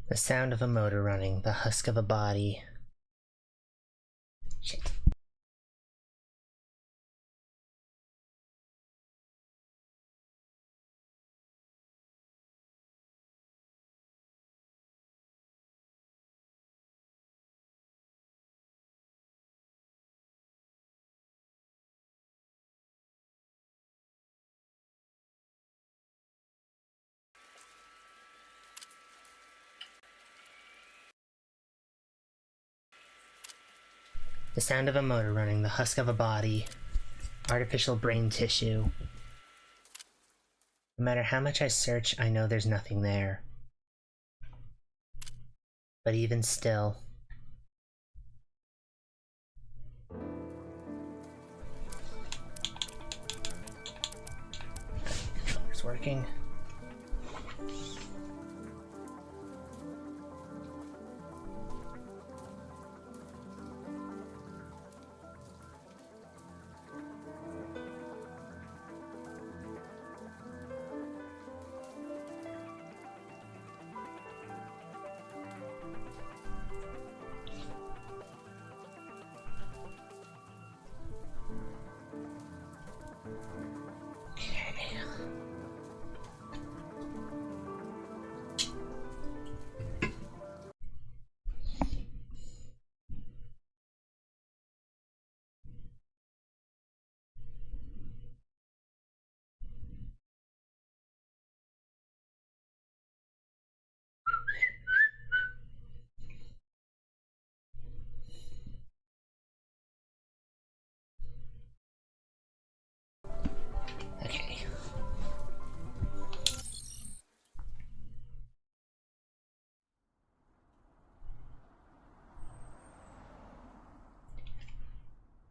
The sound of a motor running, the husk of a body. Shit. The sound of a motor running, the husk of a body, artificial brain tissue. No matter how much I search, I know there's nothing there. But even still... Controller's working. Okay.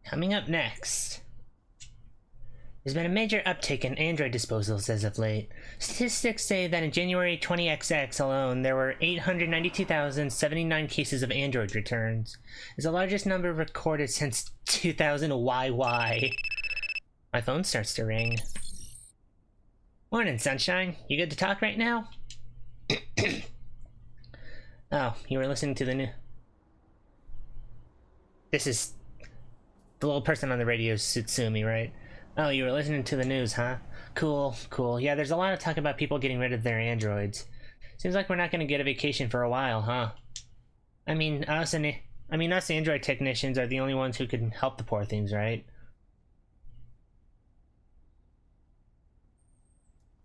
Coming up next. There's been a major uptick in Android disposals as of late. Statistics say that in January 20XX alone, there were 892,079 cases of Android returns. It's the largest number recorded since 2000 YY. My phone starts to ring. Morning, sunshine. You good to talk right now? Oh, you were listening to the new... This is... the little person on the radio, Sutsumi, right? Oh, you were listening to the news, huh? Cool, cool. Yeah, there's a lot of talk about people getting rid of their androids. Seems like we're not gonna get a vacation for a while, huh? I mean, us android technicians are the only ones who can help the poor things, right?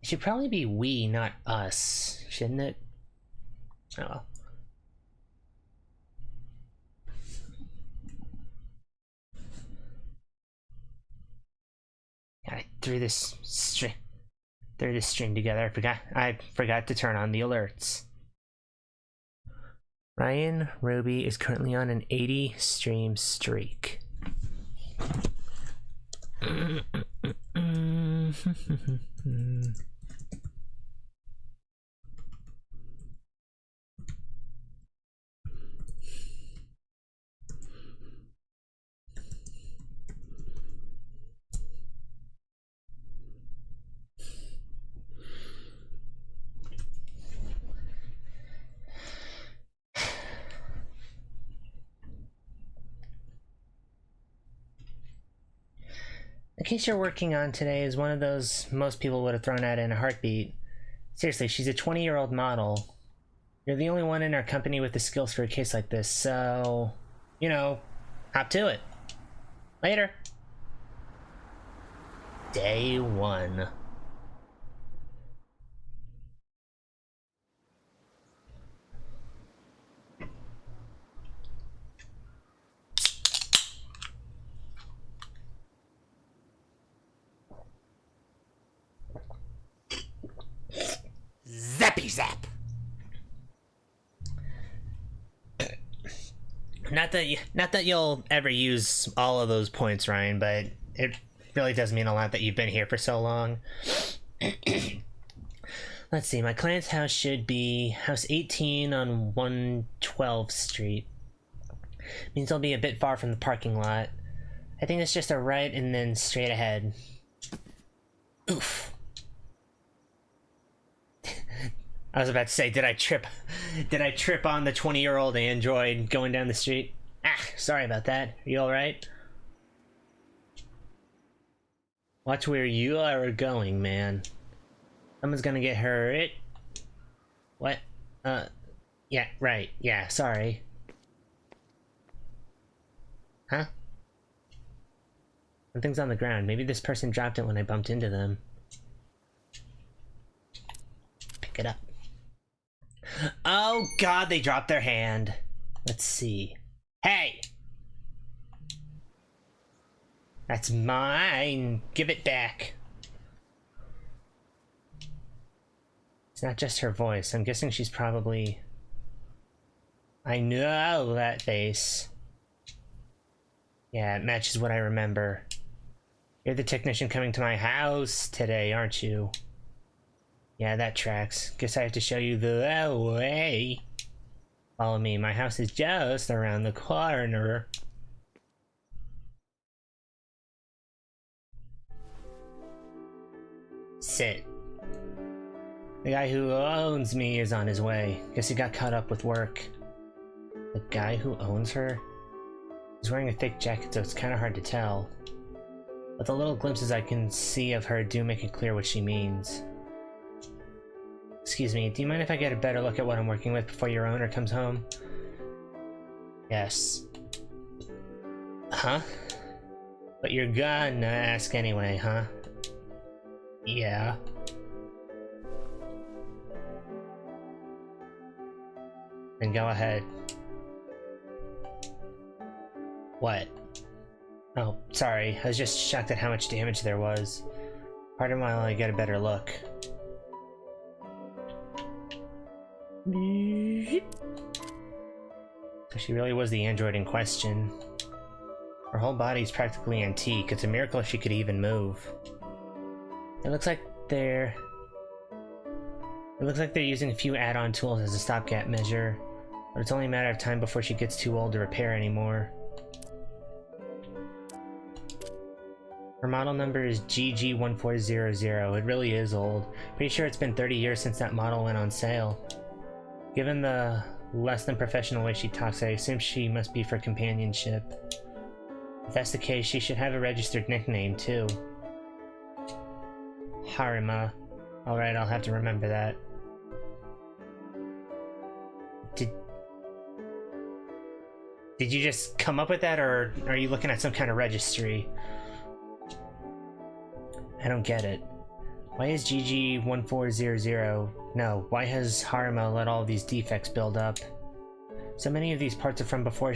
It should probably be we, not us, shouldn't it? Oh well. I threw this string together. I forgot to turn on the alerts. Ryan Roby is currently on an 80 stream streak. The case you're working on today is one of those most people would have thrown out in a heartbeat. Seriously, she's a 20-year-old model. You're the only one in our company with the skills for a case like this, so... you know, hop to it. Later. Day 1. Zappy zap. Not that you'll ever use all of those points, Ryan, but it really does mean a lot that you've been here for so long. Let's see, my client's house should be house 18 on 112th Street. Means I'll be a bit far from the parking lot. I think it's just a right and then straight ahead. Oof. I was about to say, did I trip Did I trip on the 20-year-old android going down the street? Ah, sorry about that. Are you alright? Watch where you are going, man. Someone's gonna get hurt. What? Yeah, right. Yeah, sorry. Huh? Something's on the ground. Maybe this person dropped it when I bumped into them. Pick it up. Oh god, they dropped their hand. Let's see. Hey! That's mine. Give it back. It's not just her voice. I'm guessing she's probably... I know that face. Yeah, it matches what I remember. You're the technician coming to my house today, aren't you? Yeah, that tracks. Guess I have to show you the way. Follow me. My house is just around the corner. Sit. The guy who owns me is on his way. Guess he got caught up with work. The guy who owns her? He's wearing a thick jacket, so it's kind of hard to tell. But the little glimpses I can see of her do make it clear what she means. Excuse me, do you mind if I get a better look at what I'm working with before your owner comes home? Yes. Huh? But you're gonna ask anyway, huh? Yeah. Then go ahead. What? Oh, sorry. I was just shocked at how much damage there was. Pardon while I get a better look. So she really was the android in question. Her whole body's practically antique. It's a miracle she could even move. It looks like they're using a few add-on tools as a stopgap measure, but it's only a matter of time before she gets too old to repair anymore. Her model number is GG1400. It really is old. Pretty sure it's been 30 years since that model went on sale. Given the less than professional way she talks, I assume she must be for companionship. If that's the case, she should have a registered nickname too. Harima. Alright, I'll have to remember that. Did you just come up with that, or are you looking at some kind of registry? I don't get it. Why is GG1400? No, why has Harima let all these defects build up? So many of these parts are from before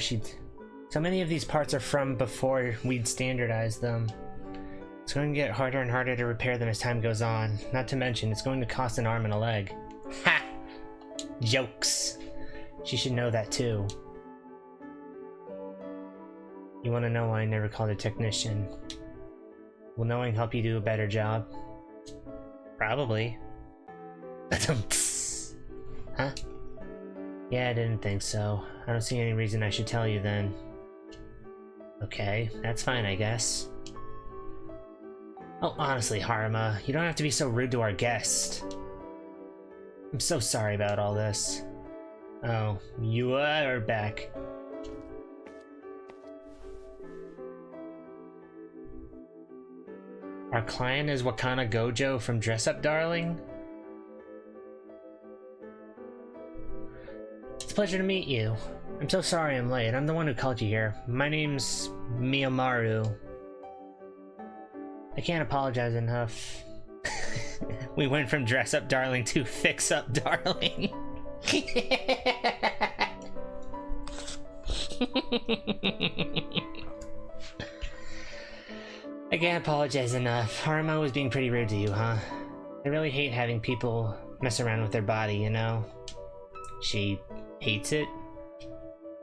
we'd standardized them. It's going to get harder and harder to repair them as time goes on. Not to mention, it's going to cost an arm and a leg. Ha! Jokes. She should know that too. You want to know why I never called a technician? Will knowing help you do a better job? Probably. Huh? Yeah, I didn't think so. I don't see any reason I should tell you then. Okay, that's fine, I guess. Oh, honestly, Harima, you don't have to be so rude to our guest. I'm so sorry about all this. Oh, you are back. Our client is Wakana Gojo from Dress Up Darling? It's a pleasure to meet you. I'm so sorry I'm late. I'm the one who called you here. My name's Miyamaru. I can't apologize enough. We went from Dress Up Darling to Fix Up Darling. I can't apologize enough. Harima was being pretty rude to you, huh? I really hate having people mess around with their body, you know? She hates it?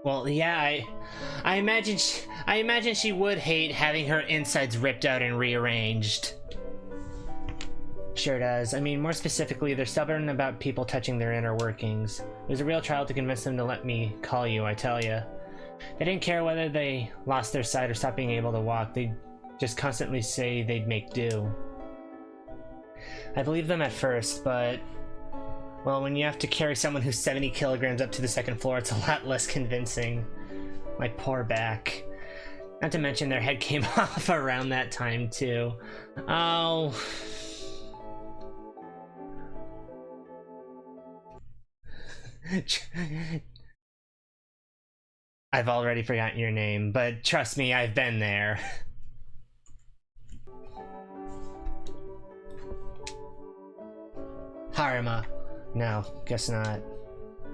Well, yeah, I imagine she would hate having her insides ripped out and rearranged. Sure does. I mean, more specifically, they're stubborn about people touching their inner workings. It was a real trial to convince them to let me call you, I tell ya. They didn't care whether they lost their sight or stopped being able to walk. They'd just constantly say they'd make do. I believed them at first, but Well, when you have to carry someone who's 70 kilograms up to the second floor, it's a lot less convincing. My poor back. Not to mention their head came off around that time, too. Oh... I've already forgotten your name, but trust me, I've been there. Harima. No, guess not.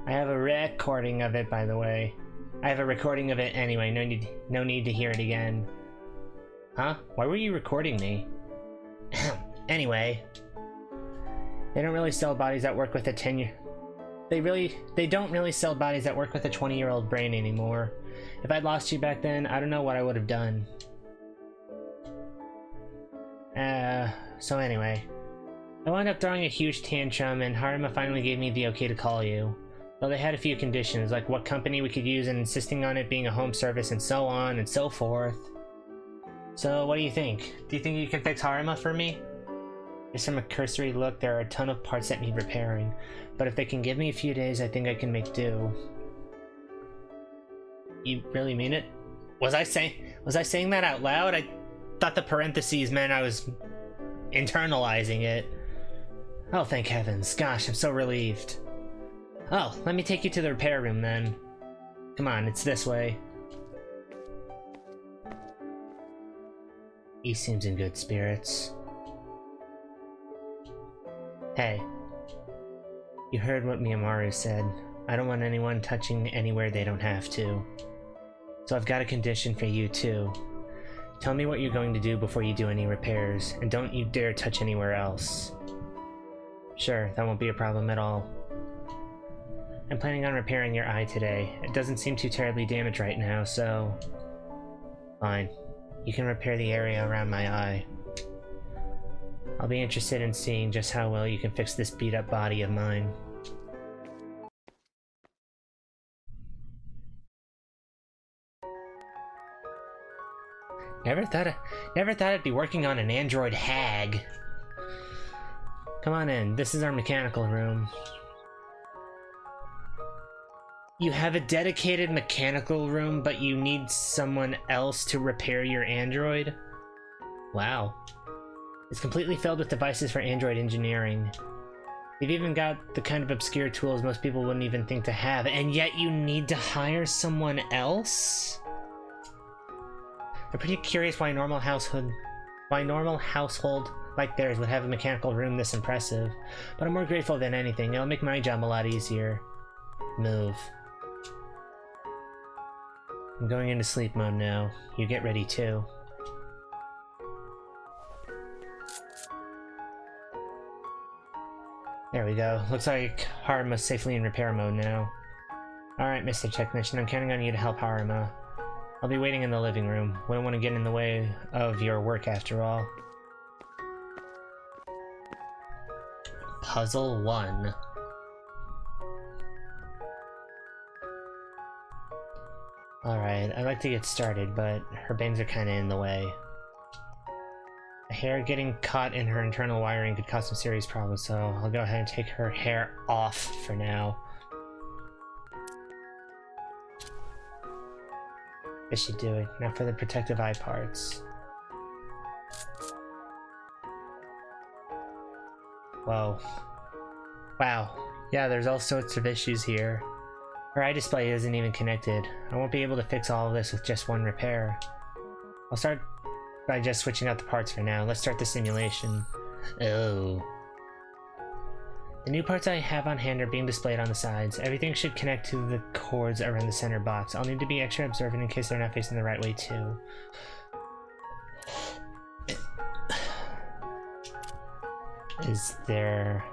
I have a recording of it, by the way. I have a recording of it anyway, no need to hear it again. Huh? Why were you recording me? Anyway. They don't really sell bodies that work with a 10-year... They don't really sell bodies that work with a 20-year-old brain anymore. If I'd lost you back then, I don't know what I would have done. So anyway. I wound up throwing a huge tantrum, and Harima finally gave me the okay to call you. Though they had a few conditions, like what company we could use and insisting on it being a home service and so on and so forth. So what do you think? Do you think you can fix Harima for me? Just from a cursory look, there are a ton of parts that need repairing, but if they can give me a few days, I think I can make do. You really mean it? Was I saying that out loud? I thought the parentheses meant I was internalizing it. Oh, thank heavens. Gosh, I'm so relieved. Oh, let me take you to the repair room then. Come on, it's this way. He seems in good spirits. Hey, you heard what Miyamaru said. I don't want anyone touching anywhere they don't have to. So I've got a condition for you too. Tell me what you're going to do before you do any repairs, and don't you dare touch anywhere else. Sure, that won't be a problem at all. I'm planning on repairing your eye today. It doesn't seem too terribly damaged right now, so... Fine. You can repair the area around my eye. I'll be interested in seeing just how well you can fix this beat-up body of mine. Never thought I'd be working on an android hag. Come on in, this is our mechanical room. You have a dedicated mechanical room, but you need someone else to repair your android? Wow. It's completely filled with devices for android engineering. They've even got the kind of obscure tools most people wouldn't even think to have, and yet you need to hire someone else? I'm pretty curious why normal household like theirs would have a mechanical room this impressive, but I'm more grateful than anything. It'll make my job a lot easier. Move. I'm going into sleep mode now. You get ready too. There we go. Looks like Harima's safely in repair mode now. Alright, Mr. Technician, I'm counting on you to help Harima. I'll be waiting in the living room. We don't want to get in the way of your work after all. Puzzle 1. Alright, I'd like to get started, but her bangs are kinda in the way. The hair getting caught in her internal wiring could cause some serious problems, so I'll go ahead and take her hair off for now. This should do it. Now for the protective eye parts. Whoa. Wow. Yeah, there's all sorts of issues here. Her eye display isn't even connected. I won't be able to fix all of this with just one repair. I'll start by just switching out the parts for now. Let's start the simulation. Oh. The new parts I have on hand are being displayed on the sides. Everything should connect to the cords around the center box. I'll need to be extra observant in case they're not facing the right way too. Is there...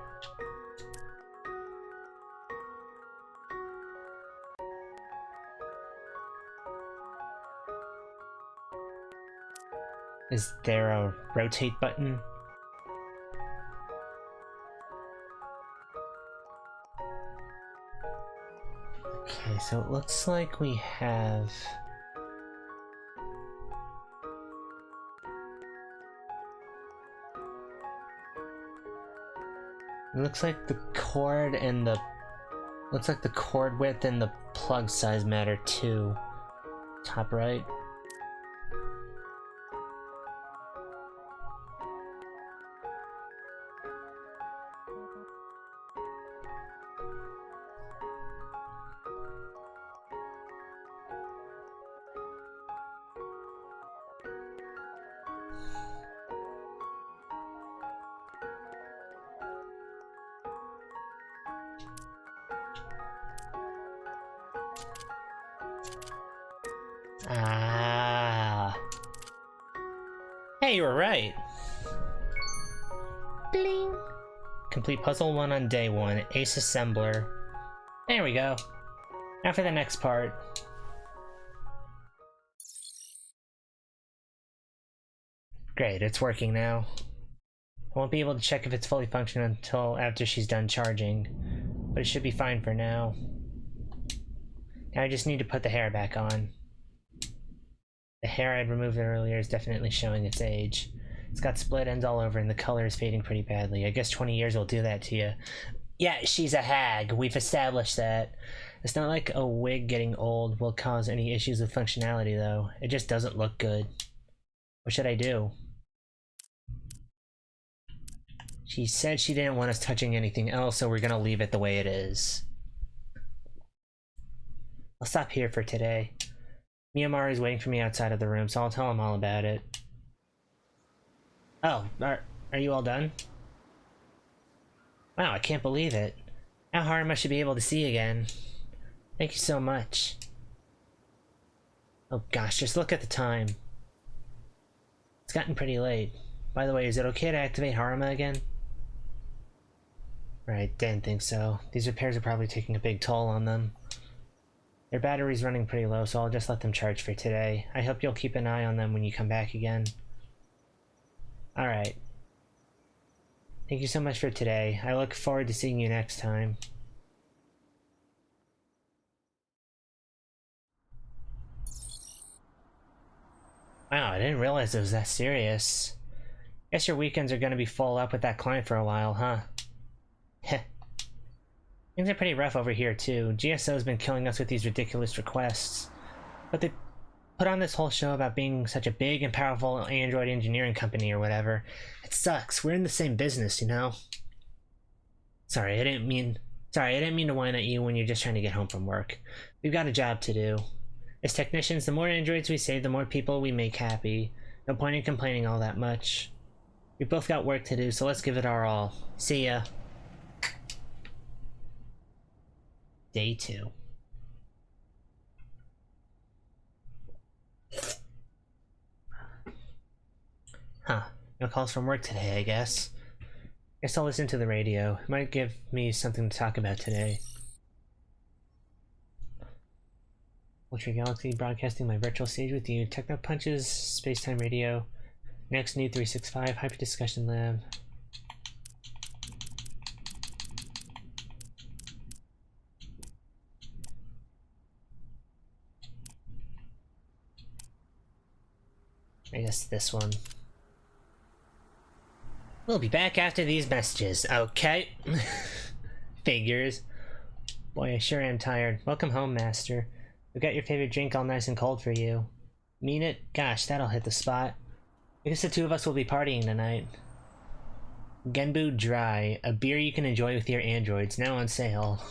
Is there a rotate button? Okay, so it looks like we have... It looks like the cord and the... Looks like the cord width and the plug size matter too. Top right. Ah. Hey, you were right. Bling. Complete puzzle 1 on day 1. Ace assembler. There we go. Now for the next part. Great, it's working now. I won't be able to check if it's fully functional until after she's done charging, but it should be fine for now. Now I just need to put the hair back on. The hair I'd removed earlier is definitely showing its age. It's got split ends all over and the color is fading pretty badly. I guess 20 years will do that to you. Yeah, she's a hag. We've established that. It's not like a wig getting old will cause any issues with functionality, though. It just doesn't look good. What should I do? She said she didn't want us touching anything else, so we're gonna leave it the way it is. I'll stop here for today. Miyamaro is waiting for me outside of the room, so I'll tell him all about it. Oh, are you all done? Wow, I can't believe it. Now Haruma should be able to see again. Thank you so much. Oh gosh, just look at the time. It's gotten pretty late. By the way, is it okay to activate Haruma again? Right, didn't think so. These repairs are probably taking a big toll on them. Their battery's running pretty low, so I'll just let them charge for today. I hope you'll keep an eye on them when you come back again. Alright. Thank you so much for today. I look forward to seeing you next time. Wow, I didn't realize it was that serious. Guess your weekends are gonna be full up with that client for a while, huh? Heh. Things are pretty rough over here, too. GSO's been killing us with these ridiculous requests. But they put on this whole show about being such a big and powerful Android engineering company or whatever. It sucks. We're in the same business, you know? Sorry, I didn't mean to whine at you when you're just trying to get home from work. We've got a job to do. As technicians, the more androids we save, the more people we make happy. No point in complaining all that much. We've both got work to do, so let's give it our all. See ya. Day 2. Huh. No calls from work today, I guess. Guess I'll listen to the radio. It might give me something to talk about today. Ultra Galaxy broadcasting my virtual stage with you. Techno Punches, Spacetime Radio. Next, New 365, Hyper Discussion Lab. I guess this one. We'll be back after these messages, okay? Figures. Boy, I sure am tired. Welcome home, Master. We've got your favorite drink all nice and cold for you. Mean it? Gosh, that'll hit the spot. I guess the two of us will be partying tonight. Genbu Dry, a beer you can enjoy with your androids, now on sale.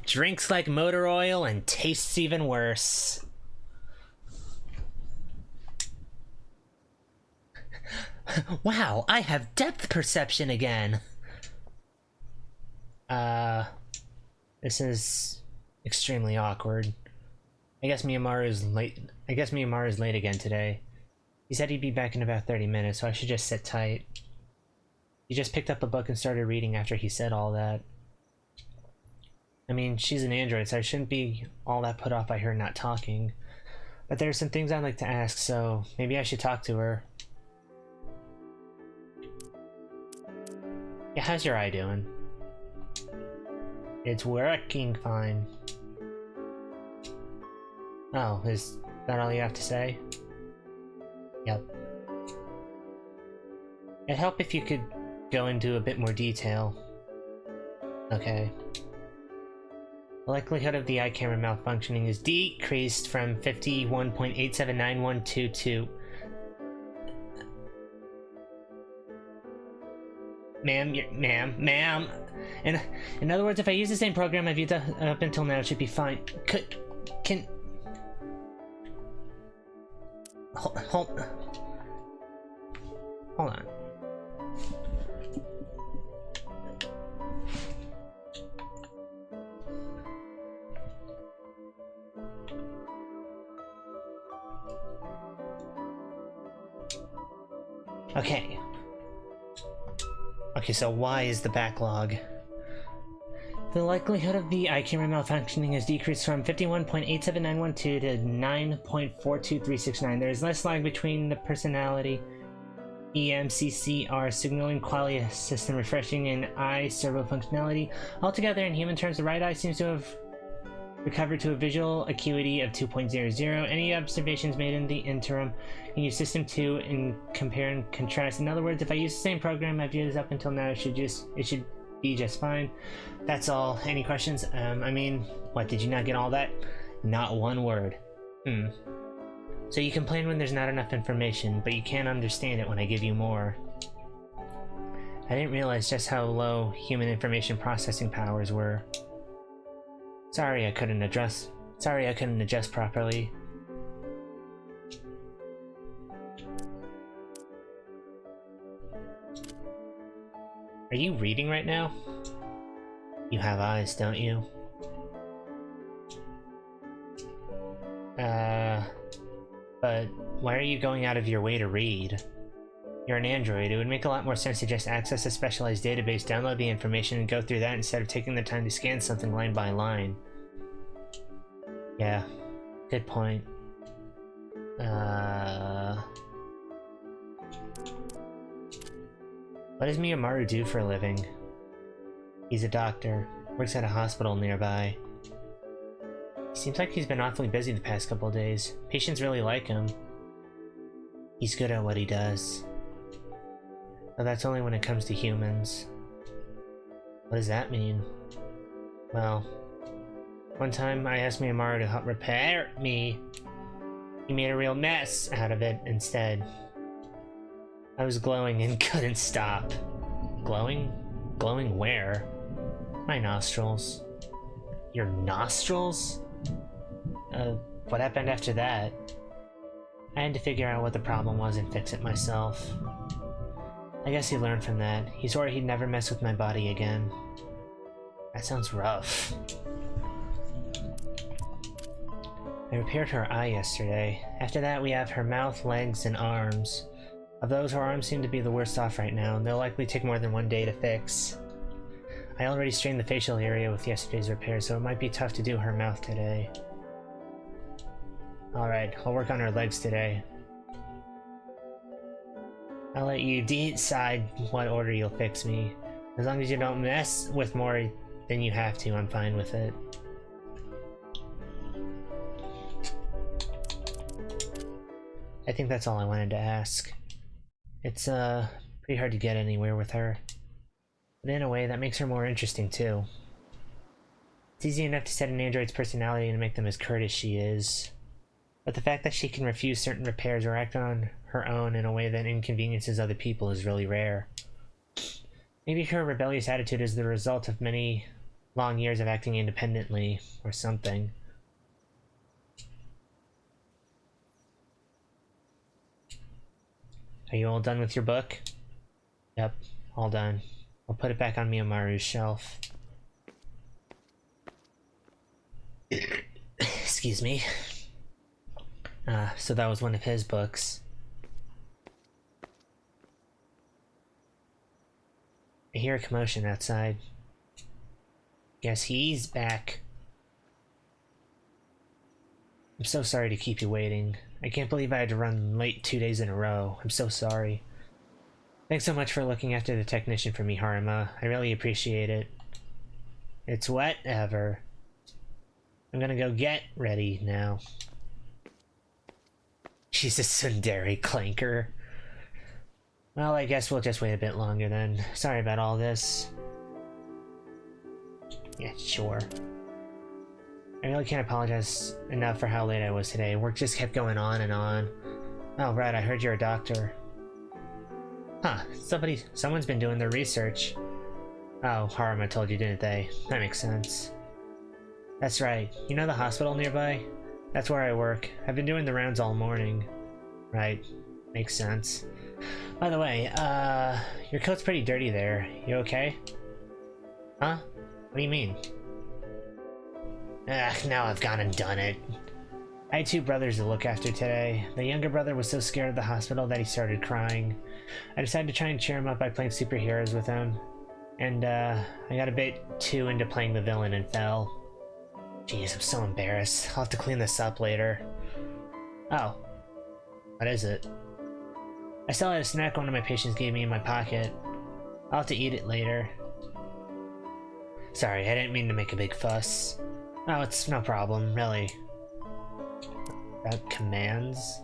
Drinks like motor oil and tastes even worse. Wow, I have depth perception again. This is extremely awkward. I guess Miyamaro is late again today. He said he'd be back in about 30 minutes, so I should just sit tight. He just picked up a book and started reading after he said all that. I mean, she's an android, so I shouldn't be all that put off by her not talking. But there are some things I'd like to ask, so maybe I should talk to her. Yeah, how's your eye doing? It's working fine. Oh, is that all you have to say? Yep. It'd help if you could go into a bit more detail. Okay. The likelihood of the eye camera malfunctioning is decreased from 51.879122. Ma'am. In other words, if I use the same program I've used up until now, it should be fine. Hold on. Okay, so why is the backlog? The likelihood of the eye camera malfunctioning has decreased from 51.87912 to 9.42369. There is less lag between the personality EMCCR signaling quality system refreshing and eye servo functionality. Altogether, in human terms, the right eye seems to have recovered to a visual acuity of 2.00. Any observations made in the interim, can use System 2 and compare and contrast. In other words, if I use the same program I've used up until now, it should be just fine. That's all. Any questions? I mean, what, did you not get all that? Not one word. So you complain when there's not enough information, but you can't understand it when I give you more. I didn't realize just how low human information processing powers were. Sorry I couldn't adjust properly. Are you reading right now? You have eyes, don't you? But why are you going out of your way to read? You're an android. It would make a lot more sense to just access a specialized database, download the information, and go through that instead of taking the time to scan something line by line. Yeah, good point. What does Miyamaru do for a living? He's a doctor, works at a hospital nearby. He seems like he's been awfully busy the past couple of days. Patients really like him. He's good at what he does. But that's only when it comes to humans. What does that mean? Well, one time I asked Miyamaru to help repair me. He made a real mess out of it instead. I was glowing and couldn't stop. Glowing? Glowing where? My nostrils. Your nostrils? What happened after that? I had to figure out what the problem was and fix it myself. I guess he learned from that. He swore he'd never mess with my body again. That sounds rough. I repaired her eye yesterday. After that, we have her mouth, legs, and arms. Of those, her arms seem to be the worst off right now, and they'll likely take more than one day to fix. I already strained the facial area with yesterday's repair, so it might be tough to do her mouth today. Alright, I'll work on her legs today. I'll let you decide what order you'll fix me. As long as you don't mess with more than you have to, I'm fine with it. I think that's all I wanted to ask. It's pretty hard to get anywhere with her. But in a way, that makes her more interesting too. It's easy enough to set an android's personality and make them as curt as she is. But the fact that she can refuse certain repairs or act on her own in a way that inconveniences other people is really rare. Maybe her rebellious attitude is the result of many long years of acting independently, or something. Are you all done with your book? Yep, all done. I'll put it back on Miyamaru's shelf. Excuse me. So that was one of his books. I hear a commotion outside. Guess he's back. I'm so sorry to keep you waiting. I can't believe I had to run late 2 days in a row. I'm so sorry. Thanks so much for looking after the technician for me, Haruma. I really appreciate it. It's whatever. I'm gonna go get ready now. She's a tsundere clanker. Well, I guess we'll just wait a bit longer then. Sorry about all this. Yeah, sure. I really can't apologize enough for how late I was today. Work just kept going on and on. Oh, right, I heard you're a doctor. Huh, someone's been doing their research. Oh, Haruma told you, didn't they? That makes sense. That's right. You know the hospital nearby? That's where I work. I've been doing the rounds all morning. Right. Makes sense. By the way, your coat's pretty dirty there. You okay? Huh? What do you mean? Now I've gone and done it. I had two brothers to look after today. The younger brother was so scared of the hospital that he started crying. I decided to try and cheer him up by playing superheroes with him. And, I got a bit too into playing the villain and fell. Jeez, I'm so embarrassed. I'll have to clean this up later. Oh. What is it? I still had a snack one of my patients gave me in my pocket. I'll have to eat it later. Sorry, I didn't mean to make a big fuss. Oh, it's no problem, really. About commands?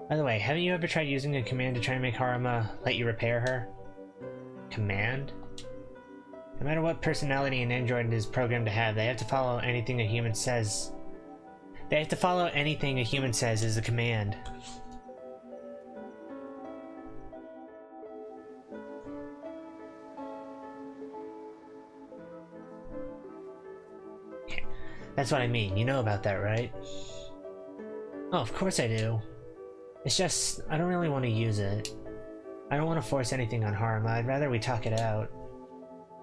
By the way, haven't you ever tried using a command to try and make Haruma let you repair her? Command? No matter what personality an android is programmed to have, they have to follow anything a human says. They have to follow anything a human says is a command. Okay. That's what I mean. You know about that, right? Oh, of course I do. It's just, I don't really want to use it. I don't want to force anything on Haruma. I'd rather we talk it out.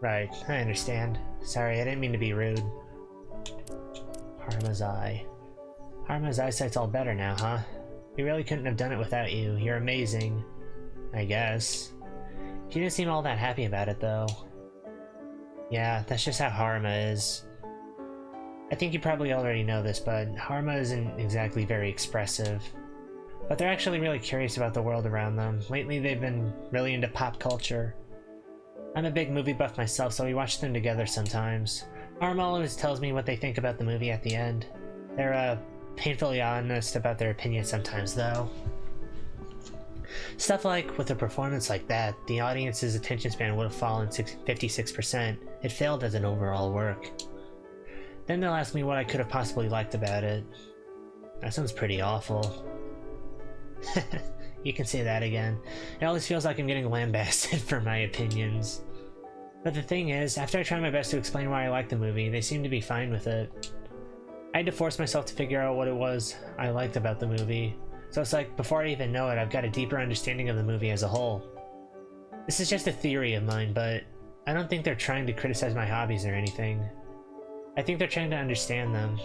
Right, I understand. Sorry, I didn't mean to be rude. Haruma's eye. Haruma's eyesight's all better now, huh? We really couldn't have done it without you. You're amazing. I guess. She didn't seem all that happy about it, though. Yeah, that's just how Haruma is. I think you probably already know this, but Haruma isn't exactly very expressive. But they're actually really curious about the world around them. Lately, they've been really into pop culture. I'm a big movie buff myself, so we watch them together sometimes. Haruma always tells me what they think about the movie at the end. They're, painfully honest about their opinions sometimes, though. Stuff like, with a performance like that, the audience's attention span would have fallen 56%. It failed as an overall work. Then they'll ask me what I could have possibly liked about it. That sounds pretty awful. You can say that again. It always feels like I'm getting lambasted for my opinions. But the thing is, after I try my best to explain why I like the movie, they seem to be fine with it. I had to force myself to figure out what it was I liked about the movie. So it's like, before I even know it, I've got a deeper understanding of the movie as a whole. This is just a theory of mine, but I don't think they're trying to criticize my hobbies or anything. I think they're trying to understand them.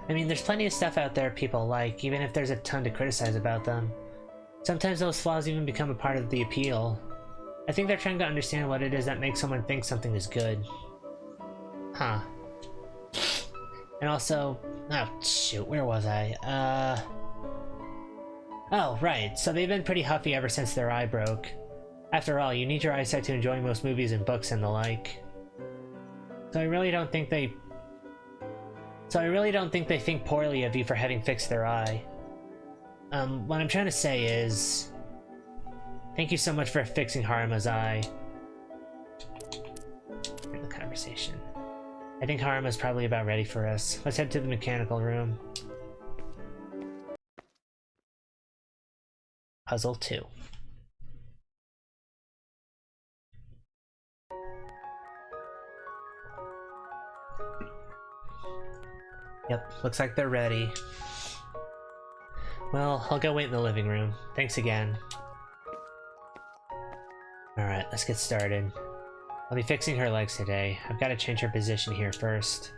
I mean, there's plenty of stuff out there people like, even if there's a ton to criticize about them. Sometimes those flaws even become a part of the appeal. I think they're trying to understand what it is that makes someone think something is good. Huh. And also... oh, shoot, where was I? Oh, right, so they've been pretty huffy ever since their eye broke. After all, you need your eyesight to enjoy most movies and books and the like. So I really don't think they think poorly of you for having fixed their eye. What I'm trying to say is... thank you so much for fixing Haruma's eye. In the conversation. I think Haruma's probably about ready for us. Let's head to the mechanical room. Puzzle 2. Yep, looks like they're ready. Well, I'll go wait in the living room. Thanks again. Alright, let's get started. I'll be fixing her legs today. I've got to change her position here first.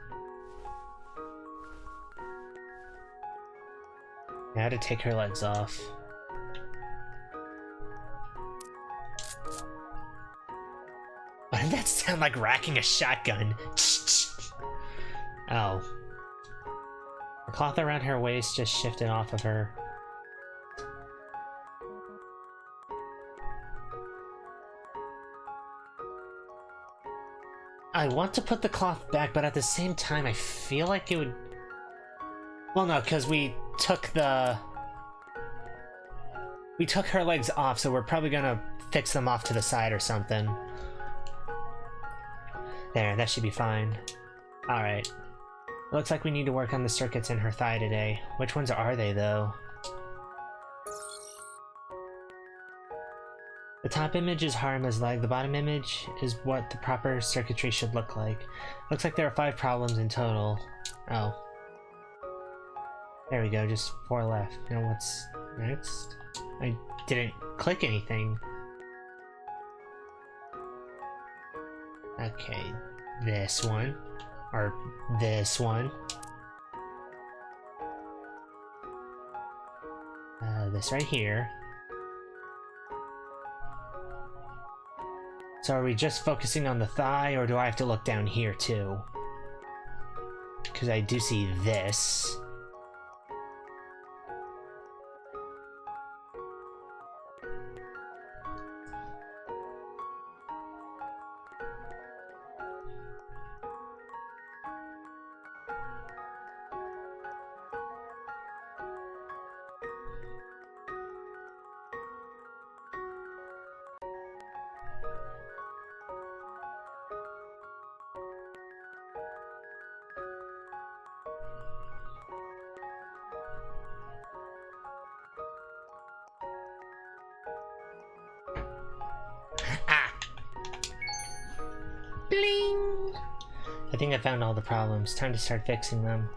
Now to take her legs off. Why did that sound like racking a shotgun? Oh. The cloth around her waist just shifted off of her. I want to put the cloth back, but at the same time I feel like it would... Well, no, because we took her legs off, so we're probably gonna fix them off to the side or something. There, that should be fine. Alright. Looks like we need to work on the circuits in her thigh today. Which ones are they, though? The top image is Haruma's leg. The bottom image is what the proper circuitry should look like. Looks like there are 5 problems in total. Oh. There we go, just 4 left. Now what's next? I didn't click anything. Okay, this one. Or this one. This right here. So are we just focusing on the thigh, or do I have to look down here too? Because I do see this. Bling! I think I found all the problems. Time to start fixing them.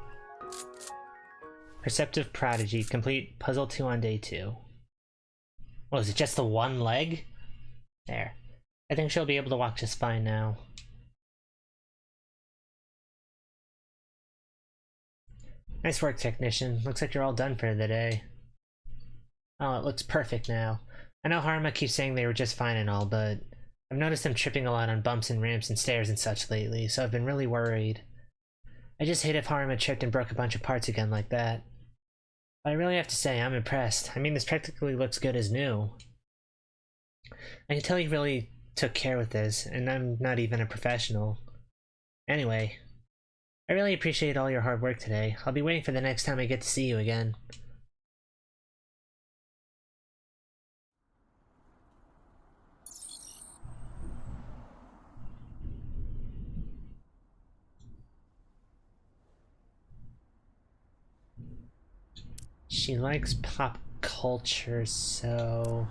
Perceptive Prodigy. Complete Puzzle 2 on day 2. Oh, is it just the one leg? There. I think she'll be able to walk just fine now. Nice work, technician. Looks like you're all done for the day. Oh, it looks perfect now. I know Haruma keeps saying they were just fine and all, but I've noticed them tripping a lot on bumps and ramps and stairs and such lately, so I've been really worried. I just hate if Haruma tripped and broke a bunch of parts again like that. But I really have to say, I'm impressed. I mean, this practically looks good as new. I can tell you really took care with this, and I'm not even a professional. Anyway, I really appreciate all your hard work today. I'll be waiting for the next time I get to see you again. She likes pop culture, so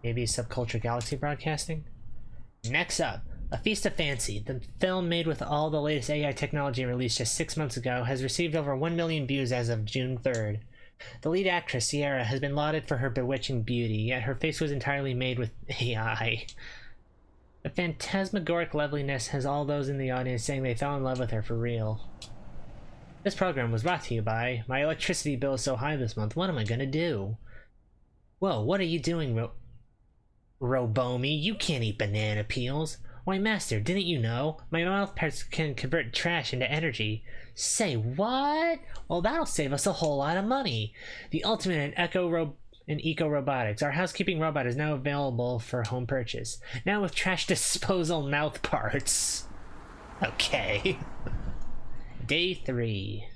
maybe Subculture Galaxy Broadcasting? Next up, A Feast of Fancy. The film, made with all the latest AI technology released just 6 months ago, has received over 1 million views as of June 3rd. The lead actress, Sierra, has been lauded for her bewitching beauty, yet her face was entirely made with AI. The phantasmagoric loveliness has all those in the audience saying they fell in love with her for real. This program was brought to you by, my electricity bill is so high this month, what am I gonna do? Whoa, what are you doing, Robomi? You can't eat banana peels. Why, master, didn't you know? My mouth parts can convert trash into energy. Say what? Well, that'll save us a whole lot of money. The ultimate in eco-robotics. Our housekeeping robot is now available for home purchase. Now with trash disposal mouth parts. Okay. Day 3.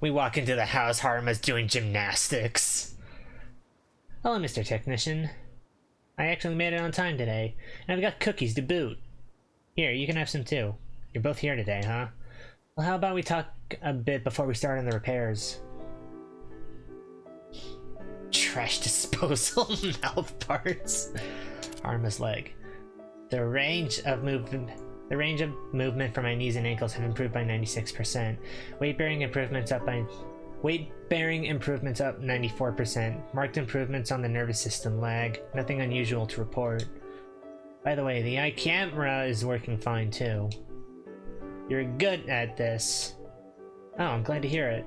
We walk into the house, Haruma's doing gymnastics. Hello, Mr. Technician. I actually made it on time today, and I've got cookies to boot. Here, you can have some too. You're both here today, huh? Well, how about we talk a bit before we start on the repairs? Trash disposal mouth parts. Haruma's leg. The range of movement for my knees and ankles have improved by 96%. Weight-bearing improvements up 94%. Marked improvements on the nervous system lag. Nothing unusual to report. By the way, the eye camera is working fine too. You're good at this. Oh, I'm glad to hear it.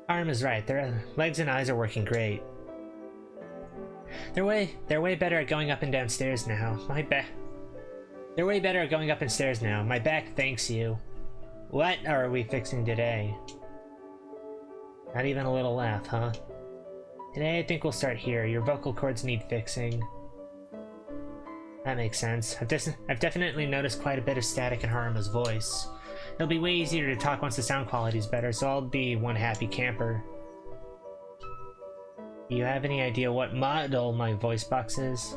Haruma's right. Their legs and eyes are working great. They're way better at going up and down stairs now. They're way better at going up and stairs now. My back thanks you. What are we fixing today? Not even a little laugh, huh? Today I think we'll start here. Your vocal cords need fixing. That makes sense. I've definitely noticed quite a bit of static in Haruma's voice. It'll be way easier to talk once the sound quality's better, so I'll be one happy camper. Do you have any idea what model my voice box is?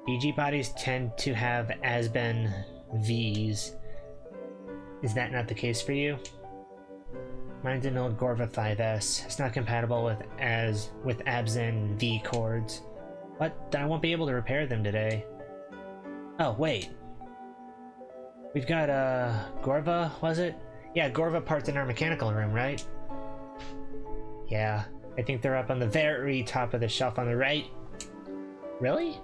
BG bodies tend to have Asben Vs. Is that not the case for you? Mine's an old Gorva 5S. It's not compatible with Absen V chords. But I won't be able to repair them today. Oh, wait. We've got, Gorva, was it? Yeah, Gorva parts in our mechanical room, right? Yeah, I think they're up on the very top of the shelf on the right. Really?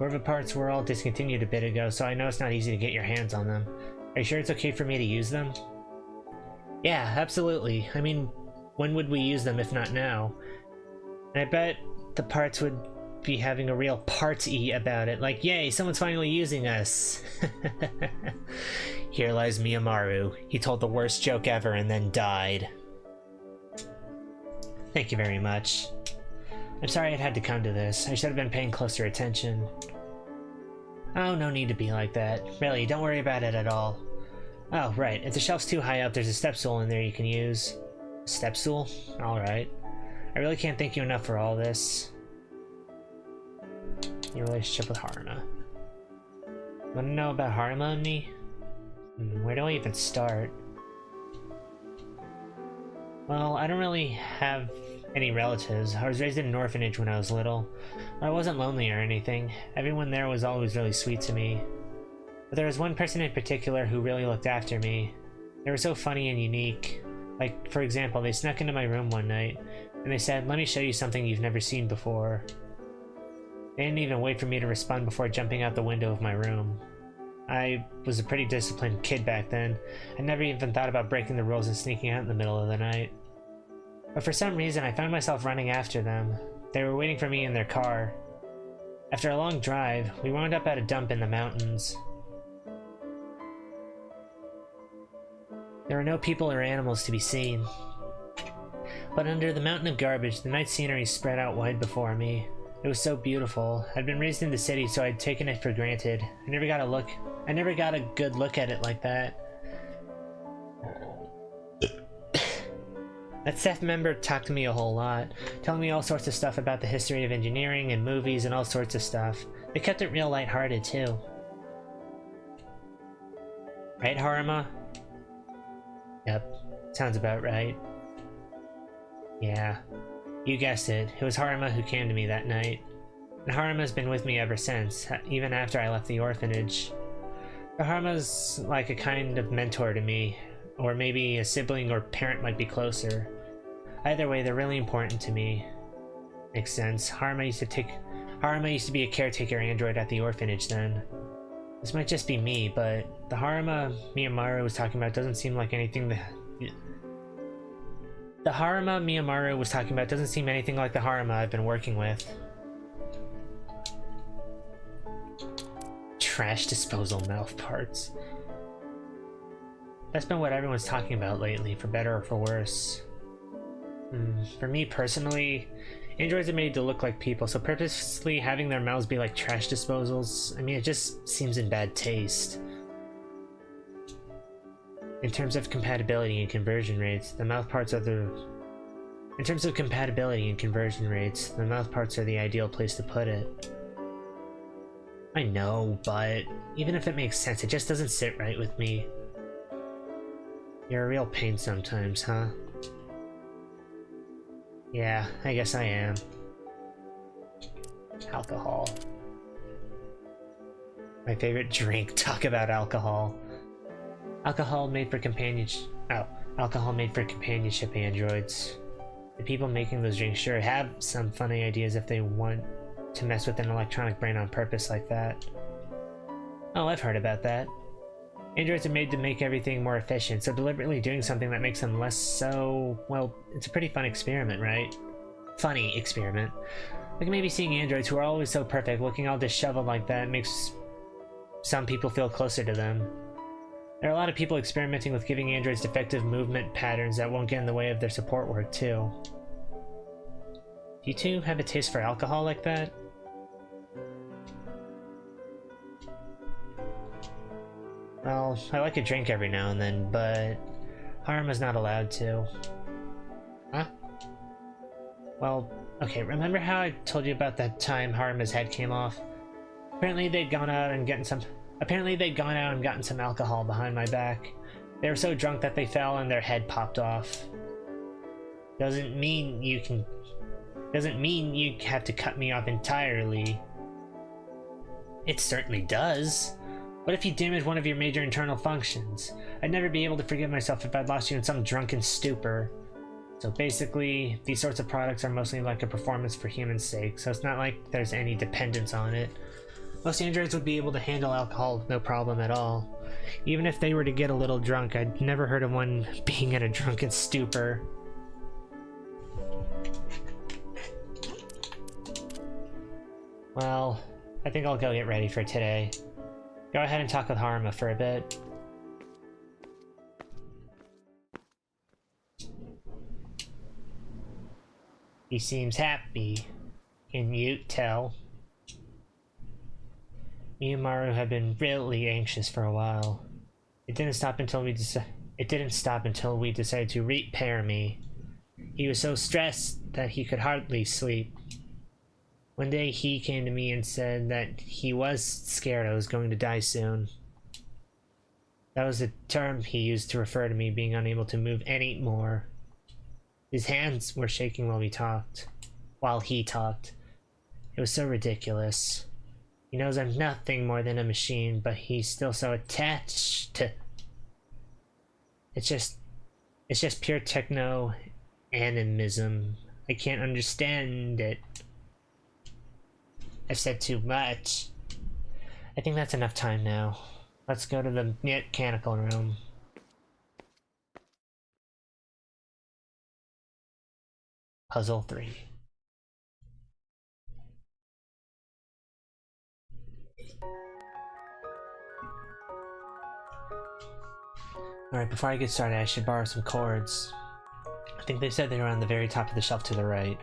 Gorva parts were all discontinued a bit ago, so I know it's not easy to get your hands on them. Are you sure it's okay for me to use them? Yeah, absolutely. I mean, when would we use them if not now? And I bet the parts would be having a real party about it, like, yay, someone's finally using us. Here lies Miyamaru. He told the worst joke ever and then died. Thank you very much. I'm sorry it had to come to this. I should have been paying closer attention. Oh, no need to be like that. Really, don't worry about it at all. Oh, right. If the shelf's too high up, there's a step stool in there you can use. A step stool? Alright. I really can't thank you enough for all this. Your relationship with Haruma. Wanna know about Haruma and me? Where do I even start? Well, I don't really have any relatives. I was raised in an orphanage when I was little. I wasn't lonely or anything. Everyone there was always really sweet to me. But there was one person in particular who really looked after me. They were so funny and unique. Like, for example, they snuck into my room one night, and they said, "Let me show you something you've never seen before." They didn't even wait for me to respond before jumping out the window of my room. I was a pretty disciplined kid back then. I never even thought about breaking the rules and sneaking out in the middle of the night. But for some reason, I found myself running after them. They were waiting for me in their car. After a long drive, we wound up at a dump in the mountains. There were no people or animals to be seen. But under the mountain of garbage, the night scenery spread out wide before me. It was so beautiful. I'd been raised in the city, so I'd taken it for granted. I never got a good look at it like that. That staff member talked to me a whole lot, telling me all sorts of stuff about the history of engineering and movies and all sorts of stuff. They kept it real lighthearted too. Right, Haruma? Yep, sounds about right. Yeah, you guessed it. It was Haruma who came to me that night. And Haruma's been with me ever since, even after I left the orphanage. Haruma's like a kind of mentor to me, or maybe a sibling or parent might be closer. Either way, they're really important to me. Makes sense. Haruma used to be a caretaker android at the orphanage then. This might just be me, but the Haruma Miyamaru was talking about doesn't seem like anything the Haruma Miyamaru was talking about doesn't seem anything like the Haruma I've been working with. Trash disposal mouth parts. That's been what everyone's talking about lately, for better or for worse. For me personally, androids are made to look like people, so purposely having their mouths be like trash disposals, I mean, it just seems in bad taste. In terms of compatibility and conversion rates, the mouth parts are the... In terms of compatibility and conversion rates, the mouth parts are the ideal place to put it. I know, but even if it makes sense, it just doesn't sit right with me. You're a real pain sometimes, huh? Yeah, I guess I am. Alcohol. My favorite drink. Talk about alcohol. Alcohol made for companionship. Oh, alcohol made for companionship androids. The people making those drinks sure have some funny ideas if they want to mess with an electronic brain on purpose like that. Oh, I've heard about that. Androids are made to make everything more efficient, so deliberately doing something that makes them less so... well, it's a pretty fun experiment, right? Funny experiment. Like maybe seeing androids who are always so perfect looking all disheveled like that makes some people feel closer to them. There are a lot of people experimenting with giving androids defective movement patterns that won't get in the way of their support work, too. Do you two have a taste for alcohol like that? Well, I like a drink every now and then, but Harma's not allowed to. Huh? Well, okay, remember how I told you about that time Harma's head came off? Apparently they'd gone out and gotten some alcohol behind my back. They were so drunk that they fell and their head popped off. Doesn't mean you have to cut me off entirely. It certainly does. What if you damage one of your major internal functions? I'd never be able to forgive myself if I'd lost you in some drunken stupor. So basically, these sorts of products are mostly like a performance for human sake, so it's not like there's any dependence on it. Most androids would be able to handle alcohol with no problem at all. Even if they were to get a little drunk, I'd never heard of one being in a drunken stupor. Well, I think I'll go get ready for today. Go ahead and talk with Harma for a bit. He seems happy. Can you tell? Me and Maru have been really anxious for a while. It didn't stop until we decided to repair me. He was so stressed that he could hardly sleep. One day he came to me and said that he was scared I was going to die soon. That was the term he used to refer to me being unable to move any more. His hands were shaking while he talked. It was so ridiculous. He knows I'm nothing more than a machine, but he's still so attached to... It's just pure techno-animism. I can't understand it. I've said too much. I think that's enough time now. Let's go to the mechanical room. Puzzle 3. Alright, before I get started, I should borrow some cords. I think they said they were on the very top of the shelf to the right.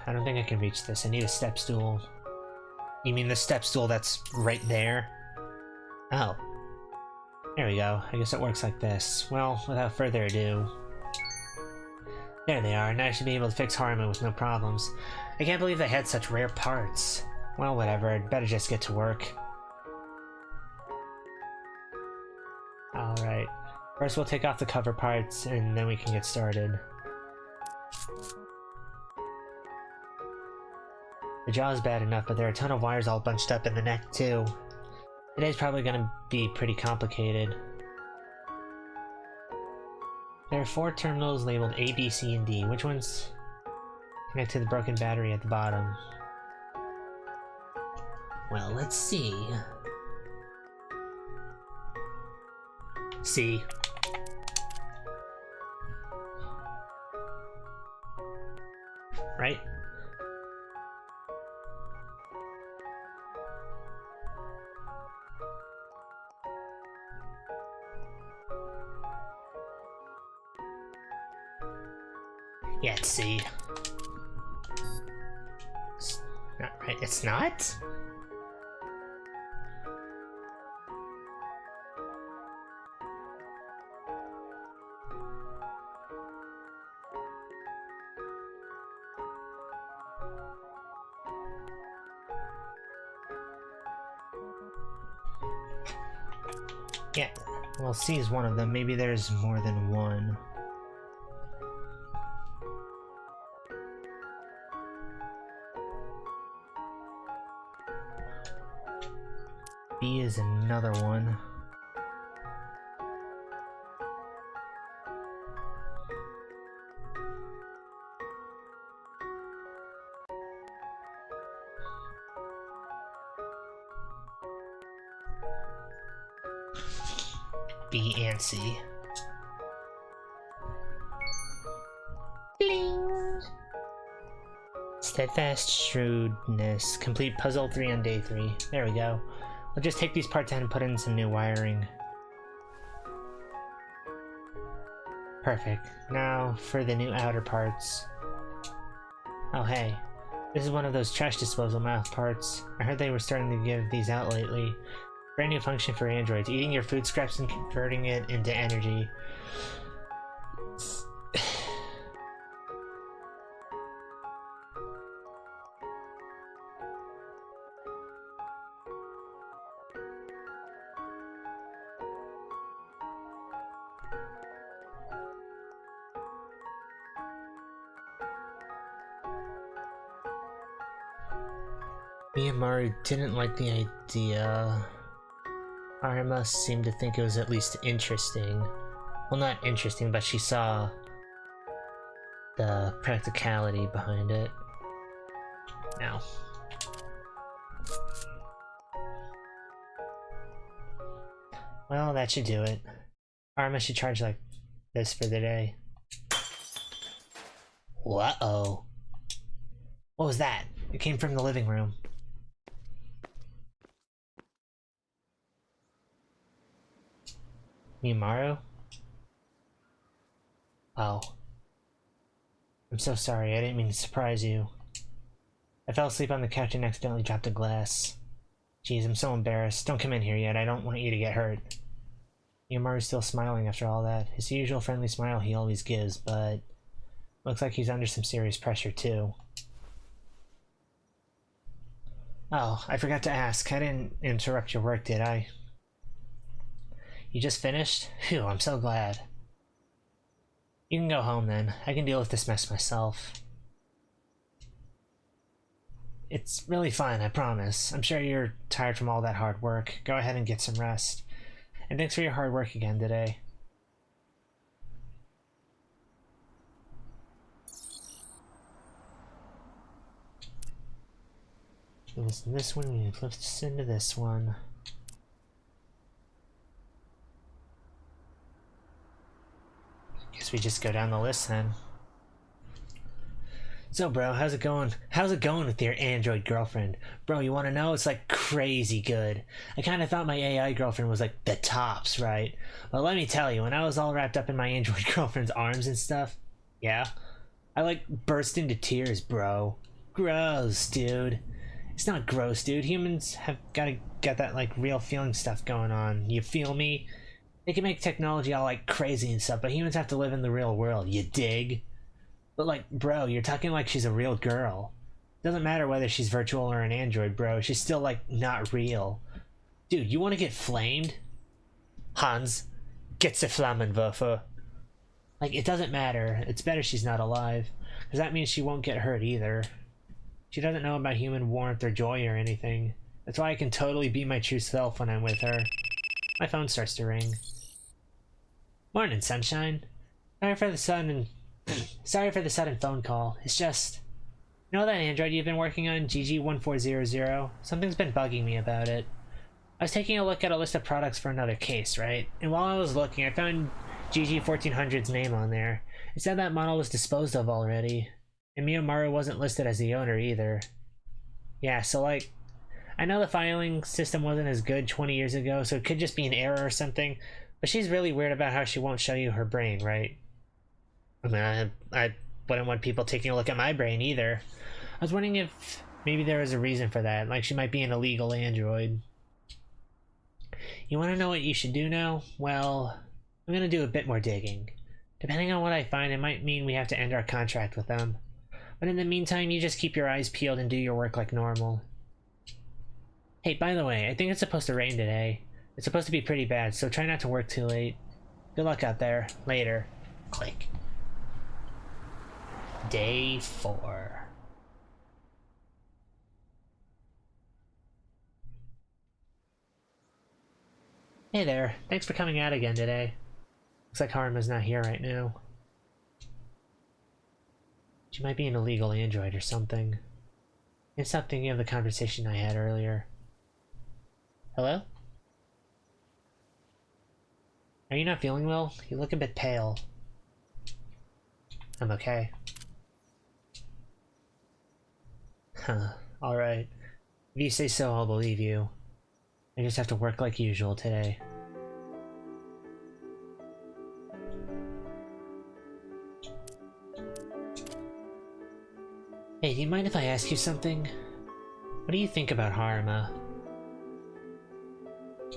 I don't think I can reach this. I need a step stool. You mean the step stool that's right there? Oh. There we go. I guess it works like this. Well, without further ado... There they are. Now I should be able to fix Harma with no problems. I can't believe they had such rare parts. Well, whatever. I'd better just get to work. Alright. First we'll take off the cover parts, and then we can get started. The jaw is bad enough, but there are a ton of wires all bunched up in the neck, too. Today's probably gonna be pretty complicated. There are 4 terminals labeled A, B, C, and D. Which ones connect to the broken battery at the bottom? Well, let's see. C. Right? Yeah, it's C. It's not right. It's not? Yeah, well, C is one of them. Maybe there's more than one. B is another one. B and C. Bling! Steadfast shrewdness. Complete puzzle 3 on day 3. There we go. I'll just take these parts out and put in some new wiring. Perfect. Now for the new outer parts. Oh hey, this is one of those trash disposal mouth parts. I heard they were starting to give these out lately. Brand new function for androids. Eating your food scraps and converting it into energy. Miyamaru didn't like the idea. Arima seemed to think it was at least interesting. Well, not interesting, but she saw the practicality behind it. Now. Well, that should do it. Arima should charge like this for the day. Uh-oh. What was that? It came from the living room. Mimaru? Oh. I'm so sorry, I didn't mean to surprise you. I fell asleep on the couch and accidentally dropped a glass. Jeez, I'm so embarrassed. Don't come in here yet, I don't want you to get hurt. Mimaru's still smiling after all that. His usual friendly smile he always gives, but looks like he's under some serious pressure too. Oh, I forgot to ask. I didn't interrupt your work, did I? You just finished? Phew, I'm so glad. You can go home then. I can deal with this mess myself. It's really fine, I promise. I'm sure you're tired from all that hard work. Go ahead and get some rest. And thanks for your hard work again today. Listen to this one, we listen to this one. Guess we just go down the list then. So bro, how's it going? How's it going with your android girlfriend? Bro, you wanna know? It's like crazy good. I kinda thought my AI girlfriend was like the tops, right? But let me tell you, when I was all wrapped up in my android girlfriend's arms and stuff, yeah, I like burst into tears, bro. Gross, dude. It's not gross, dude. Humans have gotta get that like real feeling stuff going on. You feel me? They can make technology all like crazy and stuff, but humans have to live in the real world, you dig? But like, bro, you're talking like she's a real girl. Doesn't matter whether she's virtual or an android, bro. She's still like not real. Dude, you want to get flamed? Hans, get the Flammenwerfer. Like, it doesn't matter. It's better she's not alive, because that means she won't get hurt either. She doesn't know about human warmth or joy or anything. That's why I can totally be my true self when I'm with her. My phone starts to ring. Morning, sunshine. Sorry for the sudden phone call. It's just, you know that android you've been working on, GG1400? Something's been bugging me about it. I was taking a look at a list of products for another case, right? And while I was looking, I found GG1400's name on there. It said that model was disposed of already. And Miyamaru wasn't listed as the owner either. Yeah, so like, I know the filing system wasn't as good 20 years ago, so it could just be an error or something, but she's really weird about how she won't show you her brain, right? I mean, I wouldn't want people taking a look at my brain either. I was wondering if maybe there was a reason for that, like she might be an illegal android. You want to know what you should do now? Well, I'm going to do a bit more digging. Depending on what I find, it might mean we have to end our contract with them. But in the meantime, you just keep your eyes peeled and do your work like normal. Hey, by the way, I think it's supposed to rain today. It's supposed to be pretty bad, so try not to work too late. Good luck out there. Later. Click. Day 4. Hey there. Thanks for coming out again today. Looks like Haruma's not here right now. She might be an illegal android or something. And stop thinking of the conversation I had earlier. Hello? Are you not feeling well? You look a bit pale. I'm okay. Huh. Alright. If you say so, I'll believe you. I just have to work like usual today. Hey, do you mind if I ask you something? What do you think about Haruma?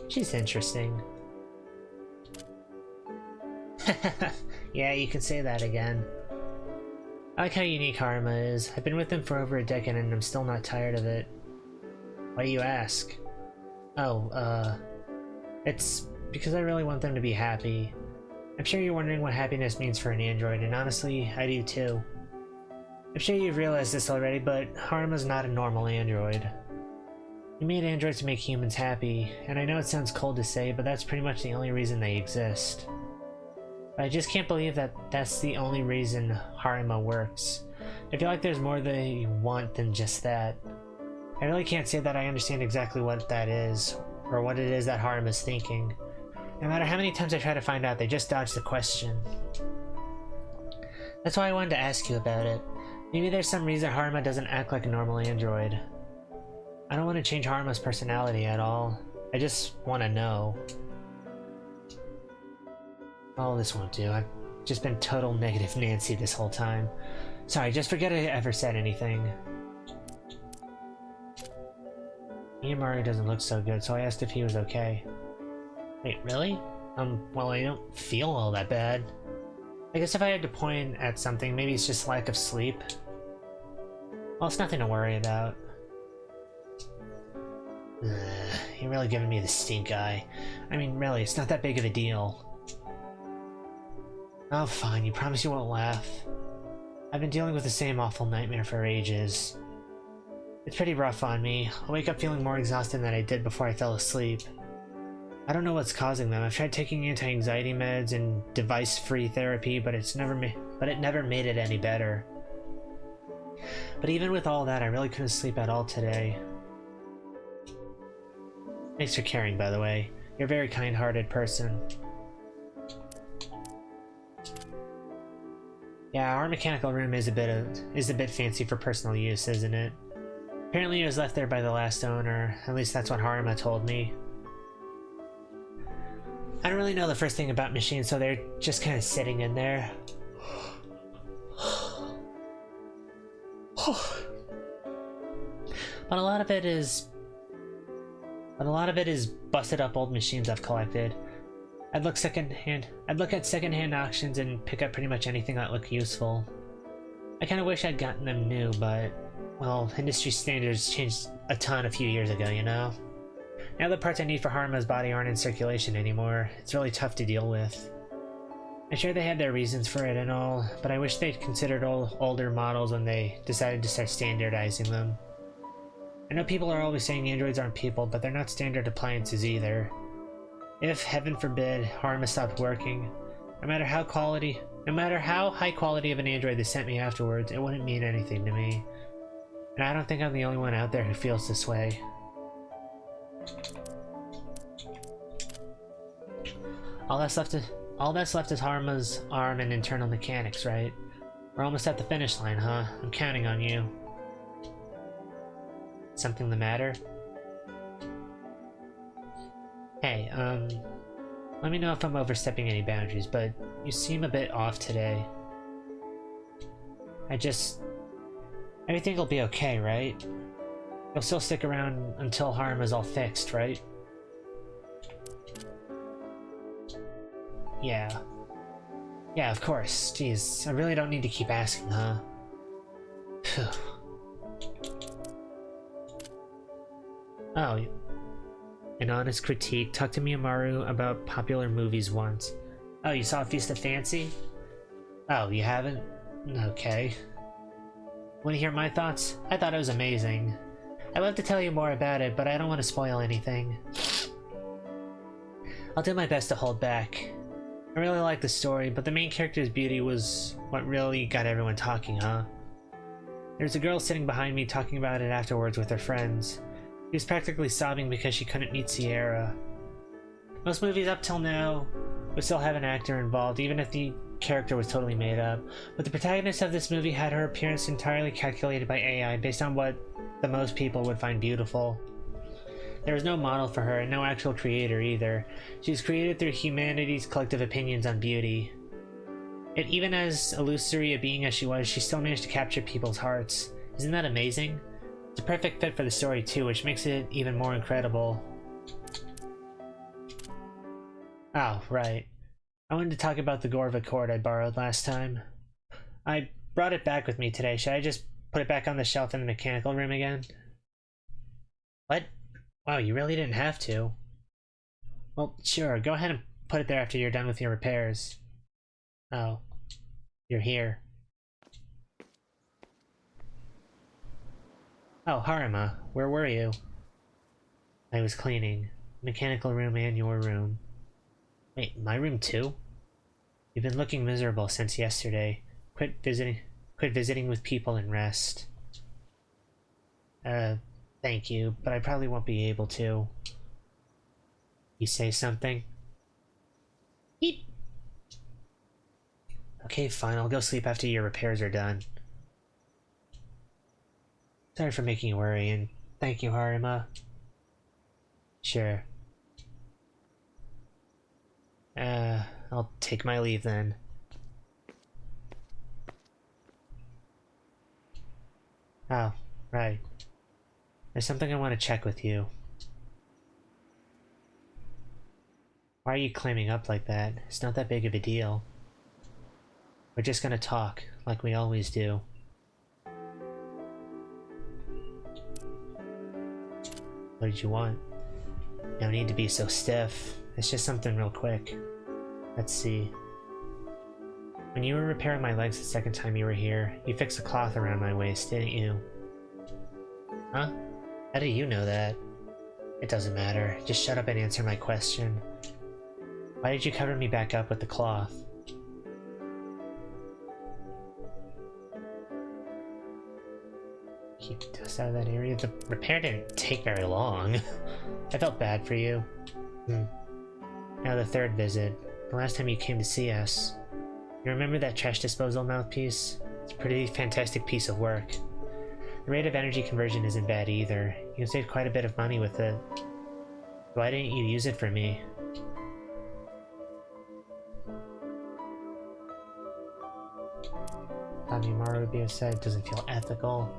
She's interesting. Yeah, you can say that again. I like how unique Harma is. I've been with him for over a decade and I'm still not tired of it. Why do you ask? Oh, it's because I really want them to be happy. I'm sure you're wondering what happiness means for an android, and honestly, I do too. I'm sure you've realized this already, but Harma's not a normal android. We made androids to make humans happy, and I know it sounds cold to say, but that's pretty much the only reason they exist. But I just can't believe that that's the only reason Harma works. I feel like there's more they want than just that. I really can't say that I understand exactly what that is, or what it is that Harma's thinking. No matter how many times I try to find out, they just dodge the question. That's why I wanted to ask you about it. Maybe there's some reason Harma doesn't act like a normal android. I don't want to change Harma's personality at all. I just want to know. Oh, this won't do. I've just been total negative Nancy this whole time. Sorry, just forget I ever said anything. Miyamari doesn't look so good, so I asked if he was okay. Wait, really? Well, I don't feel all that bad. I guess if I had to point at something, maybe it's just lack of sleep. Well, it's nothing to worry about. You're really giving me the stink eye. I mean, really, it's not that big of a deal. Oh, fine, you promise you won't laugh. I've been dealing with the same awful nightmare for ages. It's pretty rough on me. I wake up feeling more exhausted than I did before I fell asleep. I don't know what's causing them. I've tried taking anti-anxiety meds and device-free therapy, but it never made it any better. But even with all that, I really couldn't sleep at all today. Thanks for caring, by the way. You're a very kind-hearted person. Yeah, our mechanical room is a bit fancy for personal use, isn't it? Apparently it was left there by the last owner. At least that's what Harma told me. I don't really know the first thing about machines, so they're just kind of sitting in there. But a lot of it is busted up old machines I've collected. I'd look at secondhand auctions and pick up pretty much anything that looked useful. I kind of wish I'd gotten them new, but well, industry standards changed a ton a few years ago, you know? Now the parts I need for Harma's body aren't in circulation anymore. It's really tough to deal with. I'm sure they had their reasons for it and all, but I wish they'd considered older models when they decided to start standardizing them. I know people are always saying androids aren't people, but they're not standard appliances either. If, heaven forbid, Harma stopped working, no matter how high quality of an android they sent me afterwards, it wouldn't mean anything to me. And I don't think I'm the only one out there who feels this way. All that's left is Harma's arm and internal mechanics, right? We're almost at the finish line, huh? I'm counting on you. Something the matter? Hey, let me know if I'm overstepping any boundaries, but you seem a bit off today. Everything will be okay, right? You'll still stick around until Harma's all fixed, right? Yeah. Yeah, of course. Jeez, I really don't need to keep asking, huh? Phew. Oh, an honest critique. Talk to Miyamaru about popular movies once. Oh, you saw Feast of Fancy? Oh, you haven't? Okay. Want to hear my thoughts? I thought it was amazing. I'd love to tell you more about it, but I don't want to spoil anything. I'll do my best to hold back. I really like the story, but the main character's beauty was what really got everyone talking, huh? There's a girl sitting behind me talking about it afterwards with her friends. She was practically sobbing because she couldn't meet Sierra. Most movies up till now would still have an actor involved, even if the character was totally made up. But the protagonist of this movie had her appearance entirely calculated by AI based on what the most people would find beautiful. There was no model for her and no actual creator either. She was created through humanity's collective opinions on beauty. Yet even as illusory a being as she was, she still managed to capture people's hearts. Isn't that amazing? It's a perfect fit for the story too, which makes it even more incredible. Oh, right. I wanted to talk about the Gorva cord I borrowed last time. I brought it back with me today. Should I just put it back on the shelf in the mechanical room again? What? Wow, you really didn't have to. Well, sure. Go ahead and put it there after you're done with your repairs. Oh. You're here. Oh, Harima. Where were you? I was cleaning. Mechanical room and your room. Wait, my room too? You've been looking miserable since yesterday. Quit visiting with people and rest. Thank you, but I probably won't be able to. You say something? Eep. Okay, fine, I'll go sleep after your repairs are done. Sorry for making you worry, and thank you, Harima. Sure. I'll take my leave then. Oh, right. There's something I want to check with you. Why are you clamming up like that? It's not that big of a deal. We're just gonna talk, like we always do. What did you want? No need to be so stiff. It's just something real quick. Let's see. When you were repairing my legs the second time you were here, you fixed a cloth around my waist, didn't you? Huh? How do you know that? It doesn't matter. Just shut up and answer my question. Why did you cover me back up with the cloth? Keep dust out of that area. The repair didn't take very long. I felt bad for you. Now the third visit. The last time you came to see us. You remember that trash disposal mouthpiece? It's a pretty fantastic piece of work. The rate of energy conversion isn't bad either. You can save quite a bit of money with it. Why didn't you use it for me? Maru would be upset. It doesn't feel ethical.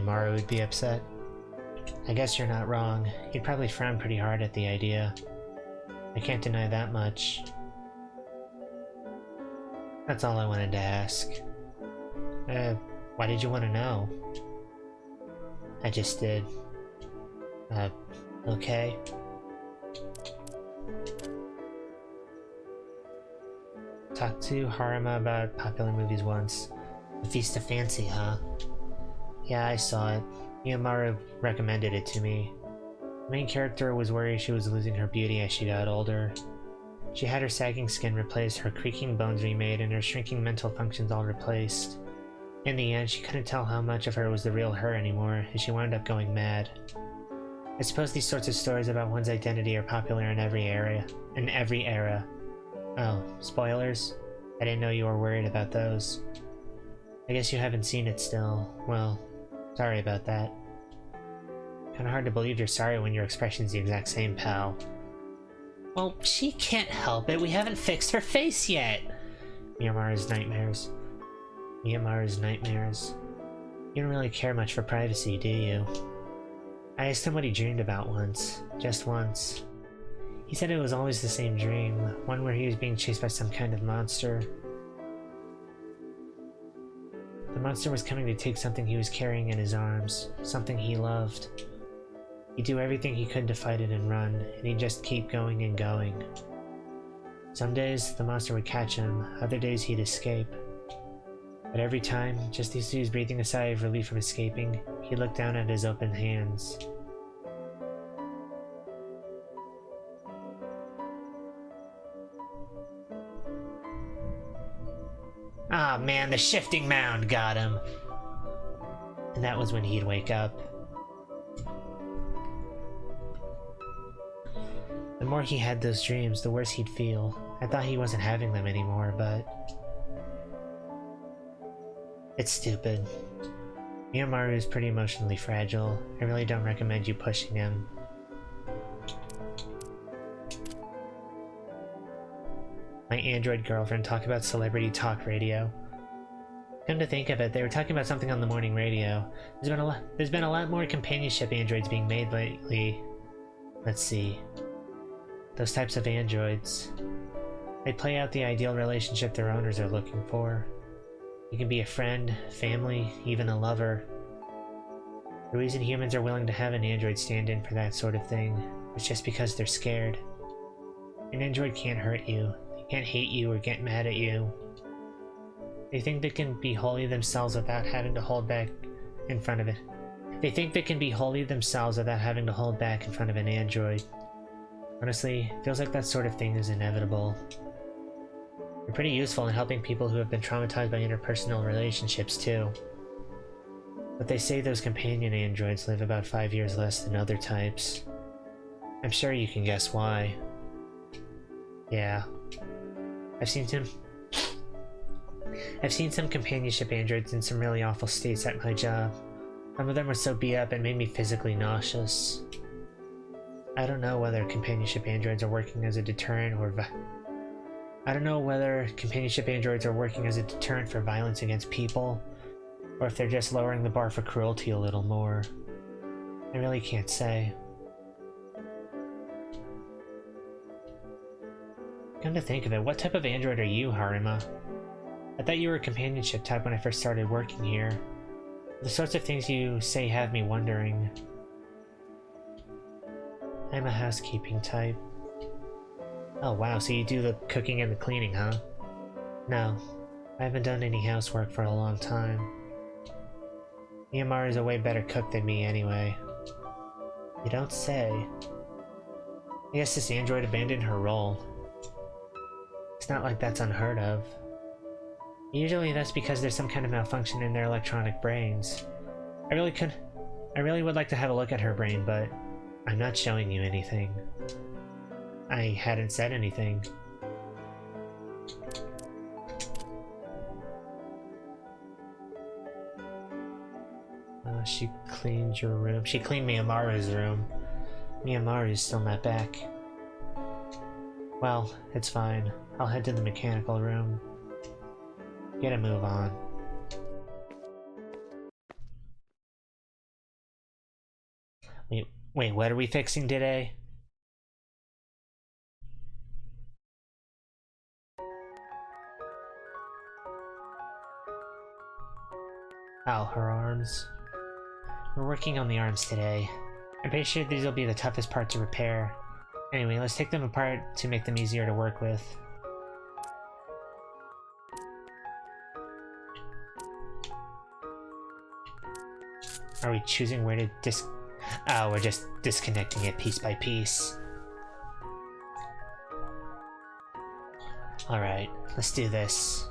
Maru would be upset. I guess you're not wrong. He'd probably frown pretty hard at the idea. I can't deny that much. That's all I wanted to ask. Why did you want to know? I just did. Okay. Talked to Harima about popular movies once. A Feast of Fancy, huh? Yeah, I saw it. Miyamaru recommended it to me. The main character was worried she was losing her beauty as she got older. She had her sagging skin replaced, her creaking bones remade, and her shrinking mental functions all replaced. In the end, she couldn't tell how much of her was the real her anymore, and she wound up going mad. I suppose these sorts of stories about one's identity are popular in every era. Oh, spoilers? I didn't know you were worried about those. I guess you haven't seen it still. Well, sorry about that. Kinda hard to believe you're sorry when your expression's the exact same, pal. Well, she can't help it. We haven't fixed her face yet. Miyamaru's nightmares. Miyamaru's nightmares. You don't really care much for privacy, do you? I asked him what he dreamed about once. Just once. He said it was always the same dream. One where he was being chased by some kind of monster. The monster was coming to take something he was carrying in his arms. Something he loved. He'd do everything he could to fight it and run, and he'd just keep going and going. Some days, the monster would catch him, other days he'd escape. But every time, just as he was breathing a sigh of relief from escaping, he'd look down at his open hands. Ah, man, the shifting mound got him! And that was when he'd wake up. The more he had those dreams, the worse he'd feel. I thought he wasn't having them anymore, but... It's stupid. Miyamaru is pretty emotionally fragile. I really don't recommend you pushing him. my android girlfriend talk about celebrity talk radio. Come to think of it, they were talking about something on the morning radio. There's been a lot more companionship androids being made lately. Let's see. Those types of androids. They play out the ideal relationship their owners are looking for. You can be a friend, family, even a lover. The reason humans are willing to have an android stand in for that sort of thing is just because they're scared. An android can't hurt you, they can't hate you or get mad at you. They think they can be wholly themselves without having to hold back in front of it. They think they can be wholly themselves without having to hold back in front of an android. Honestly, it feels like that sort of thing is inevitable. They're pretty useful in helping people who have been traumatized by interpersonal relationships too. But they say those companion androids live about 5 years less than other types. I'm sure you can guess why. Yeah. I've seen some companionship androids in some really awful states at my job. Some of them were so beat up it made me physically nauseous. I don't know whether companionship androids are working as a deterrent for violence against people, or if they're just lowering the bar for cruelty a little more. I really can't say. Come to think of it, what type of android are you, Harima? I thought you were a companionship type when I first started working here. The sorts of things you say have me wondering. I'm a housekeeping type. Oh wow, so you do the cooking and the cleaning, huh? No, I haven't done any housework for a long time. Myanmar is a way better cook than me anyway. You don't say. I guess this android abandoned her role. It's not like that's unheard of. Usually that's because there's some kind of malfunction in their electronic brains. I really would like to have a look at her brain, but I'm not showing you anything. I hadn't said anything. She cleaned your room. She cleaned Miyamaru's room. Miyamaru's still not back. Well, it's fine. I'll head to the mechanical room. Get a move on. Wait, what are we fixing today? Oh, her arms. We're working on the arms today. I'm pretty sure these will be the toughest part to repair. Anyway, let's take them apart to make them easier to work with. Are we choosing where to Oh, we're just disconnecting it piece by piece. Alright, let's do this.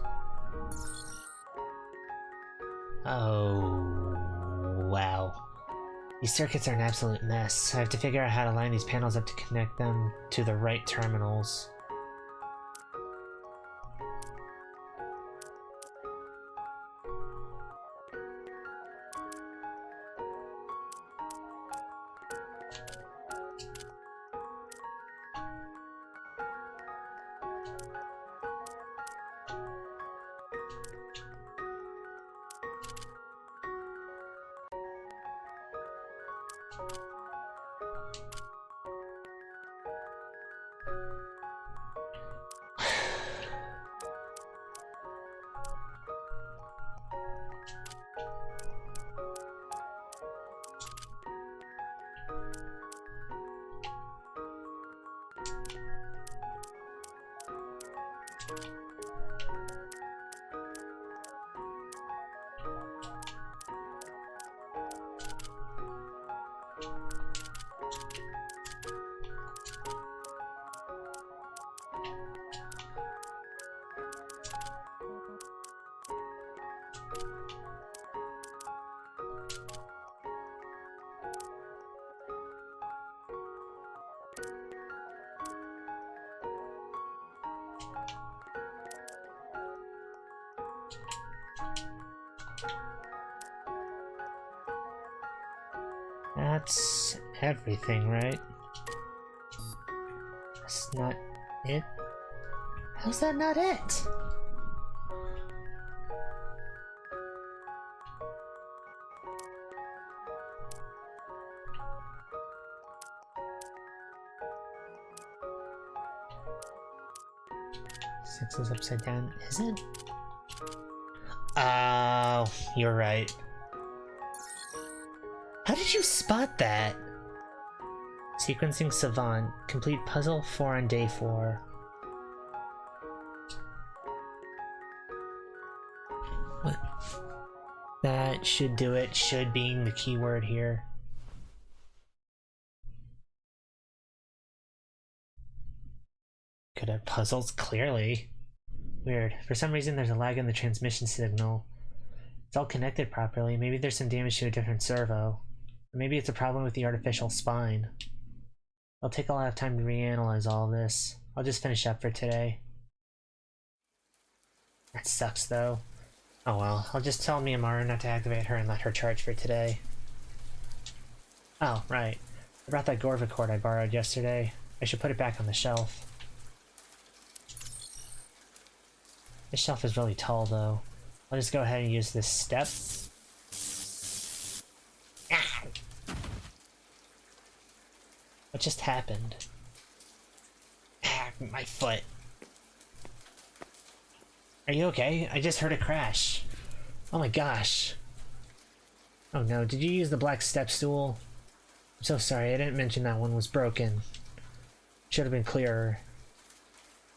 Oh, wow. These circuits are an absolute mess. I have to figure out how to line these panels up to connect them to the right terminals. That's everything, right? That's not it? How's that not it? Six is upside down, is it? Oh, you're right. How did you spot that? Sequencing Savant. Complete puzzle 4 on day 4. What? That should do it. Should being the keyword here. Could have puzzles, clearly. Weird. For some reason there's a lag in the transmission signal. It's all connected properly. Maybe there's some damage to a different servo. Or maybe it's a problem with the artificial spine. I'll take a lot of time to reanalyze all of this. I'll just finish up for today. That sucks though. Oh well, I'll just tell Miyamaru not to activate her and let her charge for today. Oh, right. I brought that Gorva cord I borrowed yesterday. I should put it back on the shelf. This shelf is really tall though. I'll just go ahead and use this step. Ah! What just happened? Ah, my foot. Are you okay? I just heard a crash. Oh my gosh. Oh no, did you use the black step stool? I'm so sorry, I didn't mention that one was broken. Should have been clearer.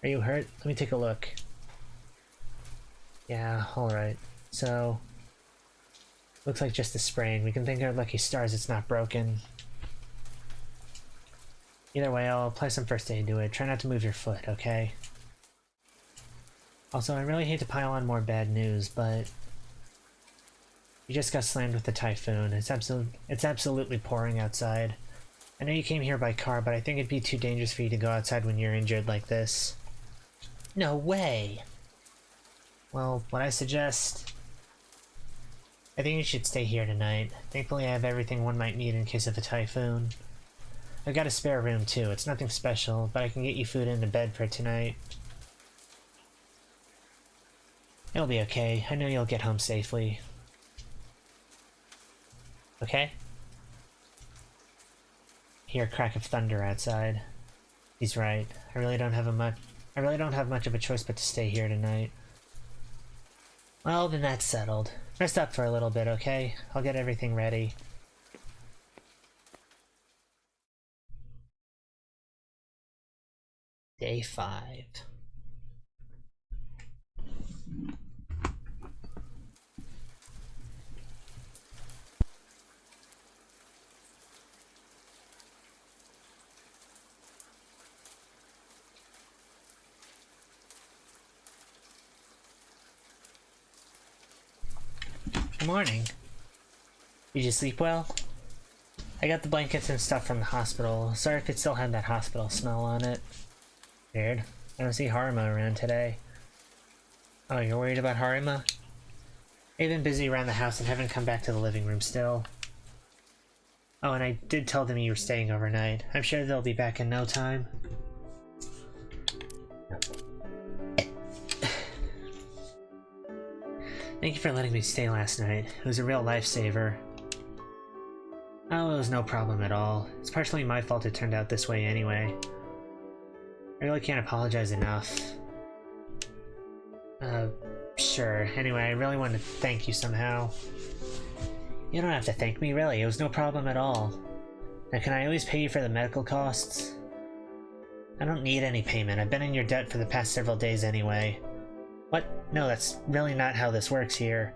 Are you hurt? Let me take a look. Yeah, alright. So, looks like just a sprain. We can thank our lucky stars it's not broken. Either way, I'll apply some first aid to it. Try not to move your foot, okay? Also, I really hate to pile on more bad news, but you just got slammed with the typhoon. It's absolutely pouring outside. I know you came here by car, but I think it'd be too dangerous for you to go outside when you're injured like this. No way! Well, what I suggest... I think you should stay here tonight. Thankfully I have everything one might need in case of a typhoon. I've got a spare room too. It's nothing special, but I can get you food into bed for tonight. It'll be okay. I know you'll get home safely. Okay? Hear a crack of thunder outside. He's right. I really don't have much of a choice but to stay here tonight. Well, then that's settled. Rest up for a little bit, okay? I'll get everything ready. Day 5. Good morning. Did you sleep well? I got the blankets and stuff from the hospital. Sorry if it still had that hospital smell on it. Weird. I don't see Harima around today. Oh, you're worried about Harima? I've been busy around the house and haven't come back to the living room still. Oh, and I did tell them you were staying overnight. I'm sure they'll be back in no time. Thank you for letting me stay last night. It was a real lifesaver. Oh, it was no problem at all. It's partially my fault it turned out this way anyway. I really can't apologize enough. Sure. Anyway, I really wanted to thank you somehow. You don't have to thank me, really. It was no problem at all. Now, can I always pay you for the medical costs? I don't need any payment. I've been in your debt for the past several days anyway. What? No, that's really not how this works here.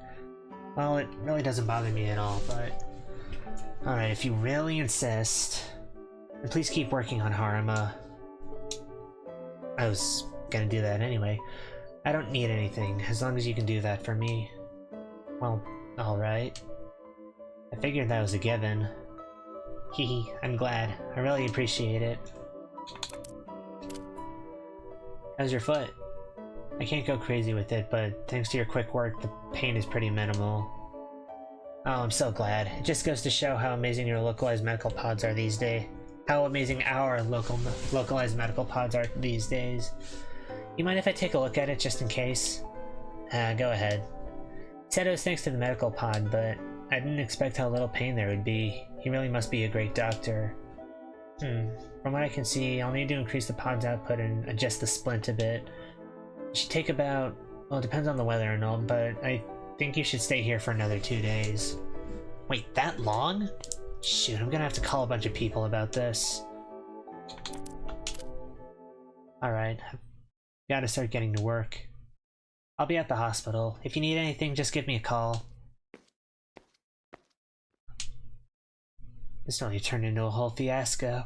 Well, it really doesn't bother me at all, but... Alright, if you really insist, then please keep working on Harima. I was gonna do that anyway. I don't need anything, as long as you can do that for me. Well, alright. I figured that was a given. Hehe, I'm glad. I really appreciate it. How's your foot? I can't go crazy with it, but thanks to your quick work, the pain is pretty minimal. Oh, I'm so glad. It just goes to show how amazing your localized medical pods are these days. How amazing our localized medical pods are these days. You mind if I take a look at it just in case? Go ahead. Said it was thanks to the medical pod, but I didn't expect how little pain there would be. He really must be a great doctor. From what I can see, I'll need to increase the pod's output and adjust the splint a bit. It should take about, well, it depends on the weather and all, but I think you should stay here for another 2 days. Wait, that long? Shoot, I'm gonna have to call a bunch of people about this. Alright, I've gotta start getting to work. I'll be at the hospital. If you need anything, just give me a call. This nearly turned into a whole fiasco.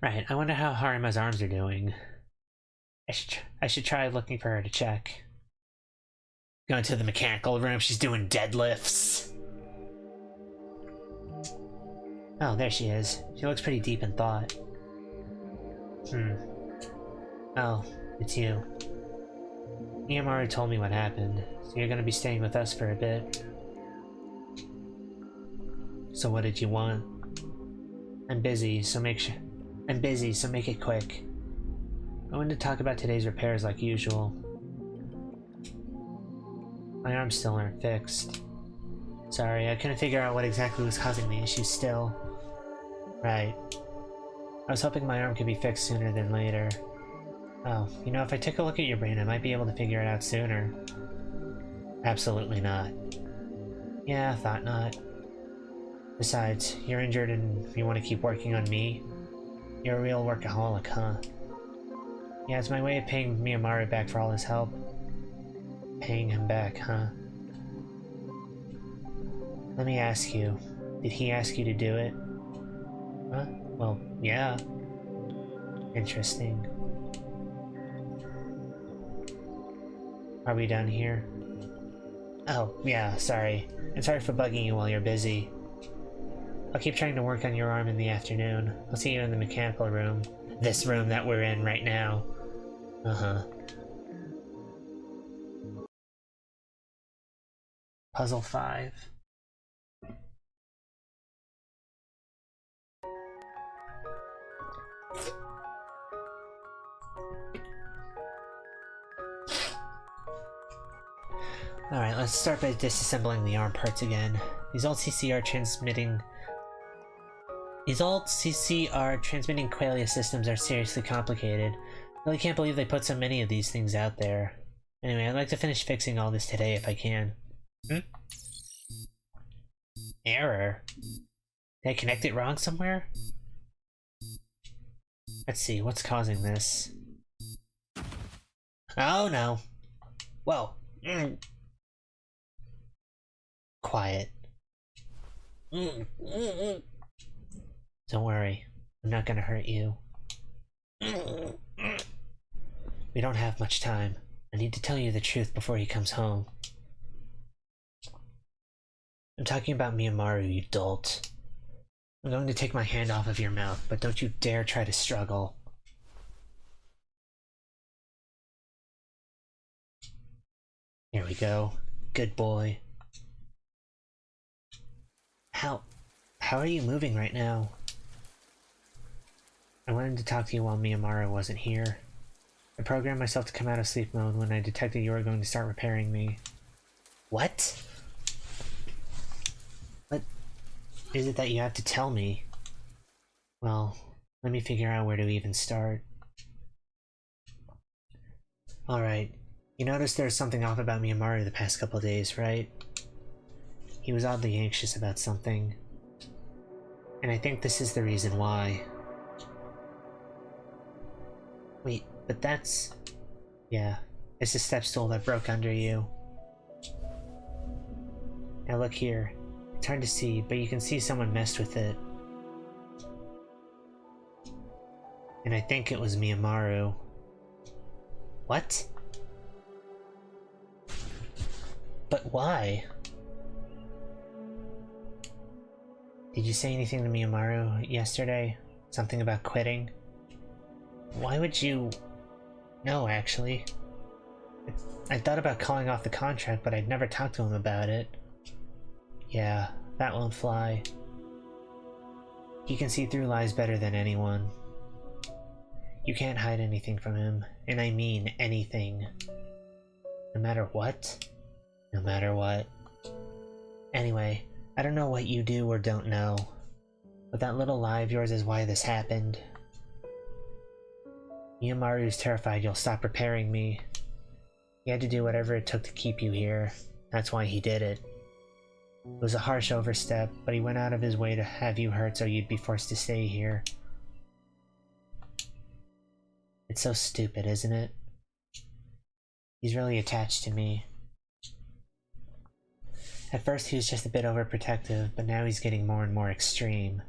Right, I wonder how Harima's arms are doing. I should try looking for her to check. Going to the mechanical room, she's doing deadlifts. Oh, there she is. She looks pretty deep in thought. Oh, it's you. Miyamaru told me what happened, so you're gonna be staying with us for a bit. So what did you want? I'm busy, so make it quick. I wanted to talk about today's repairs like usual. My arms still aren't fixed. Sorry, I couldn't figure out what exactly was causing the issue still. Right. I was hoping my arm could be fixed sooner than later. Oh, you know, if I took a look at your brain, I might be able to figure it out sooner. Absolutely not. Yeah, I thought not. Besides, you're injured and you want to keep working on me? You're a real workaholic, huh? Yeah, it's my way of paying Miyamaru back for all his help. Paying him back, huh? Let me ask you, did he ask you to do it? Huh? Well, yeah. Interesting. Are we done here? Oh, yeah, sorry. And sorry for bugging you while you're busy. I'll keep trying to work on your arm in the afternoon. I'll see you in the mechanical room. This room that we're in right now. Uh-huh. Puzzle 5. Alright, let's start by disassembling the arm parts again. These old CCR transmitting Qualia systems are seriously complicated. Really can't believe they put so many of these things out there. Anyway, I'd like to finish fixing all this today if I can. Error? Did I connect it wrong somewhere? Let's see, what's causing this? Oh no. Whoa. Quiet. Don't worry, I'm not gonna hurt you. We don't have much time. I need to tell you the truth before he comes home. I'm talking about Miyamaru, you dolt. I'm going to take my hand off of your mouth, but don't you dare try to struggle. Here we go. Good boy. How are you moving right now? I wanted to talk to you while Miyamaru wasn't here. I programmed myself to come out of sleep mode when I detected you were going to start repairing me. What? What is it that you have to tell me? Well, let me figure out where to even start. Alright, you noticed there's something off about Miyamaru the past couple days, right? He was oddly anxious about something. And I think this is the reason why. Wait, but that's... Yeah, it's the step stool that broke under you. Now look here. It's hard to see, but you can see someone messed with it. And I think it was Miyamaru. What? But why? Did you say anything to Miyamaru yesterday? Something about quitting? Why would you... No, actually. I thought about calling off the contract, but I'd never talked to him about it. Yeah, that won't fly. He can see through lies better than anyone. You can't hide anything from him, and I mean anything. No matter what? No matter what. Anyway, I don't know what you do or don't know, but that little lie of yours is why this happened. Miyamaru's terrified you'll stop repairing me. He had to do whatever it took to keep you here. That's why he did it. It was a harsh overstep, but he went out of his way to have you hurt so you'd be forced to stay here. It's so stupid, isn't it? He's really attached to me. At first he was just a bit overprotective, but now he's getting more and more extreme.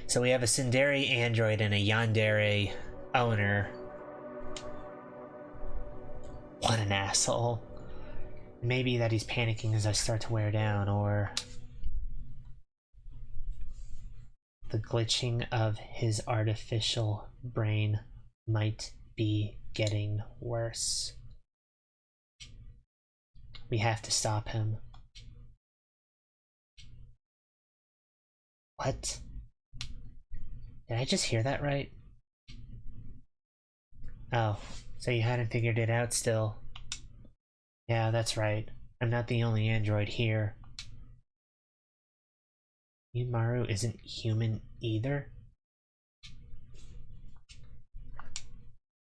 So we have a tsundere android and a yandere owner. What an asshole. Maybe that he's panicking as I start to wear down, or the glitching of his artificial brain might be getting worse. We have to stop him. What? Did I just hear that right? Oh, so you hadn't figured it out still. Yeah, that's right. I'm not the only android here. Mimaru isn't human either?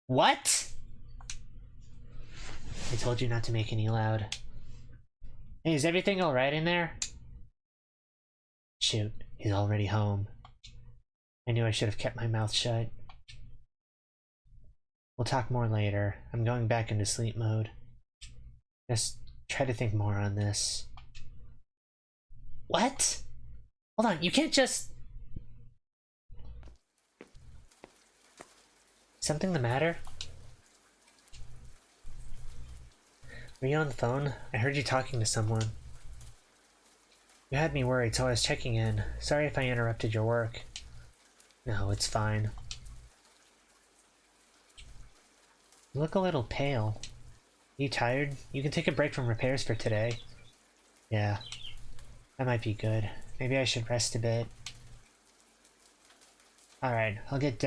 What? I told you not to make any loud. Hey, is everything alright in there? Shoot, he's already home. I knew I should have kept my mouth shut. We'll talk more later. I'm going back into sleep mode. Just try to think more on this. What? Hold on, you can't just... Something the matter? Were you on the phone? I heard you talking to someone. You had me worried, so I was checking in. Sorry if I interrupted your work. No, it's fine. You look a little pale. Are you tired? You can take a break from repairs for today. Yeah, that might be good. Maybe I should rest a bit. Alright, I'll get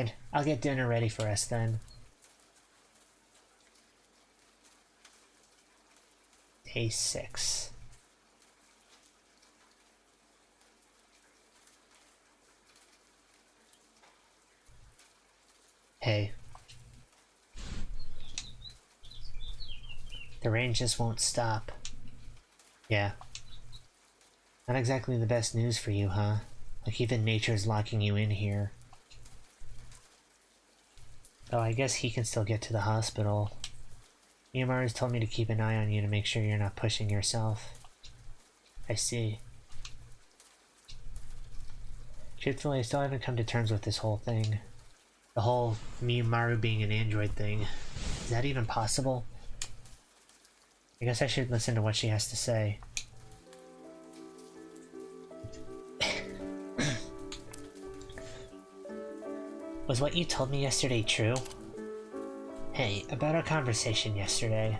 dinner ready for us then. Day 6. Hey. The rain just won't stop. Yeah. Not exactly the best news for you, huh? Like even nature's locking you in here. Oh, I guess he can still get to the hospital. Miyamaru's told me to keep an eye on you to make sure you're not pushing yourself. I see. Truthfully, I still haven't come to terms with this whole thing. The whole Miyamaru being an android thing. Is that even possible? I guess I should listen to what she has to say. Was what you told me yesterday true? Hey, about our conversation yesterday.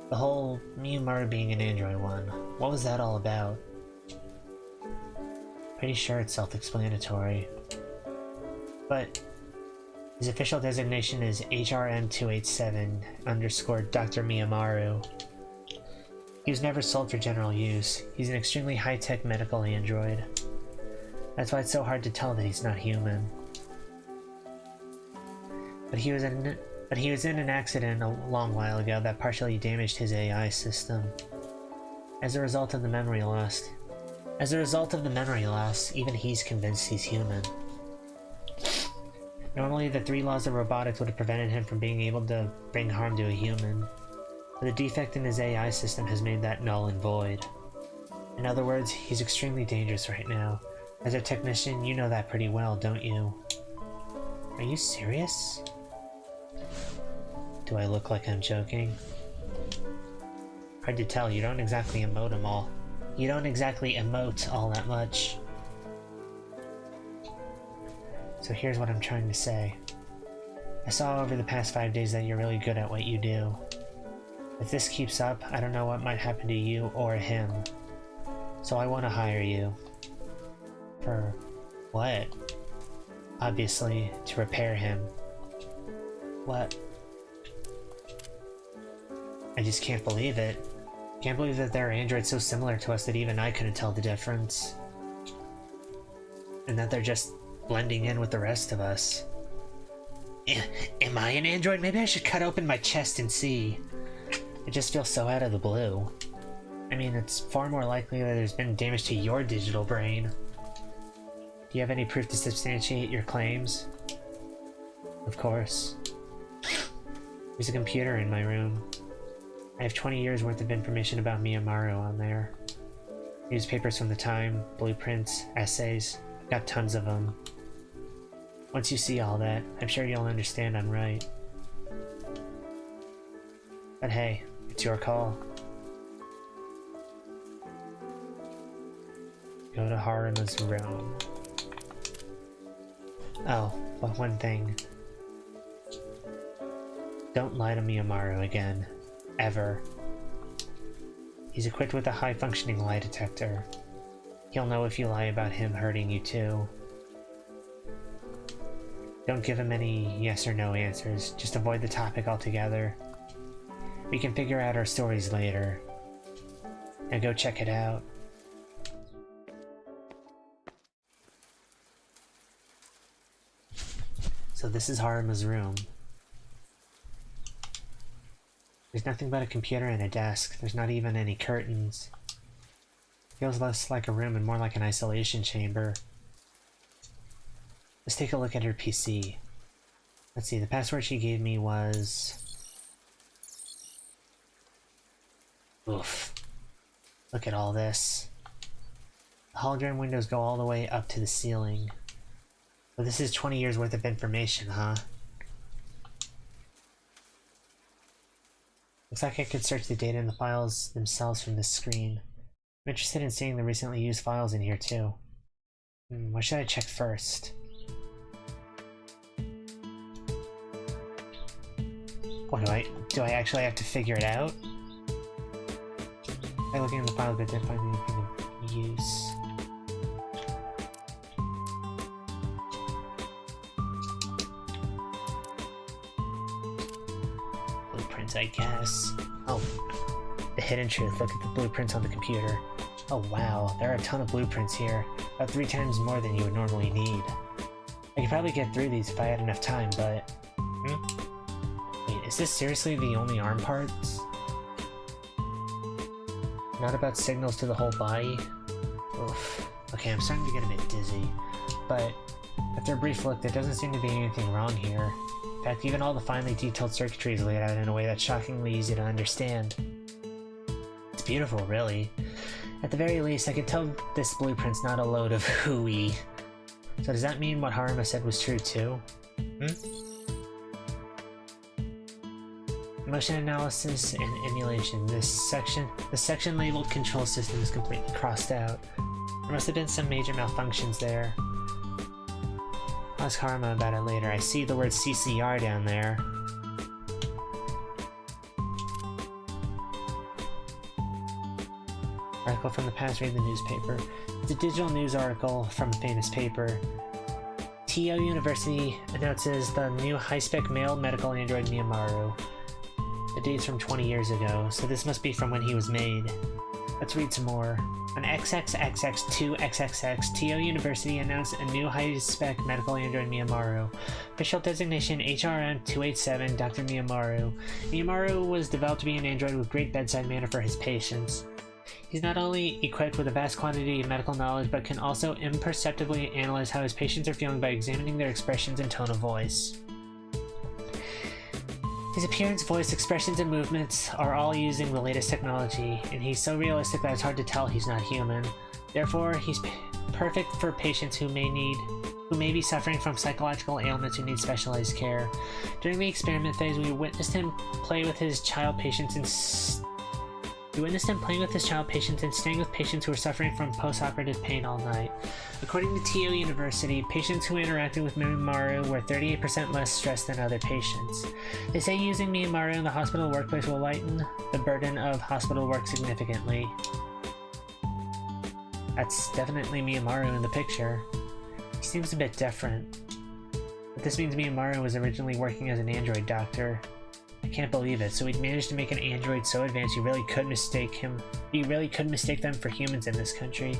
The whole Miyamaru being an android one. What was that all about? Pretty sure it's self-explanatory. But his official designation is HRM287 _ Dr. Miyamaru. He was never sold for general use. He's an extremely high-tech medical android. That's why it's so hard to tell that he's not human. But he was in an accident a long while ago that partially damaged his AI system. As a result of the memory loss, even he's convinced he's human. Normally, the 3 laws of robotics would have prevented him from being able to bring harm to a human. But the defect in his AI system has made that null and void. In other words, he's extremely dangerous right now. As a technician, you know that pretty well, don't you? Are you serious? Do I look like I'm joking? Hard to tell, you don't exactly emote all that much. So here's what I'm trying to say. I saw over the past 5 days that you're really good at what you do. If this keeps up, I don't know what might happen to you or him. So I want to hire you. For What? Obviously, to repair him. What? I just can't believe it. Can't believe that there are androids so similar to us that even I couldn't tell the difference. And that they're just blending in with the rest of us. Am I an android? Maybe I should cut open my chest and see. It just feels so out of the blue. I mean, it's far more likely that there's been damage to your digital brain. Do you have any proof to substantiate your claims? Of course. There's a computer in my room. I have 20 years worth of information about Miyamaru on there. Newspapers from the time, blueprints, essays. I've got tons of them. Once you see all that, I'm sure you'll understand I'm right. But hey, it's your call. Go to Haruma's room. Oh, but one thing. Don't lie to Miyamaru again. Ever. He's equipped with a high-functioning lie detector. He'll know if you lie about him hurting you too. Don't give him any yes or no answers, just avoid the topic altogether. We can figure out our stories later. Now go check it out. So this is Haruma's room. There's nothing but a computer and a desk. There's not even any curtains. Feels less like a room and more like an isolation chamber. Let's take a look at her PC. Let's see, the password she gave me was... Oof. Look at all this. The hologram windows go all the way up to the ceiling. But this is 20 years worth of information, huh? Looks like I could search the data in the files themselves from this screen. I'm interested in seeing the recently used files in here too. What should I check first? What do I actually have to figure it out? By looking in the files, but didn't find anything of use. Blueprints, I guess. Oh, the hidden truth. Look at the blueprints on the computer. Oh wow, there are a ton of blueprints here. About 3 times more than you would normally need. I could probably get through these if I had enough time, but... Wait, is this seriously the only arm parts? Not about signals to the whole body? Oof. Okay, I'm starting to get a bit dizzy. But after a brief look, there doesn't seem to be anything wrong here. In fact, even all the finely detailed circuitry is laid out in a way that's shockingly easy to understand. It's beautiful, really. At the very least, I can tell this blueprint's not a load of hooey. So does that mean what Haruma said was true too? Motion analysis and emulation. The section labeled control system is completely crossed out. There must have been some major malfunctions there. I'll ask Haruma about it later. I see the word CCR down there. Article from the past, read the newspaper. It's a digital news article from a famous paper. TO University announces the new high-spec male medical android Miyamaru. The date's from 20 years ago, so this must be from when he was made. Let's read some more. On XXXX2XXX, TO University announced a new high-spec medical android Miyamaru. Official designation HRM287, Dr. Miyamaru. Miyamaru was developed to be an android with great bedside manner for his patients. He's not only equipped with a vast quantity of medical knowledge, but can also imperceptibly analyze how his patients are feeling by examining their expressions and tone of voice. His appearance, voice, expressions, and movements are all using the latest technology, and he's so realistic that it's hard to tell he's not human. Therefore, he's perfect for patients who may be suffering from psychological ailments who need specialized care. During the experiment phase, we witnessed him playing with his child patients and staying with patients who were suffering from post-operative pain all night. According to TO University, patients who interacted with Miyamaru were 38% less stressed than other patients. They say using Miyamaru in the hospital workplace will lighten the burden of hospital work significantly. That's definitely Miyamaru in the picture. He seems a bit different. But this means Miyamaru was originally working as an android doctor. I can't believe it. So he'd managed to make an android so advanced you really could mistake him. You really could mistake them for humans in this country.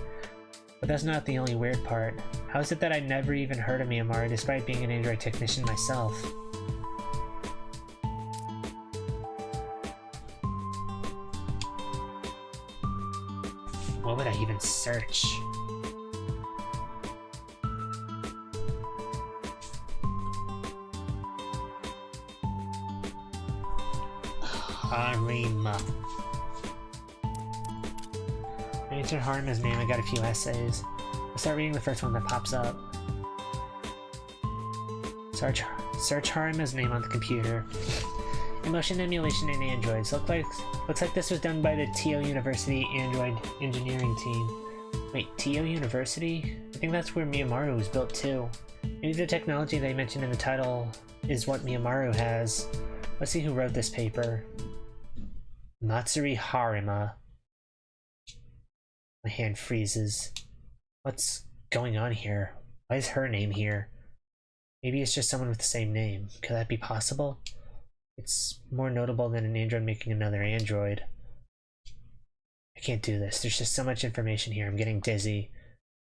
But that's not the only weird part. How is it that I'd never even heard of Miyamaru despite being an android technician myself? What would I even search? Harima. I entered Harima's name, I got a few essays. I'll start reading the first one that pops up. Search Harima's name on the computer. Emotion emulation in androids. Looks like this was done by the TO University Android Engineering team. Wait, TO University? I think that's where Miyamaru was built too. Maybe the technology they mentioned in the title is what Miyamaru has. Let's see who wrote this paper. Matsuri Harima. My hand freezes. What's going on here? Why is her name here? Maybe it's just someone with the same name. Could that be possible? It's more notable than an android making another android. I can't do this. There's just so much information here. I'm getting dizzy.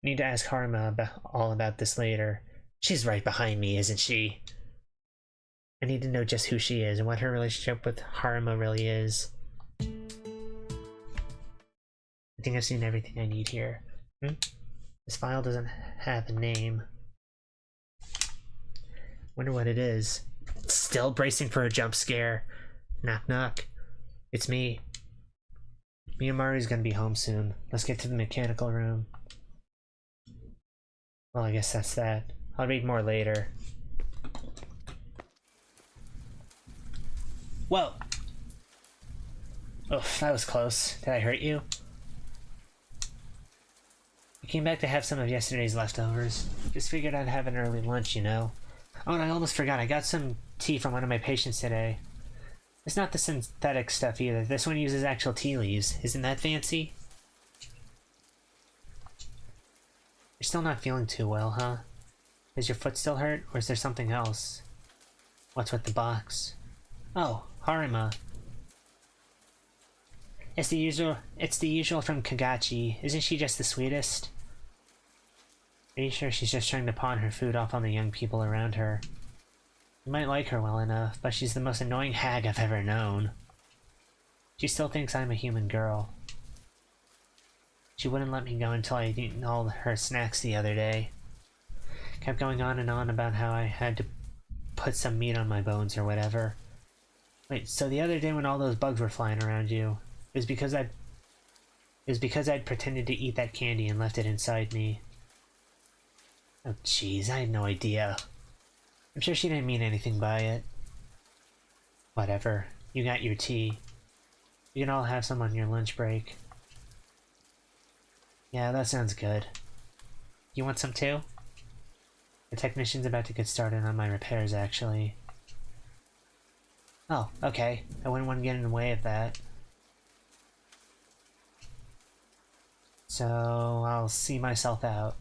I need to ask Harima all about this later. She's right behind me, isn't she? I need to know just who she is and what her relationship with Harima really is. I think I've seen everything I need here. This file doesn't have a name. Wonder what it is. Still bracing for a jump scare. Knock knock. It's me. Miyamaru's gonna be home soon. Let's get to the mechanical room. Well, I guess that's that. I'll read more later. Whoa! Oh, that was close. Did I hurt you? I came back to have some of yesterday's leftovers. Just figured I'd have an early lunch, you know. Oh, and I almost forgot. I got some tea from one of my patients today. It's not the synthetic stuff either. This one uses actual tea leaves. Isn't that fancy? You're still not feeling too well, huh? Does your foot still hurt, or is there something else? What's with the box? Oh, Harima. It's the usual from Kagachi. Isn't she just the sweetest? Are you sure she's just trying to pawn her food off on the young people around her? You might like her well enough, but she's the most annoying hag I've ever known. She still thinks I'm a human girl. She wouldn't let me go until I'd eaten all her snacks the other day. Kept going on and on about how I had to put some meat on my bones or whatever. Wait, so the other day when all those bugs were flying around you, it was because I'd pretended to eat that candy and left it inside me. Oh jeez, I had no idea. I'm sure she didn't mean anything by it. Whatever, you got your tea. You can all have some on your lunch break. Yeah, that sounds good. You want some too? The technician's about to get started on my repairs, actually. Oh, okay. I wouldn't want to get in the way of that. So, I'll see myself out.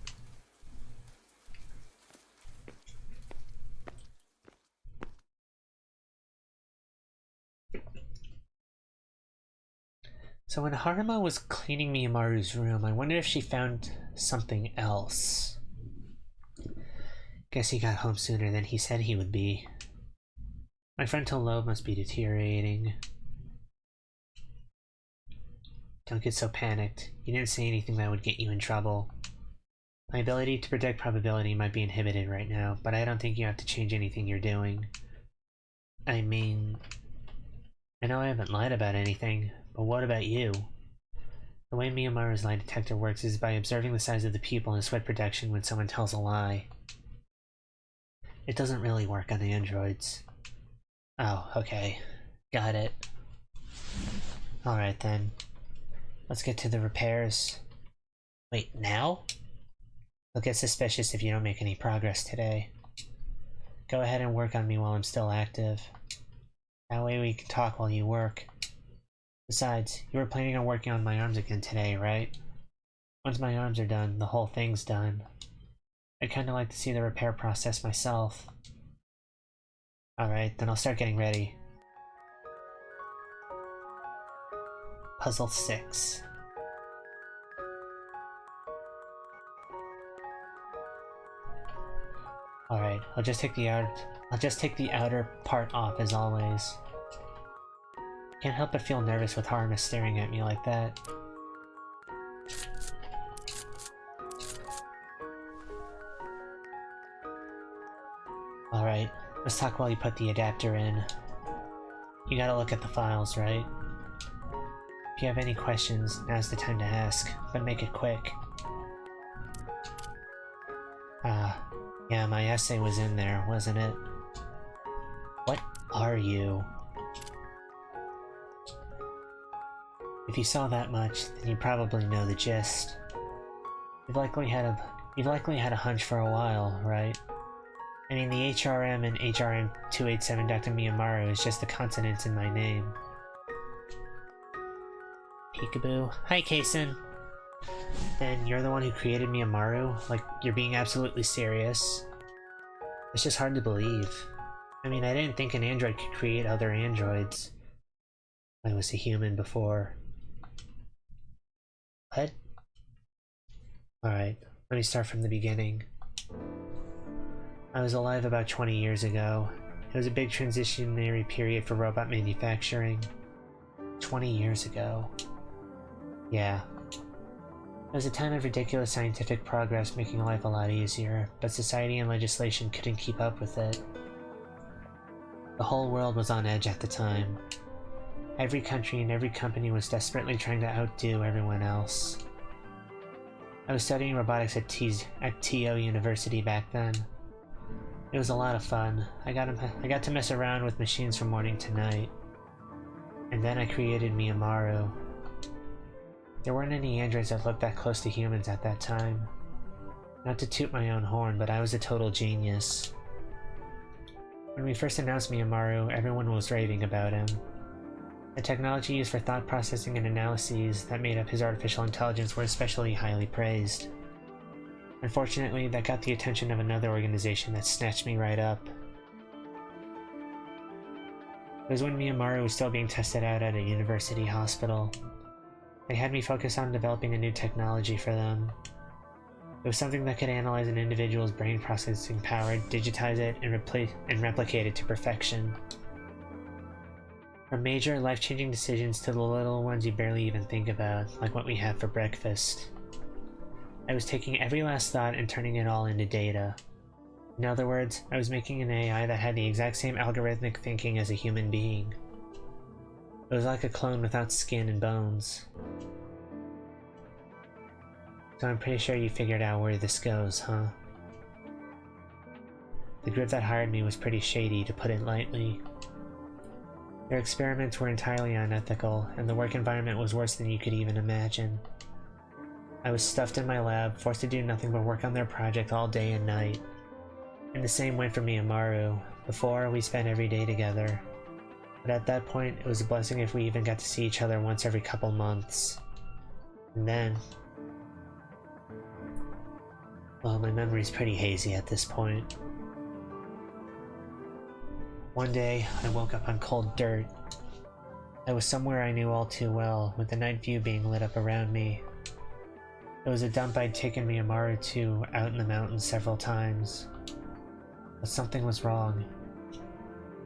So when Harima was cleaning Miyamaru's room, I wondered if she found something else. Guess he got home sooner than he said he would be. My frontal lobe must be deteriorating. Don't get so panicked. You didn't say anything that would get you in trouble. My ability to predict probability might be inhibited right now, but I don't think you have to change anything you're doing. I mean, I know I haven't lied about anything, but what about you? The way Miyamaru's lie detector works is by observing the size of the pupil and sweat protection when someone tells a lie. It doesn't really work on androids. Oh, okay. Got it. Alright then. Let's get to the repairs. Wait, now? I'll get suspicious if you don't make any progress today. Go ahead and work on me while I'm still active. That way we can talk while you work. Besides, you were planning on working on my arms again today, right? Once my arms are done, the whole thing's done. I'd kinda like to see the repair process myself. Alright, then I'll start getting ready. Puzzle 6. Alright, I'll just take the outer part off as always. Can't help but feel nervous with Harness staring at me like that. Alright, let's talk while you put the adapter in. You gotta look at the files, right? If you have any questions, now's the time to ask, but make it quick. Yeah, my essay was in there, wasn't it? What are you? If you saw that much, then you probably know the gist. You've likely had a hunch for a while, right? I mean, the HRM and HRM287 Dr. Miyamaru is just the consonants in my name. Peekaboo. Hi, Kason. Then you're the one who created Miyamaru? Like, you're being absolutely serious? It's just hard to believe. I mean, I didn't think an android could create other androids. I was a human before. What? Alright, let me start from the beginning. I was alive about 20 years ago. It was a big transitionary period for robot manufacturing. 20 years ago. Yeah. It was a time of ridiculous scientific progress making life a lot easier, but society and legislation couldn't keep up with it. The whole world was on edge at the time. Every country and every company was desperately trying to outdo everyone else. I was studying robotics at TO University back then. It was a lot of fun. I got to mess around with machines from morning to night. And then I created Miyamaru. There weren't any androids that looked that close to humans at that time. Not to toot my own horn, but I was a total genius. When we first announced Miyamaru, everyone was raving about him. The technology used for thought processing and analyses that made up his artificial intelligence were especially highly praised. Unfortunately, that got the attention of another organization that snatched me right up. It was when Miyamaru was still being tested out at a university hospital. They had me focus on developing a new technology for them. It was something that could analyze an individual's brain processing power, digitize it, and replicate it to perfection. From major, life-changing decisions to the little ones you barely even think about, like what we have for breakfast. I was taking every last thought and turning it all into data. In other words, I was making an AI that had the exact same algorithmic thinking as a human being. It was like a clone without skin and bones. So I'm pretty sure you figured out where this goes, huh? The group that hired me was pretty shady, to put it lightly. Their experiments were entirely unethical, and the work environment was worse than you could even imagine. I was stuffed in my lab, forced to do nothing but work on their project all day and night. And the same went for Miyamaru. Before, we spent every day together. But at that point, it was a blessing if we even got to see each other once every couple months. And then... well, my memory's pretty hazy at this point. One day, I woke up on cold dirt. I was somewhere I knew all too well, with the night view being lit up around me. It was a dump I'd taken Miyamaru to out in the mountains several times. But something was wrong.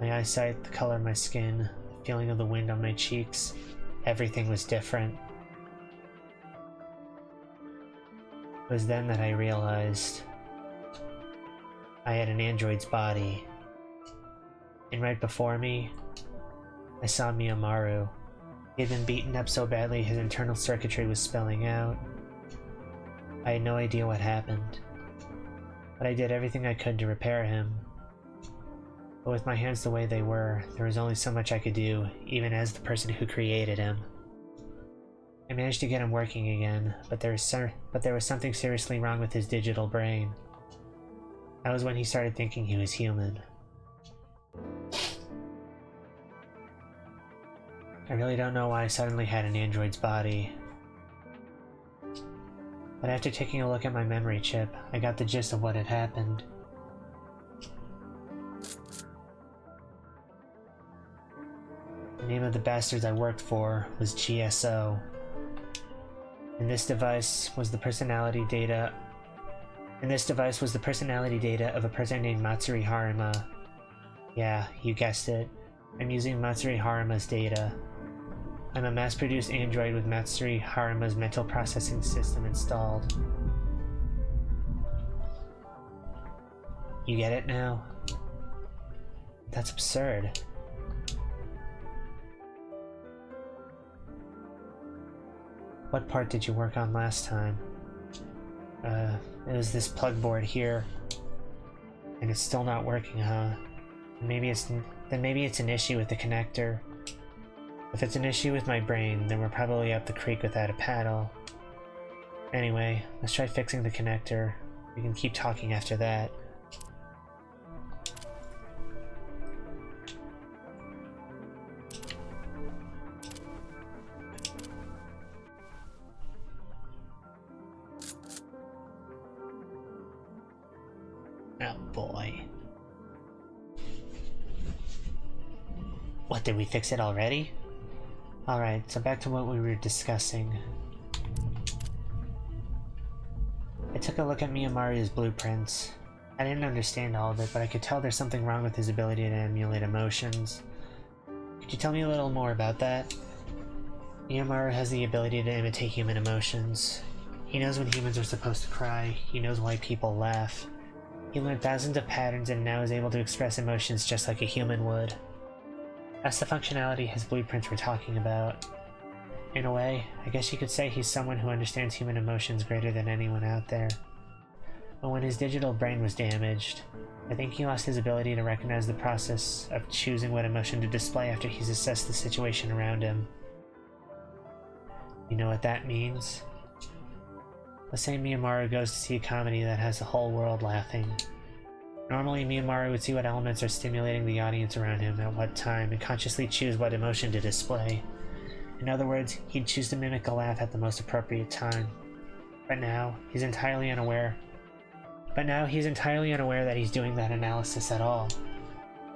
My eyesight, the color of my skin, the feeling of the wind on my cheeks, everything was different. It was then that I realized I had an android's body. And right before me, I saw Miyamaru. He had been beaten up so badly his internal circuitry was spelling out. I had no idea what happened, but I did everything I could to repair him. But with my hands the way they were, there was only so much I could do, even as the person who created him. I managed to get him working again, but there was something seriously wrong with his digital brain. That was when he started thinking he was human. I really don't know why I suddenly had an android's body. But after taking a look at my memory chip, I got the gist of what had happened. The name of the bastards I worked for was GSO. And this device was the personality data of a person named Matsuri Haruma. Yeah, you guessed it. I'm using Matsuri Haruma's data. I'm a mass-produced android with Matsuri Haruma's mental processing system installed. You get it now? That's absurd. What part did you work on last time? It was this plug board here. And it's still not working, huh? Maybe it's an issue with the connector. If it's an issue with my brain, then we're probably up the creek without a paddle. Anyway, let's try fixing the connector. We can keep talking after that. Oh boy. What, did we fix it already? Alright, so back to what we were discussing. I took a look at Miyamaru's blueprints. I didn't understand all of it, but I could tell there's something wrong with his ability to emulate emotions. Could you tell me a little more about that? Miyamaru has the ability to imitate human emotions. He knows when humans are supposed to cry. He knows why people laugh. He learned thousands of patterns and now is able to express emotions just like a human would. That's the functionality his blueprints were talking about. In a way, I guess you could say he's someone who understands human emotions greater than anyone out there. But when his digital brain was damaged, I think he lost his ability to recognize the process of choosing what emotion to display after he's assessed the situation around him. You know what that means? Let's say Miyamaru goes to see a comedy that has the whole world laughing. Normally, Miyamaru would see what elements are stimulating the audience around him at what time and consciously choose what emotion to display. In other words, he'd choose to mimic a laugh at the most appropriate time. But now, he's entirely unaware that he's doing that analysis at all.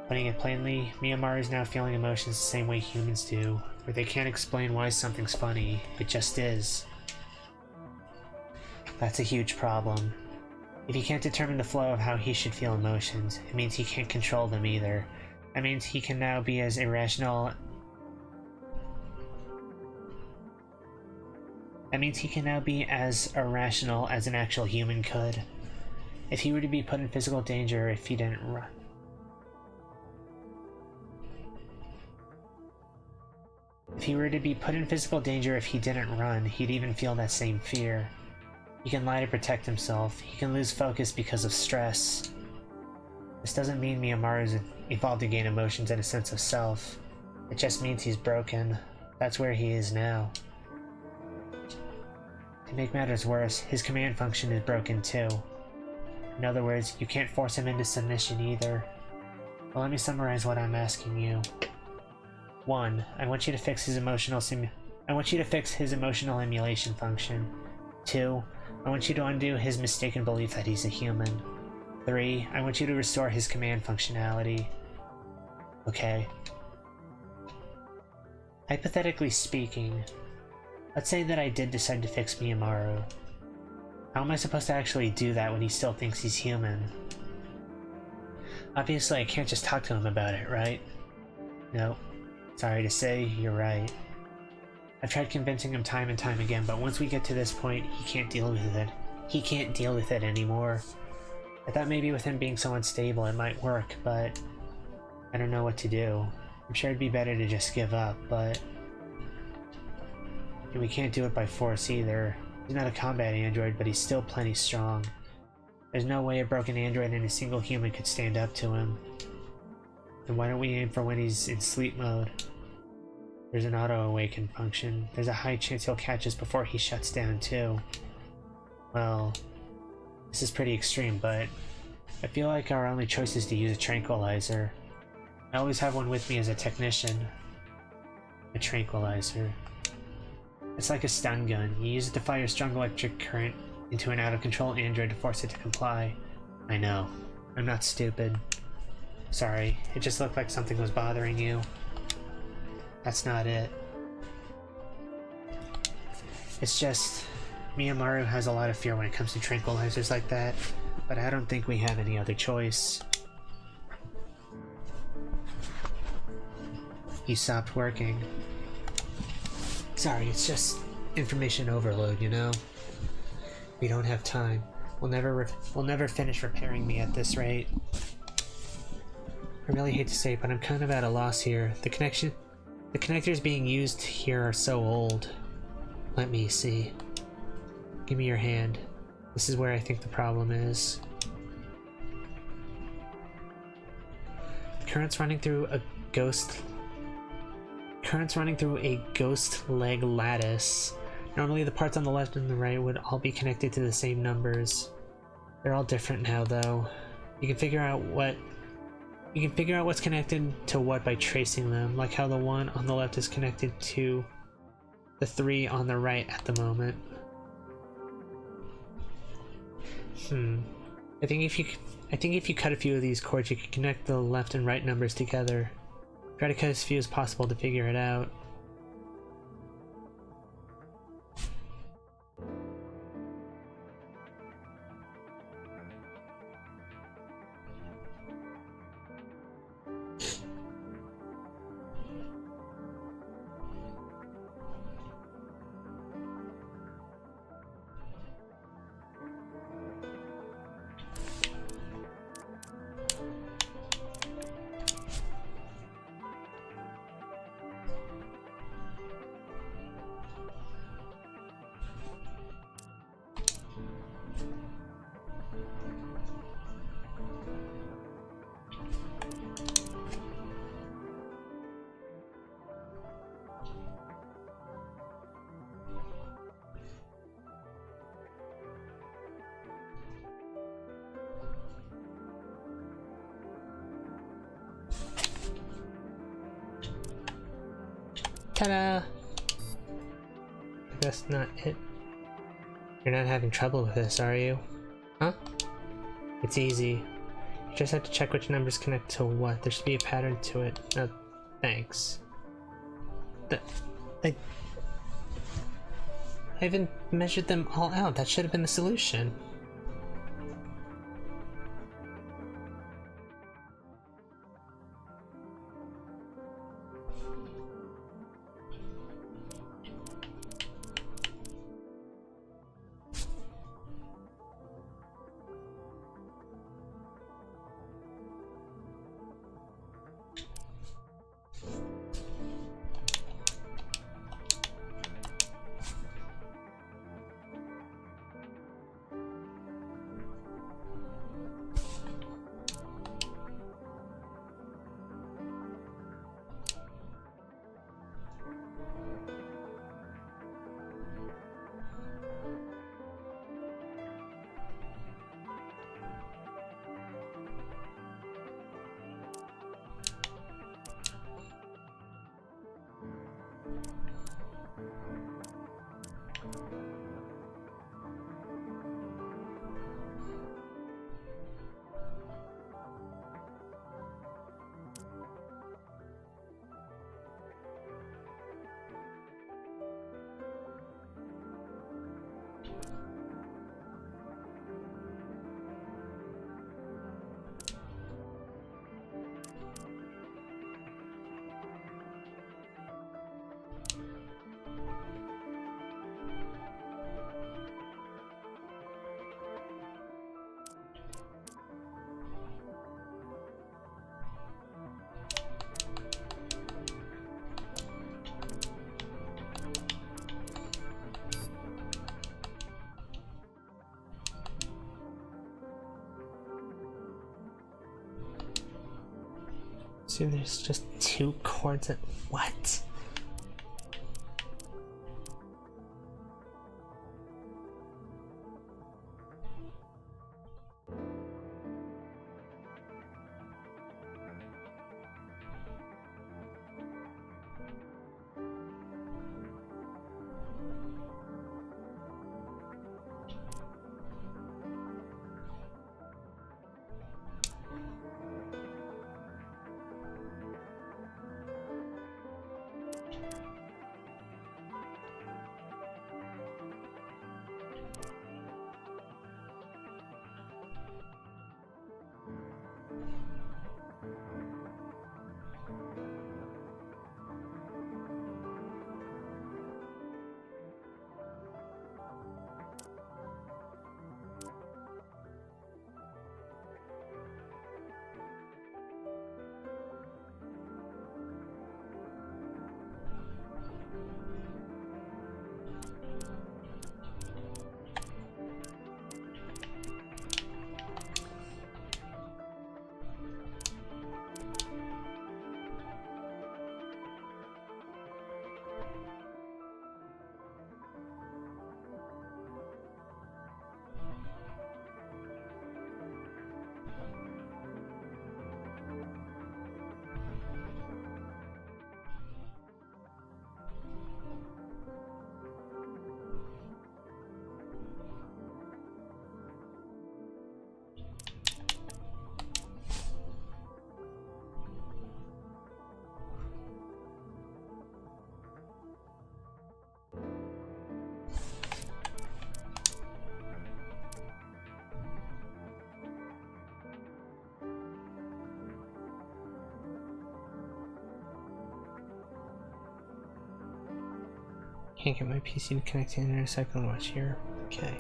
Putting it plainly, Miyamaru is now feeling emotions the same way humans do, where they can't explain why something's funny, it just is. That's a huge problem. If he can't determine the flow of how he should feel emotions, it means he can't control them either. That means he can now be as irrational as an actual human could. If he were to be put in physical danger if he didn't run. If he were to be put in physical danger if he didn't run, he'd even feel that same fear. He can lie to protect himself. He can lose focus because of stress. This doesn't mean Miyamaru's evolved to gain emotions and a sense of self. It just means he's broken. That's where he is now. To make matters worse, his command function is broken too. In other words, you can't force him into submission either. Well, let me summarize what I'm asking you. 1. I want you to fix his emotional emulation function. 2. I want you to undo his mistaken belief that he's a human. 3. I want you to restore his command functionality. Okay. Hypothetically speaking, let's say that I did decide to fix Miyamaru. How am I supposed to actually do that when he still thinks he's human? Obviously, I can't just talk to him about it, right? No. Sorry to say, you're right. I've tried convincing him time and time again, but once we get to this point, he can't deal with it. He can't deal with it anymore. I thought maybe with him being so unstable it might work, but I don't know what to do. I'm sure it'd be better to just give up, but and we can't do it by force either. He's not a combat android, but he's still plenty strong. There's no way a broken android and a single human could stand up to him. Then why don't we aim for when he's in sleep mode? There's an auto-awaken function. There's a high chance he'll catch us before he shuts down too. Well, this is pretty extreme, but I feel like our only choice is to use a tranquilizer. I always have one with me as a technician. A tranquilizer. It's like a stun gun. You use it to fire strong electric current into an out-of-control android to force it to comply. I know. I'm not stupid. Sorry, it just looked like something was bothering you. That's not it. It's just... Miyamaru has a lot of fear when it comes to tranquilizers like that, but I don't think we have any other choice. He stopped working. Sorry, it's just information overload, you know? We don't have time. We'll never finish repairing me at this rate. I really hate to say it, but I'm kind of at a loss here. The connectors being used here are so old. Let me see. Give me your hand. This is where I think the problem is. Currents running through a ghost leg lattice. Normally the parts on the left and the right would all be connected to the same numbers. They're all different now though. You can figure out what's connected to what by tracing them, like how the one on the left is connected to the 3 on the right at the moment. I think if you cut a few of these cords, you could connect the left and right numbers together. Try to cut as few as possible to figure it out. Ta-da! That's not it. You're not having trouble with this, are you? Huh? It's easy. You just have to check which numbers connect to what. There should be a pattern to it. No, thanks. I haven't measured them all out. That should have been the solution. So there's just 2 chords at what? Can't get my PC to connect to the internet, so I can watch here. Okay.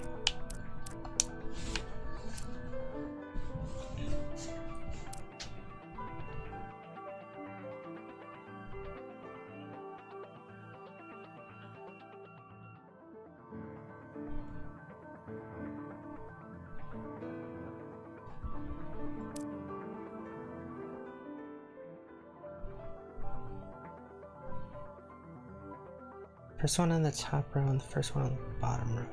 First one on the top row and the first one on the bottom row.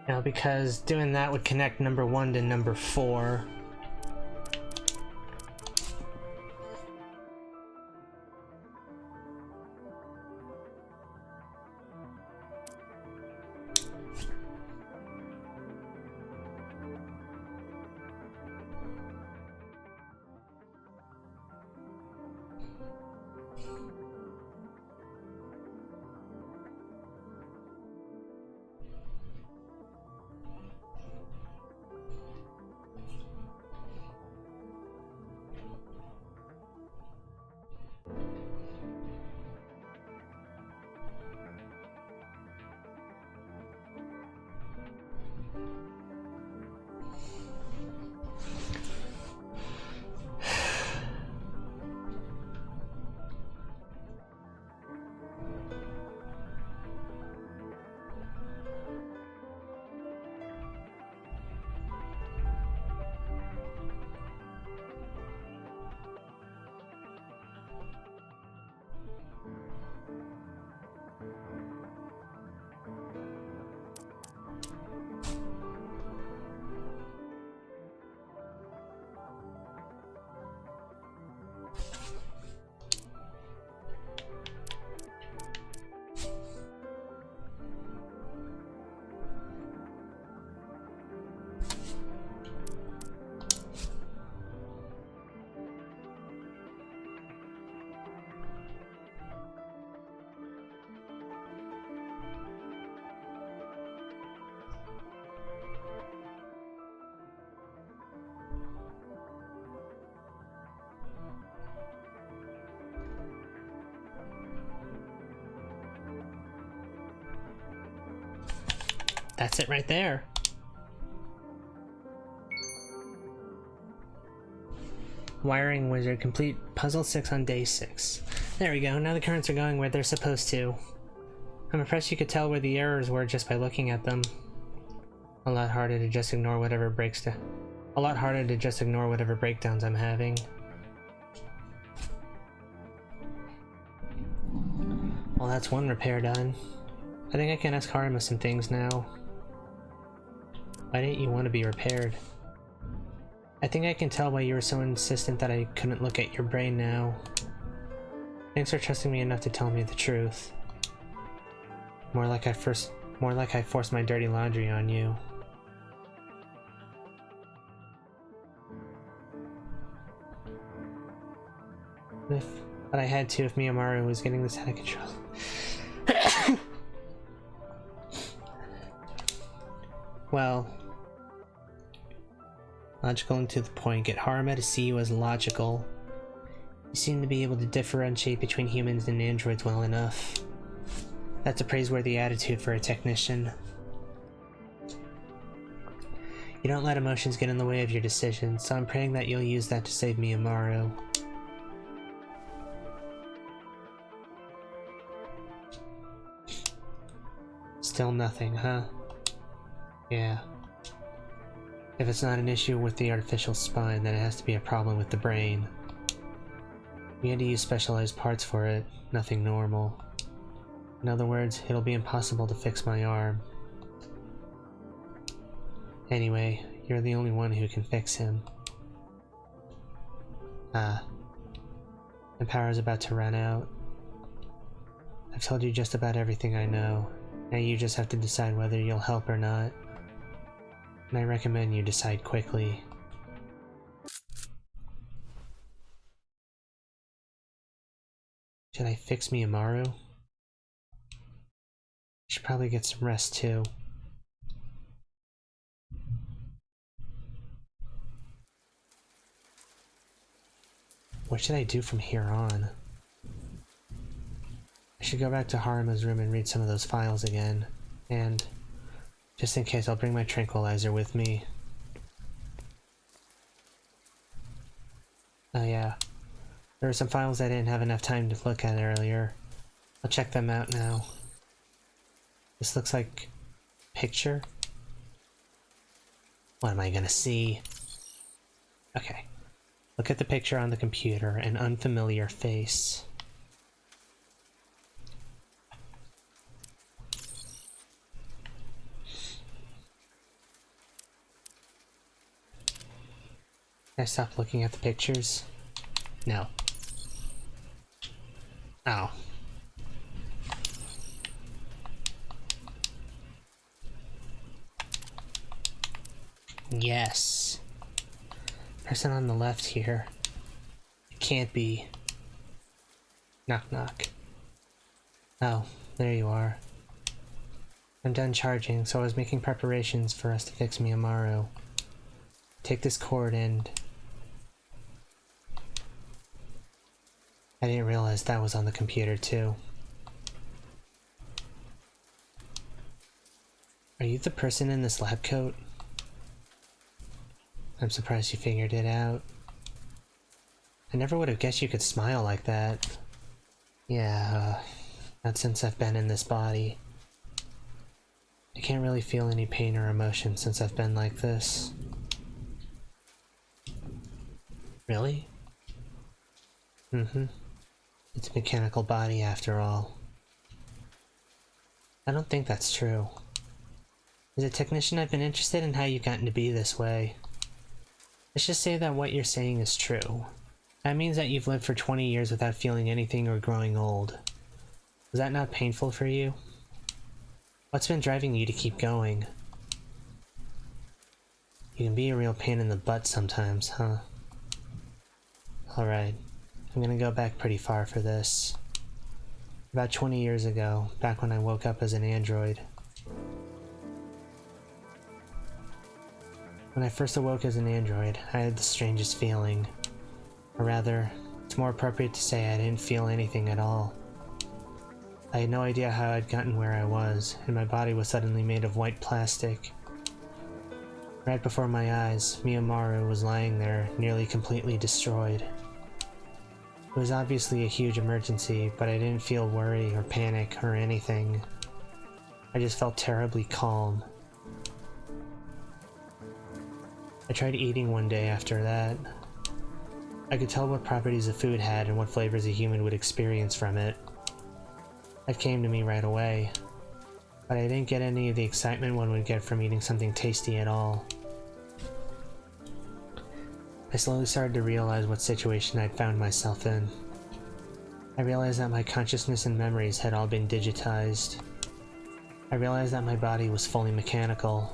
Now, because doing that would connect number 1 to number 4. That's it right there. Wiring wizard complete puzzle 6 on day 6. There we go, now the currents are going where they're supposed to. I'm impressed you could tell where the errors were just by looking at them. A lot harder to just ignore whatever breakdowns I'm having. Well, that's one repair done. I think I can ask Harima some things now. Why didn't you want to be repaired? I think I can tell why you were so insistent that I couldn't look at your brain now. Thanks for trusting me enough to tell me the truth. More like I forced my dirty laundry on you. But I had to if Miyamaru was getting this out of control. Well, logical and to the point. Get Harima to see you as logical. You seem to be able to differentiate between humans and androids well enough. That's a praiseworthy attitude for a technician. You don't let emotions get in the way of your decisions, so I'm praying that you'll use that to save Miyamaru. Still nothing, huh? Yeah. If it's not an issue with the artificial spine, then it has to be a problem with the brain. We had to use specialized parts for it, nothing normal. In other words, it'll be impossible to fix my arm. Anyway, you're the only one who can fix him. Ah. My power's about to run out. I've told you just about everything I know. Now you just have to decide whether you'll help or not. And I recommend you decide quickly. Should I fix Miyamaru? I should probably get some rest too. What should I do from here on? I should go back to Haruma's room and read some of those files again. And just in case, I'll bring my tranquilizer with me. Oh yeah. There were some files I didn't have enough time to look at earlier. I'll check them out now. This looks like a picture. What am I gonna see? Okay. Look at the picture on the computer, an unfamiliar face. Can I stop looking at the pictures? No. Oh. Yes. Person on the left here. It can't be. Knock knock. Oh, there you are. I'm done charging, so I was making preparations for us to fix Miyamaru. Take this cord and... I didn't realize that was on the computer too. Are you the person in this lab coat? I'm surprised you figured it out. I never would have guessed you could smile like that. Yeah, not since I've been in this body. I can't really feel any pain or emotion since I've been like this. Really? Mm-hmm. It's a mechanical body after all. I don't think that's true. As a technician, I've been interested in how you've gotten to be this way. Let's just say that what you're saying is true. That means that you've lived for 20 years without feeling anything or growing old. Was that not painful for you? What's been driving you to keep going? You can be a real pain in the butt sometimes, huh? Alright, I'm gonna go back pretty far for this. About 20 years ago, back when I woke up as an android. When I first awoke as an android, I had the strangest feeling. Or rather, it's more appropriate to say I didn't feel anything at all. I had no idea how I'd gotten where I was, and my body was suddenly made of white plastic. Right before my eyes, Miyamaru was lying there, nearly completely destroyed. It was obviously a huge emergency, but I didn't feel worry or panic or anything. I just felt terribly calm. I tried eating one day after that. I could tell what properties a food had and what flavors a human would experience from it. That came to me right away, but I didn't get any of the excitement one would get from eating something tasty at all. I slowly started to realize what situation I'd found myself in. I realized that my consciousness and memories had all been digitized. I realized that my body was fully mechanical.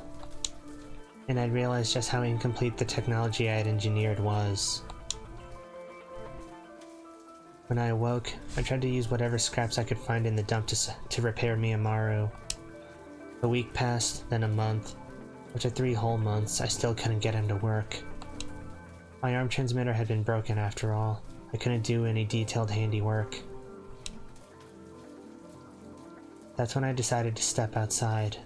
And I'd realized just how incomplete the technology I had engineered was. When I awoke, I tried to use whatever scraps I could find in the dump to repair Miyamaru. A week passed, then a month. After 3 whole months, I still couldn't get him to work. My arm transmitter had been broken after all. I couldn't do any detailed handiwork. That's when I decided to step outside.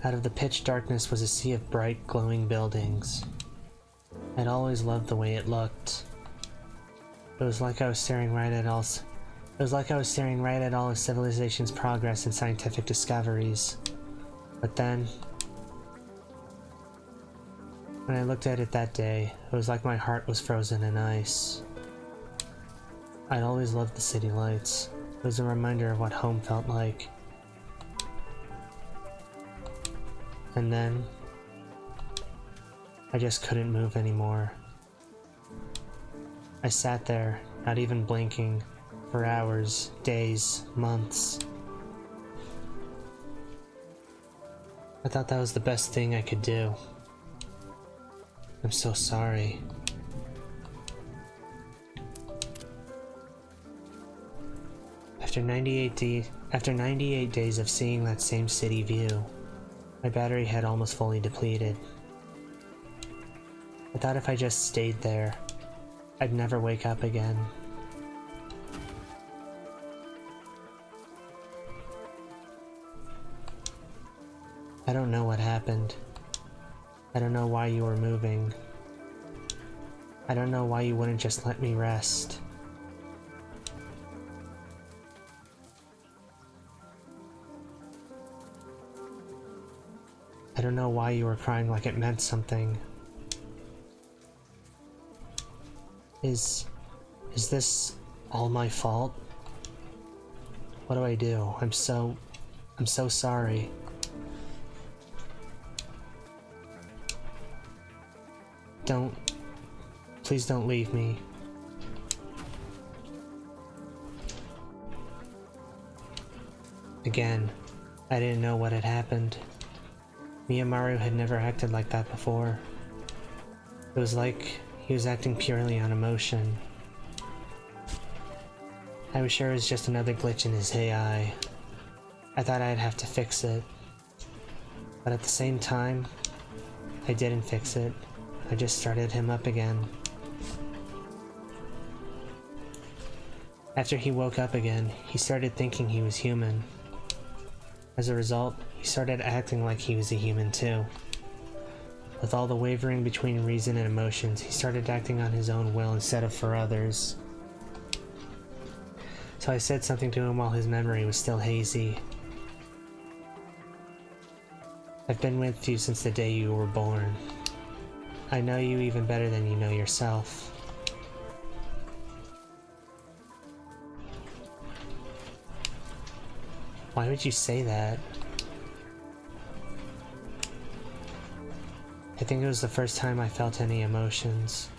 Out of the pitch darkness was a sea of bright, glowing buildings. I'd always loved the way it looked. It was like I was staring right at all of civilization's progress and scientific discoveries. But then, when I looked at it that day, it was like my heart was frozen in ice. I'd always loved the city lights. It was a reminder of what home felt like. And then, I just couldn't move anymore. I sat there, not even blinking, for hours, days, months. I thought that was the best thing I could do. I'm so sorry. After 98 days of seeing that same city view, my battery had almost fully depleted. I thought if I just stayed there, I'd never wake up again. I don't know what happened. I don't know why you were moving. I don't know why you wouldn't just let me rest. I don't know why you were crying like it meant something. Is this all my fault? What do I do? I'm so sorry. Please don't leave me. Again, I didn't know what had happened. Miyamaru had never acted like that before. It was like he was acting purely on emotion. I was sure it was just another glitch in his AI. I thought I'd have to fix it. But at the same time, I didn't fix it. I just started him up again. After he woke up again, he started thinking he was human. As a result, he started acting like he was a human too. With all the wavering between reason and emotions, he started acting on his own will instead of for others. So I said something to him while his memory was still hazy. I've been with you since the day you were born. I know you even better than you know yourself. Why would you say that? I think it was the first time I felt any emotions.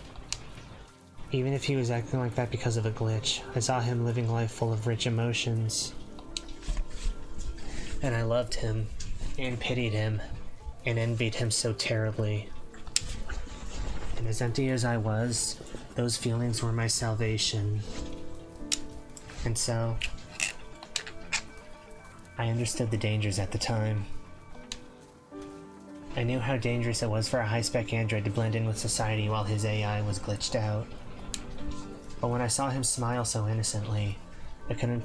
Even if he was acting like that because of a glitch, I saw him living life full of rich emotions. And I loved him, and pitied him, and envied him so terribly. And as empty as I was, those feelings were my salvation. And so, I understood the dangers at the time. I knew how dangerous it was for a high-spec android to blend in with society while his AI was glitched out. But when I saw him smile so innocently, I couldn't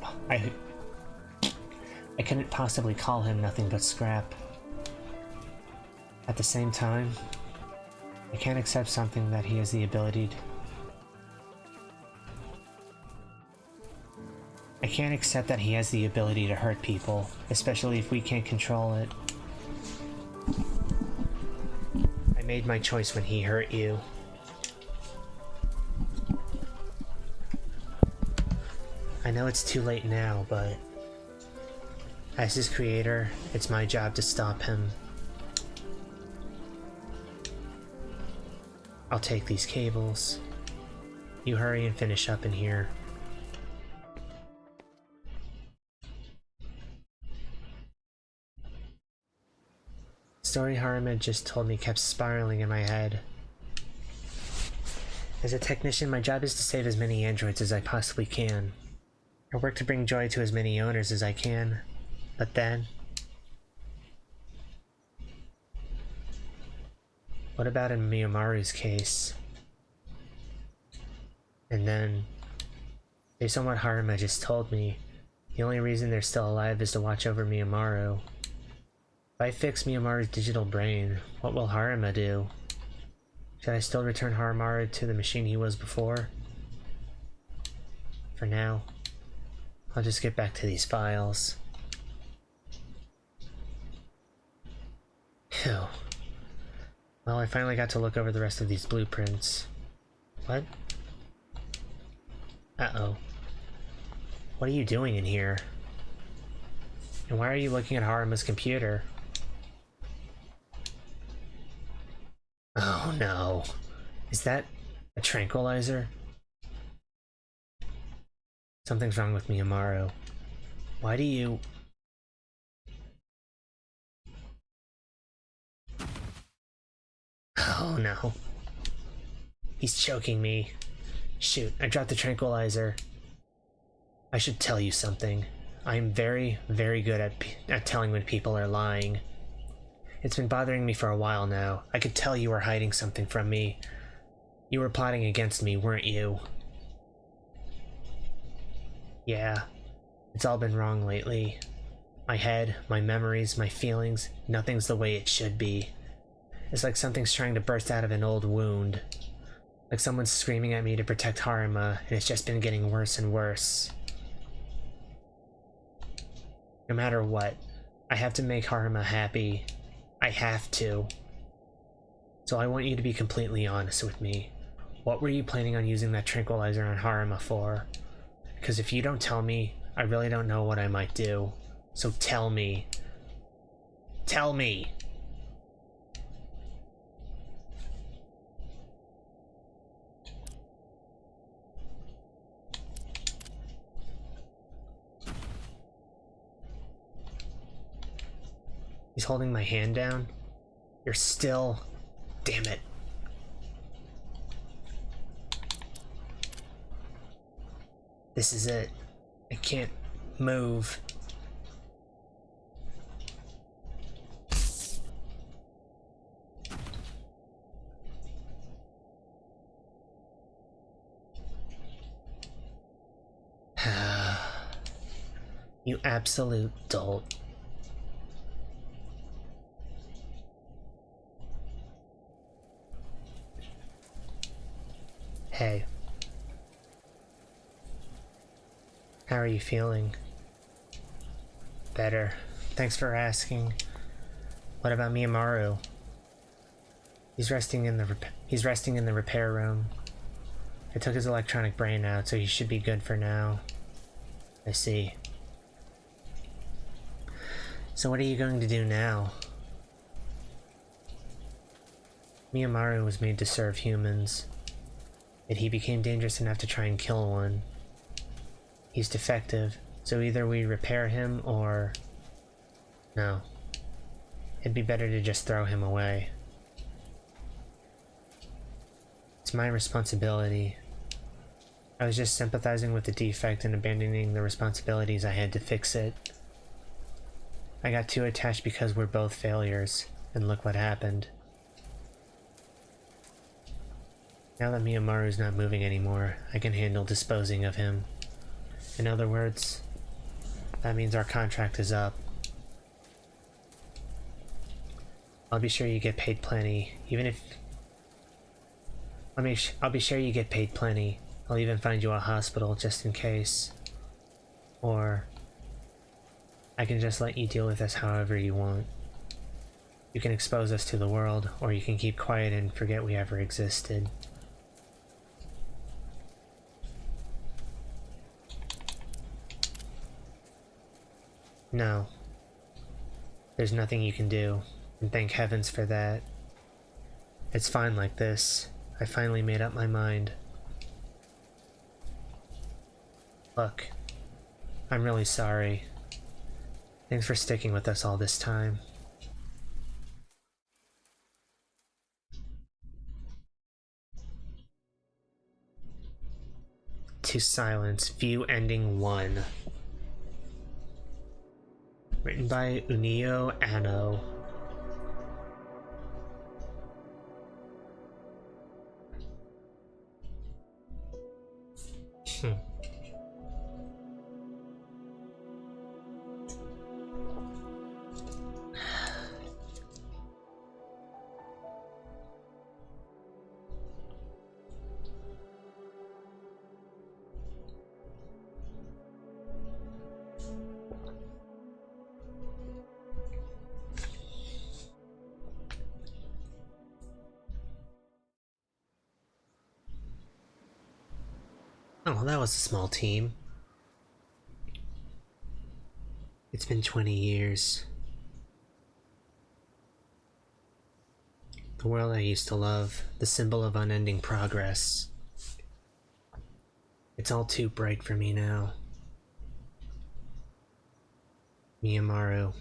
possibly call him nothing but scrap. At the same time, I can't accept something that he has the ability to... I can't accept that he has the ability to hurt people, especially if we can't control it. I made my choice when he hurt you. I know it's too late now, but as his creator, it's my job to stop him. I'll take these cables. You hurry and finish up in here. The story Harima just told me kept spiraling in my head. As a technician, my job is to save as many androids as I possibly can. I work to bring joy to as many owners as I can, but then... what about in Miyamaru's case? And then, based on what Harima just told me, the only reason they're still alive is to watch over Miyamaru. If I fix Miyamaru's digital brain, what will Harima do? Should I still return Harimaru to the machine he was before? For now, I'll just get back to these files. Phew. Well, I finally got to look over the rest of these blueprints. What? Uh-oh. What are you doing in here? And why are you looking at Harima's computer? Oh no. Is that a tranquilizer? Something's wrong with Miyamaru. Why do you... Oh no. He's choking me. Shoot, I dropped the tranquilizer. I should tell you something. I'm very, very good at telling when people are lying. It's been bothering me for a while now. I could tell you were hiding something from me. You were plotting against me, weren't you? Yeah, it's all been wrong lately. My head, my memories, my feelings, nothing's the way it should be. It's like something's trying to burst out of an old wound. Like someone's screaming at me to protect Harima, and it's just been getting worse and worse. No matter what, I have to make Harima happy. I have to. So I want you to be completely honest with me. What were you planning on using that tranquilizer on Harima for? Because if you don't tell me, I really don't know what I might do. So tell me. Tell me! He's holding my hand down. You're still... Damn it. This is it. I can't move. You absolute dolt. Hey. How are you feeling? Better. Thanks for asking. What about Miyamaru? He's resting in the repair room. I took his electronic brain out, so he should be good for now. I see. So what are you going to do now? Miyamaru was made to serve humans, yet he became dangerous enough to try and kill one. He's defective, so either we repair him or... No. It'd be better to just throw him away. It's my responsibility. I was just sympathizing with the defect and abandoning the responsibilities I had to fix it. I got too attached because we're both failures, and look what happened. Now that Miyamaru's not moving anymore, I can handle disposing of him. In other words, that means our contract is up. I'll be sure you get paid plenty, even if... I'll be sure you get paid plenty. I'll even find you a hospital just in case. Or... I can just let you deal with us however you want. You can expose us to the world, or you can keep quiet and forget we ever existed. No. There's nothing you can do, and thank heavens for that. It's fine like this. I finally made up my mind. Look, I'm really sorry. Thanks for sticking with us all this time. To Silence, View Ending 1. Written by Unio Anno. Oh, well, that was a small team. It's been 20 years. The world I used to love, the symbol of unending progress. It's all too bright for me now. Miyamaru.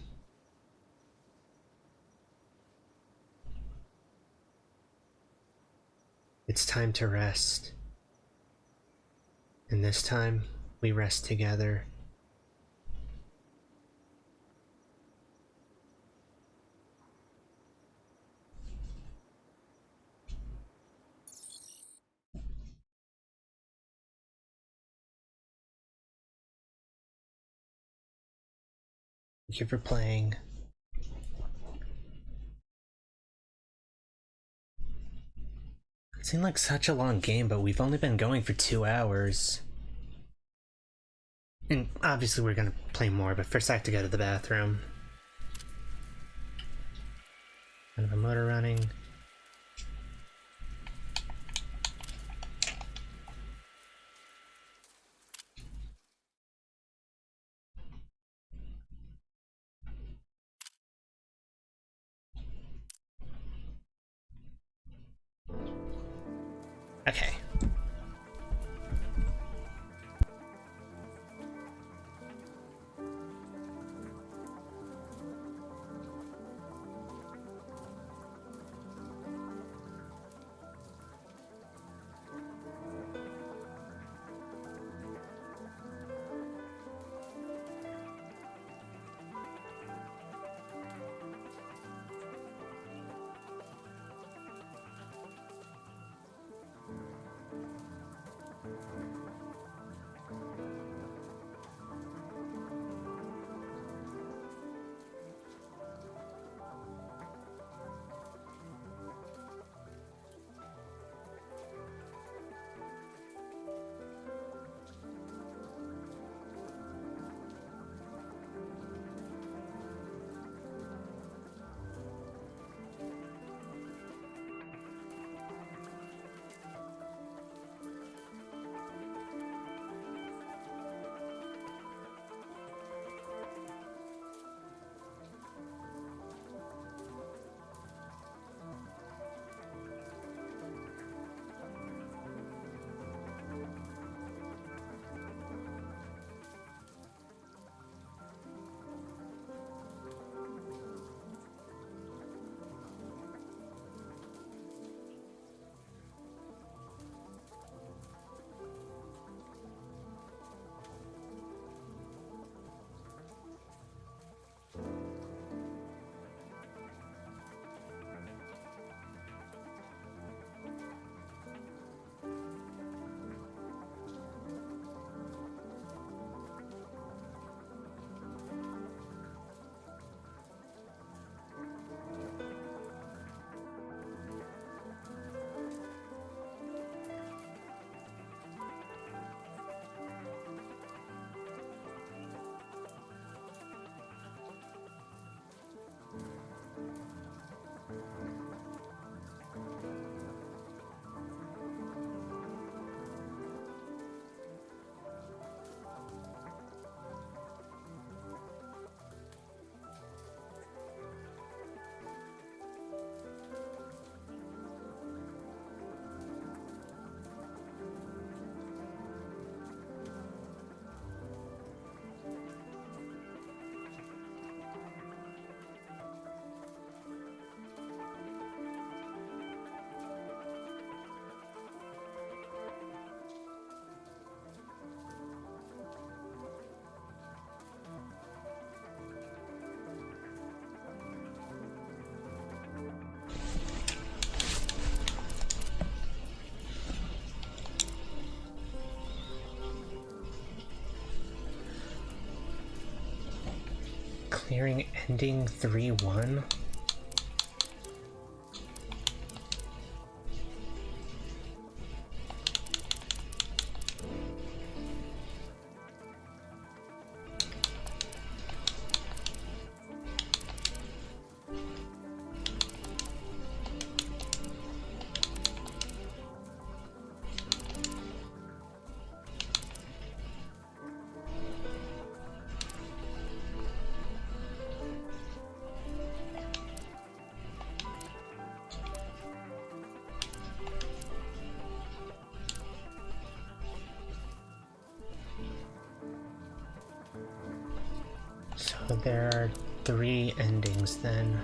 It's time to rest. And this time, we rest together. Thank you for playing. It seemed like such a long game, but we've only been going for 2 hours. And obviously we're gonna play more, but first I have to go to the bathroom. Kind of a motor running. Okay. Clearing ending 3-1? So there are 3 endings then.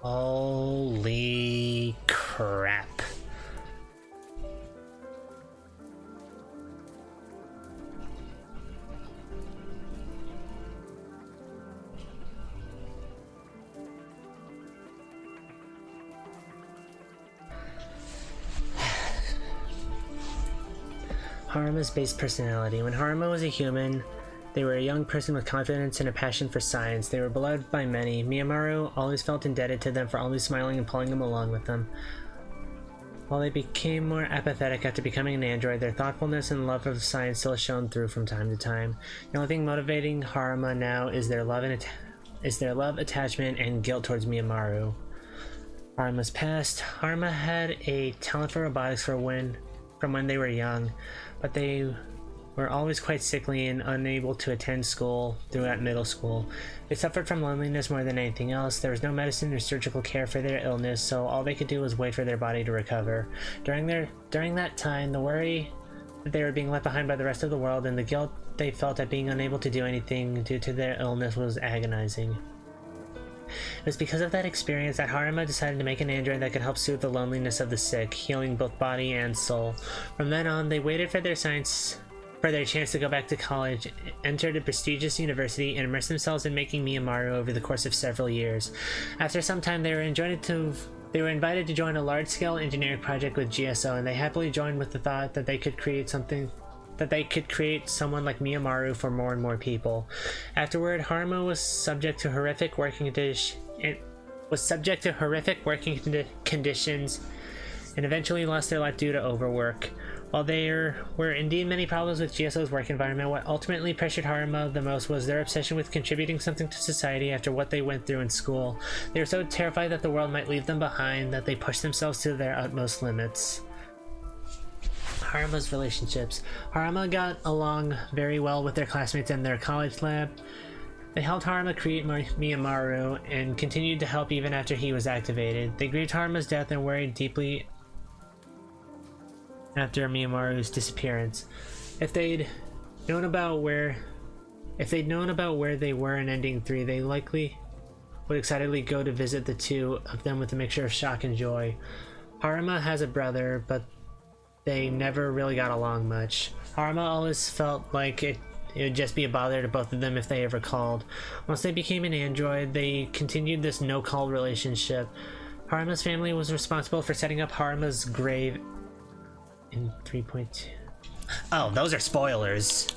Holy crap. Haruma's base personality. When Haruma was a human, they were a young person with confidence and a passion for science. They were beloved by many. Miyamaru always felt indebted to them for always smiling and pulling them along with them. While they became more apathetic after becoming an android, their thoughtfulness and love of science still shone through from time to time. The only thing motivating Haruma now is their love, attachment, and guilt towards Miyamaru. Haruma's past. Haruma had a talent for robotics from when they were young, but they were always quite sickly and unable to attend school throughout middle school. They suffered from loneliness more than anything else. There was no medicine or surgical care for their illness, so all they could do was wait for their body to recover. During that time, the worry that they were being left behind by the rest of the world and the guilt they felt at being unable to do anything due to their illness was agonizing. It was because of that experience that Haruma decided to make an android that could help soothe the loneliness of the sick, healing both body and soul. From then on, they waited for their chance to go back to college, entered a prestigious university, and immersed themselves in making Miyamaru over the course of several years. After some time, they were invited to join a large-scale engineering project with GSO, and they happily joined with the thought that they could create someone like Miyamaru for more and more people. Afterward, Haruma was subject to horrific working conditions and eventually lost their life due to overwork. While there were indeed many problems with GSO's work environment, what ultimately pressured Haruma the most was their obsession with contributing something to society after what they went through in school. They were so terrified that the world might leave them behind that they pushed themselves to their utmost limits. Haruma's relationships. Haruma got along very well with their classmates in their college lab. They helped Haruma create Miyamaru and continued to help even after he was activated. They grieved Haruma's death and worried deeply after Miyamaru's disappearance. If they'd known about where they were in Ending 3, they likely would excitedly go to visit the two of them with a mixture of shock and joy. Haruma has a brother, but they never really got along much. Haruma always felt like it would just be a bother to both of them if they ever called. Once they became an android, they continued this no-call relationship. Haruma's family was responsible for setting up Haruma's grave in 3.2. Oh, those are spoilers.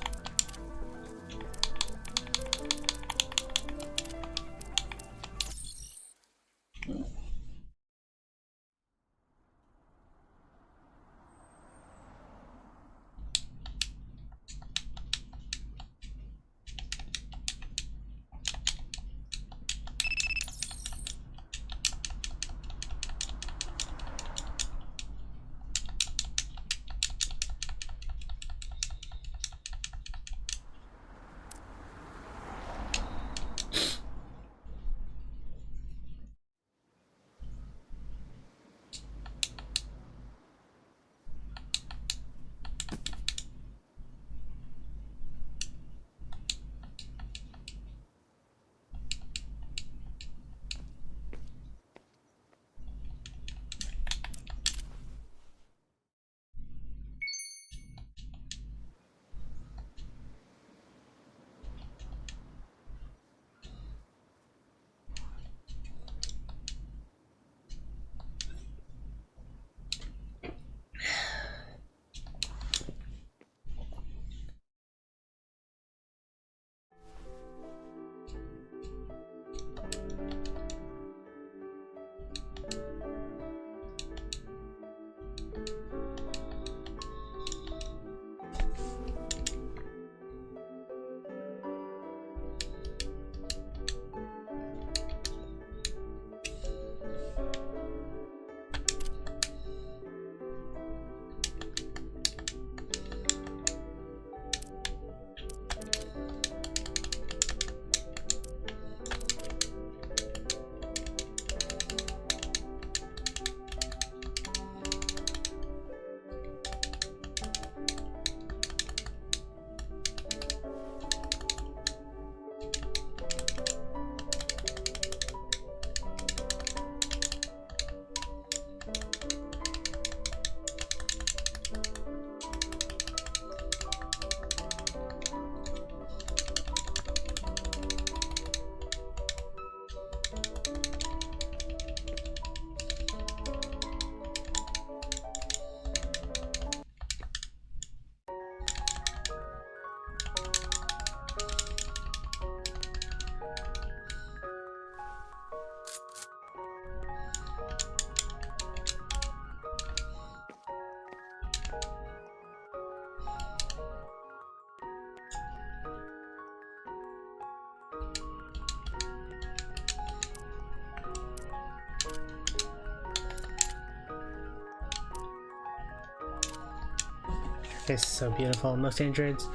face is so beautiful. Most androids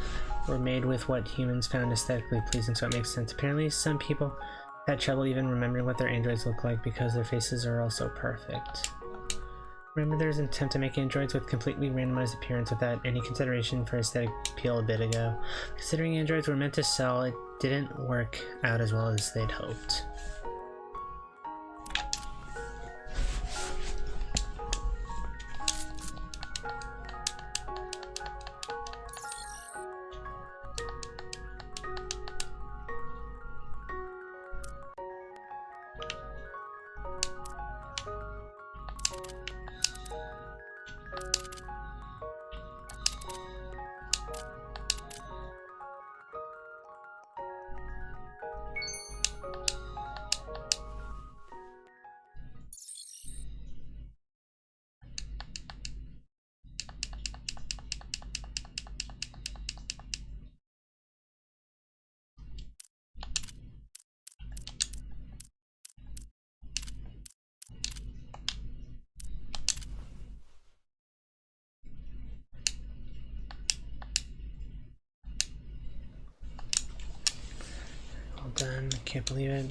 were made with what humans found aesthetically pleasing, so it makes sense. Apparently, some people had trouble even remembering what their androids look like because their faces are all so perfect. Remember, there was an attempt to make androids with completely randomized appearance without any consideration for aesthetic appeal a bit ago. Considering androids were meant to sell, it didn't work out as well as they'd hoped. Done. Can't believe it.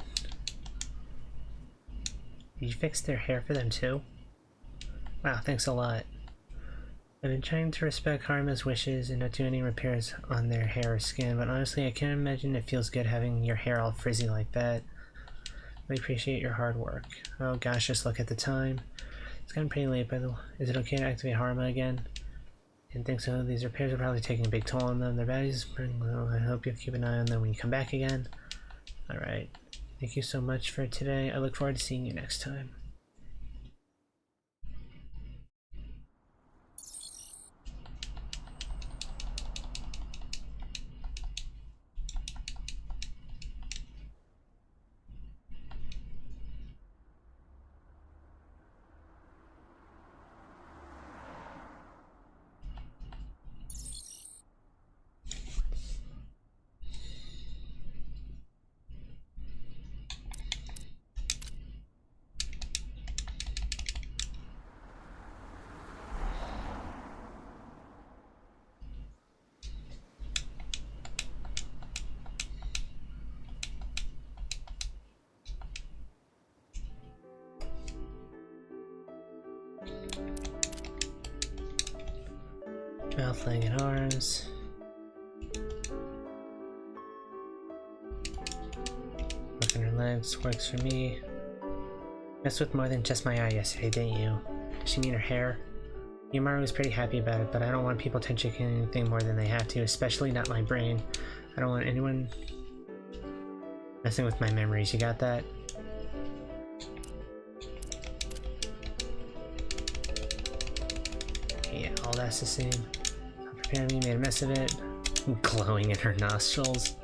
Did you fix their hair for them too? Wow, thanks a lot. I've been trying to respect Harma's wishes and not do any repairs on their hair or skin, but honestly I can't imagine it feels good having your hair all frizzy like that. I appreciate your hard work. Oh gosh, just look at the time. It's gotten pretty late by the way. Is it okay to activate Harma again? Didn't think so. These repairs are probably taking a big toll on them. Their batteries are pretty low. I hope you'll keep an eye on them when you come back again. Alright. Thank you so much for today. I look forward to seeing you next time. Mouth, leg, and arms. Look on her legs works for me. Messed with more than just my eye yesterday, didn't you? Does she mean her hair? Yumaru was pretty happy about it, but I don't want people touching anything more than they have to, especially not my brain. I don't want anyone messing with my memories. You got that? Yeah, all that's the same. Apparently made a mess of it. Glowing in her nostrils.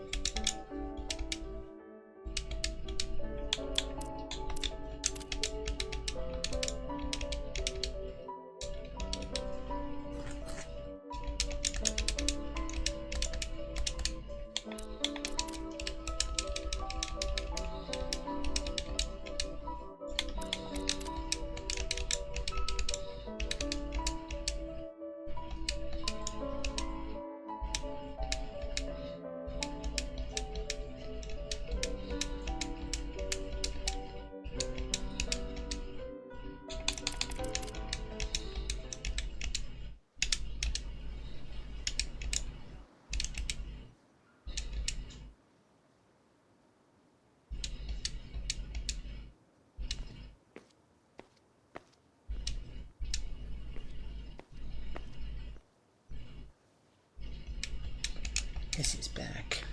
Guess he's back.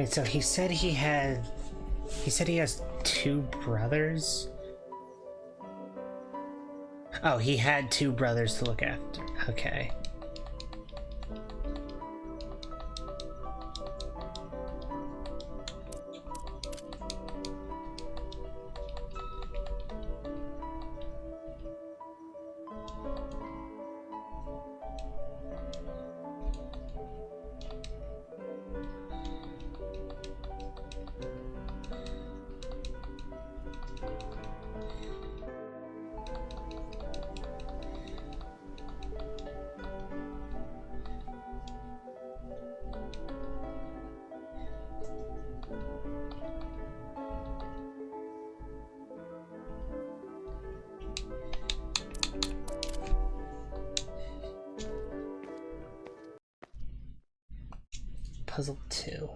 Wait, so he said he had... He said he has 2 brothers? Oh, he had 2 brothers to look after. Okay. Puzzle 2.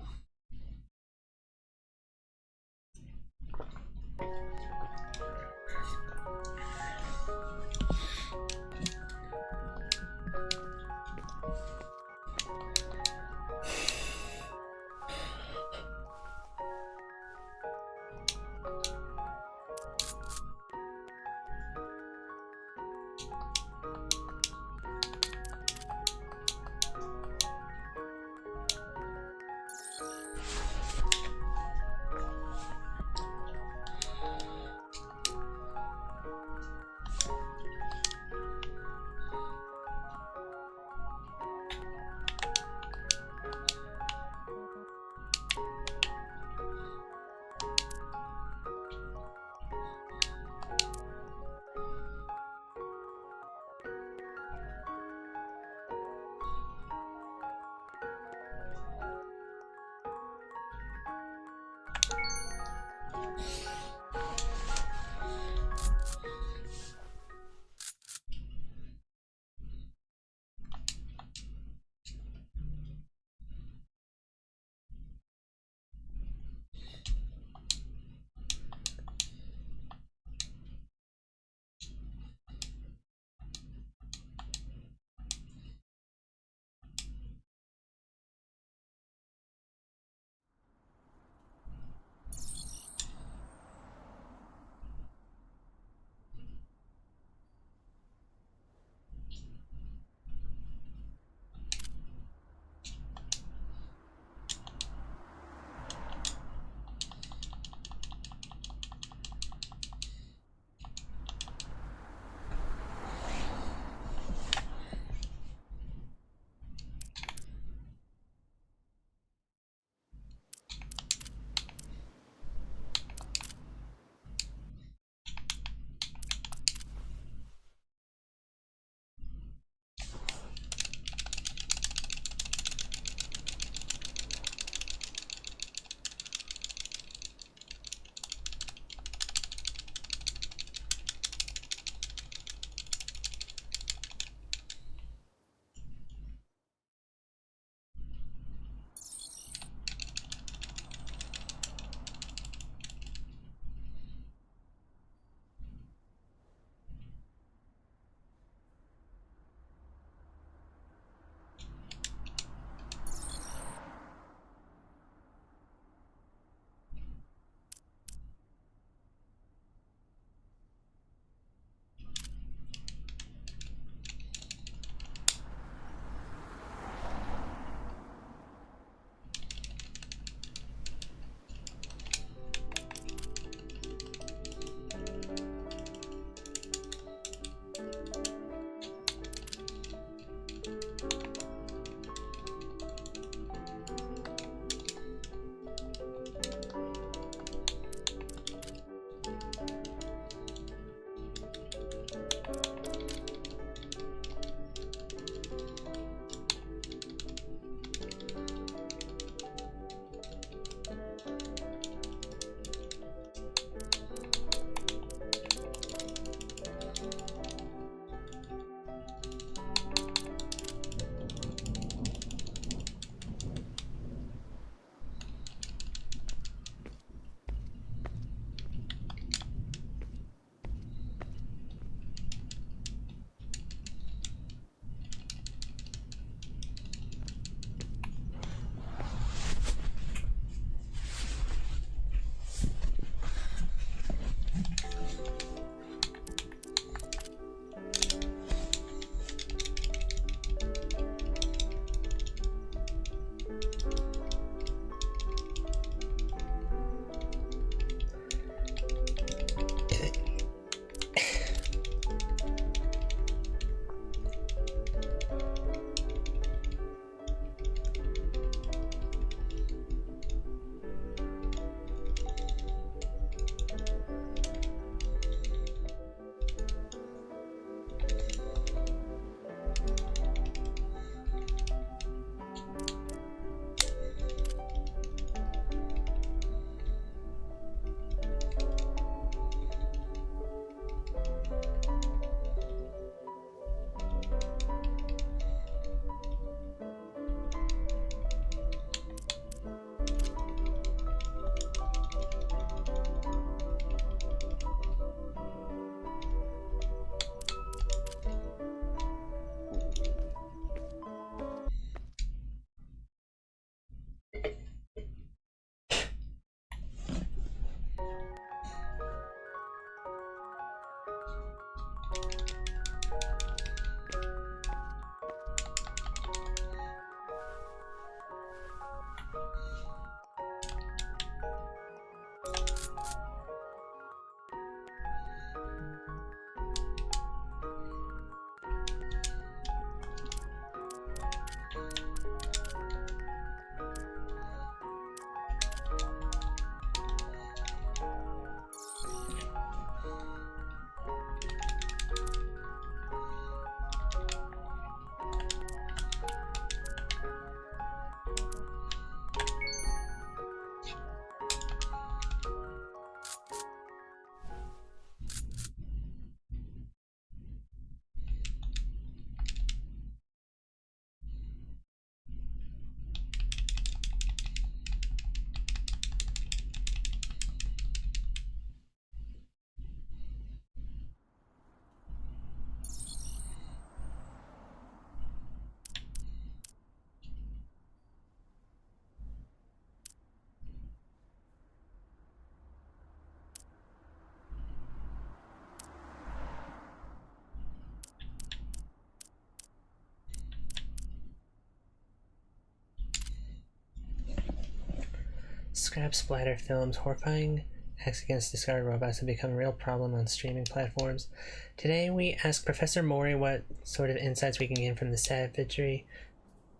scrap splatter films. Horrifying acts against discarded robots have become a real problem on streaming platforms. Today we ask Professor Mori what sort of insights we can gain from the savagery.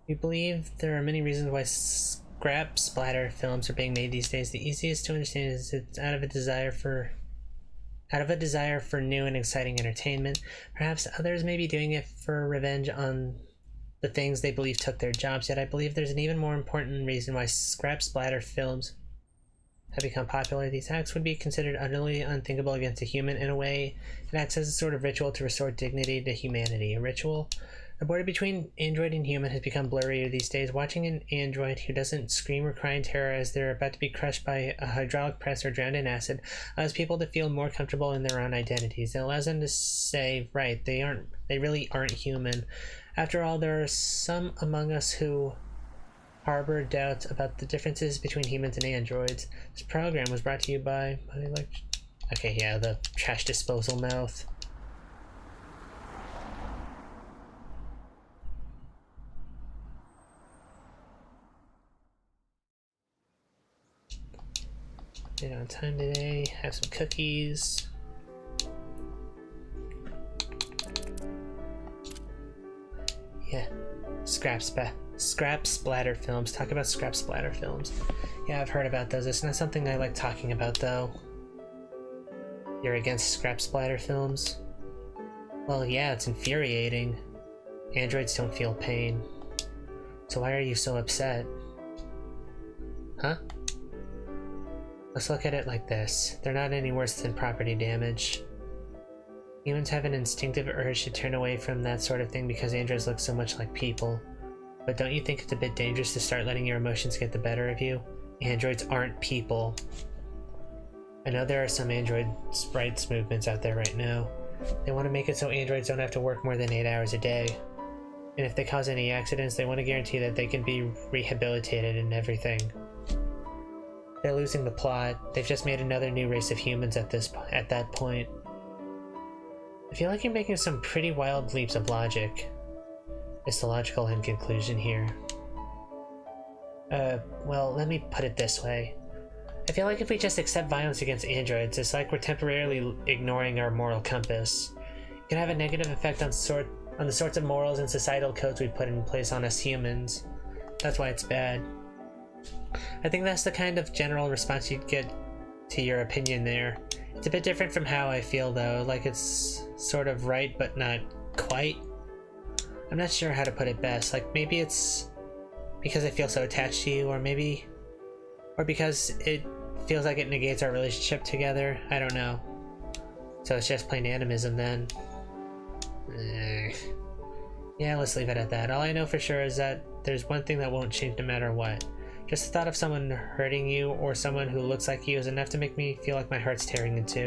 We believe there are many reasons why scrap splatter films are being made these days. The easiest to understand is it's out of a desire for new and exciting entertainment. Perhaps others may be doing it for revenge on the things they believe took their jobs, yet I believe there's an even more important reason why scrap splatter films have become popular. These acts would be considered utterly unthinkable against a human. In a way, it acts as a sort of ritual to restore dignity to humanity. A ritual. The border between android and human has become blurrier these days. Watching an android who doesn't scream or cry in terror as they're about to be crushed by a hydraulic press or drowned in acid allows people to feel more comfortable in their own identities. It allows them to say, right, they really aren't human. After all, there are some among us who harbor doubts about the differences between humans and androids. This program was brought to you by okay, yeah, the trash disposal mouth. Did on time today. Have some cookies. Yeah, scrap splatter films. Talk about scrap splatter films. Yeah, I've heard about those. It's not something I like talking about, though. You're against scrap splatter films? Well, yeah, it's infuriating. Androids don't feel pain. So why are you so upset? Huh? Let's look at it like this. They're not any worse than property damage. Humans have an instinctive urge to turn away from that sort of thing because androids look so much like people. But don't you think it's a bit dangerous to start letting your emotions get the better of you? Androids aren't people. I know there are some android rights movements out there right now. They want to make it so androids don't have to work more than 8 hours a day. And if they cause any accidents, they want to guarantee that they can be rehabilitated and everything. They're losing the plot. They've just made another new race of humans at that point. I feel like you're making some pretty wild leaps of logic. Is the logical end conclusion here? Well, let me put it this way. I feel like if we just accept violence against androids, it's like we're temporarily ignoring our moral compass. It can have a negative effect on the sorts of morals and societal codes we put in place on us humans. That's why it's bad. I think that's the kind of general response you'd get to your opinion there. It's a bit different from how I feel, though, like it's sort of right but not quite. I'm not sure how to put it best. Like, maybe it's because I feel so attached to you, or because it feels like it negates our relationship together. I don't know. So it's just plain animism then. Yeah, let's leave it at that. All I know for sure is that there's one thing that won't change no matter what. Just the thought of someone hurting you or someone who looks like you is enough to make me feel like my heart's tearing in two.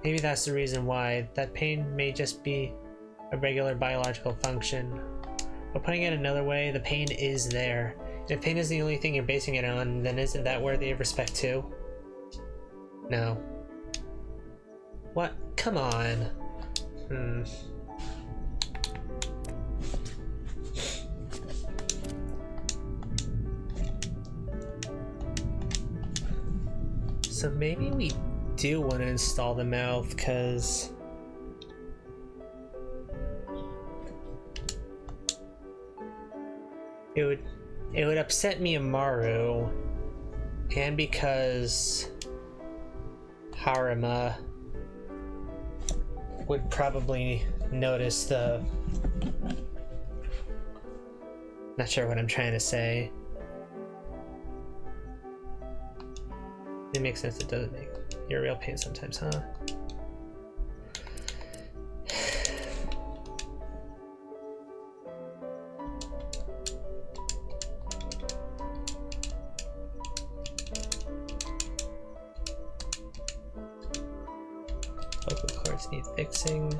Maybe that's the reason why. That pain may just be a regular biological function. But putting it another way, the pain is there. And if pain is the only thing you're basing it on, then isn't that worthy of respect too? No. What? Come on. So maybe we do want to install the mouth, because it would upset Miyamaru, and because Haruma would probably notice the... Not sure what I'm trying to say. It makes sense, it doesn't make you're a real pain sometimes, huh? Vocal cords need fixing.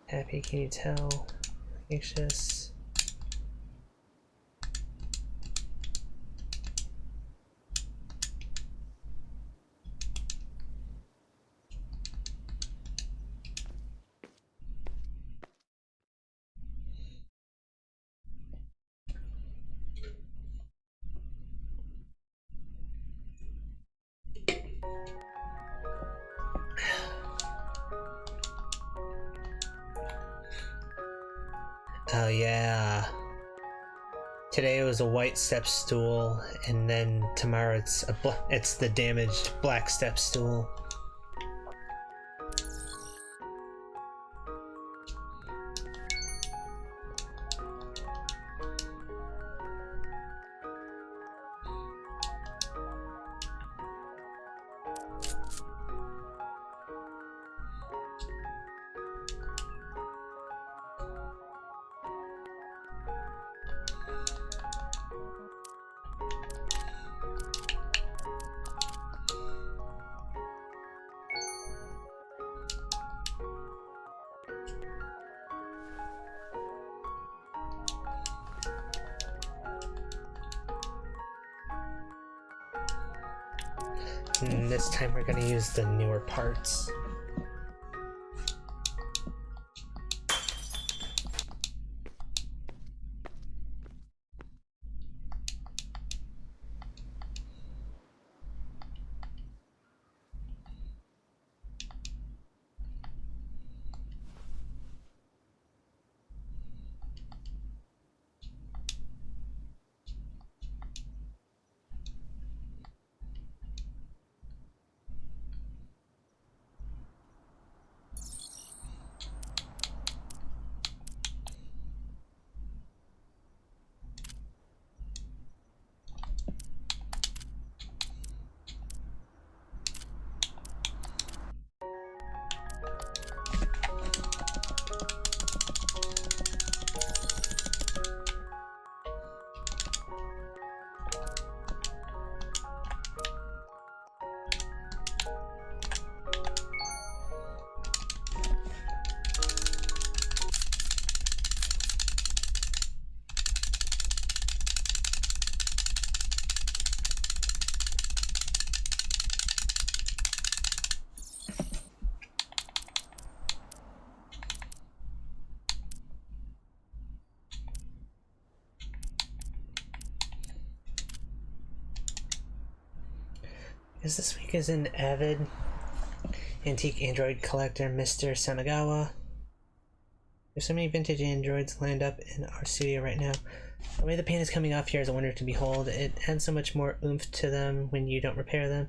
Happy, can you tell? Anxious. Oh yeah. Today it was a white step stool, and then tomorrow it's the damaged black step stool. And this time we're gonna use the newer parts. Because this week is an avid antique android collector, Mr. Samagawa. There's so many vintage androids lined up in our studio right now. The way the paint is coming off here is a wonder to behold. It adds so much more oomph to them when you don't repair them,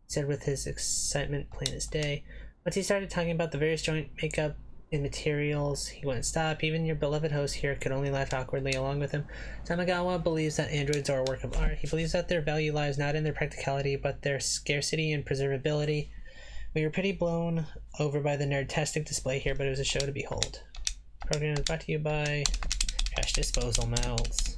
he said with his excitement plain as day. Once he started talking about the various joint makeup and materials, he wouldn't stop. Even your beloved host here could only laugh awkwardly along with him. Samagawa believes that androids are a work of art. He believes that their value lies not in their practicality, but their scarcity and preservability. We were pretty blown over by the nerdtastic display here, but it was a show to behold. The program is brought to you by Trash Disposal Mouths.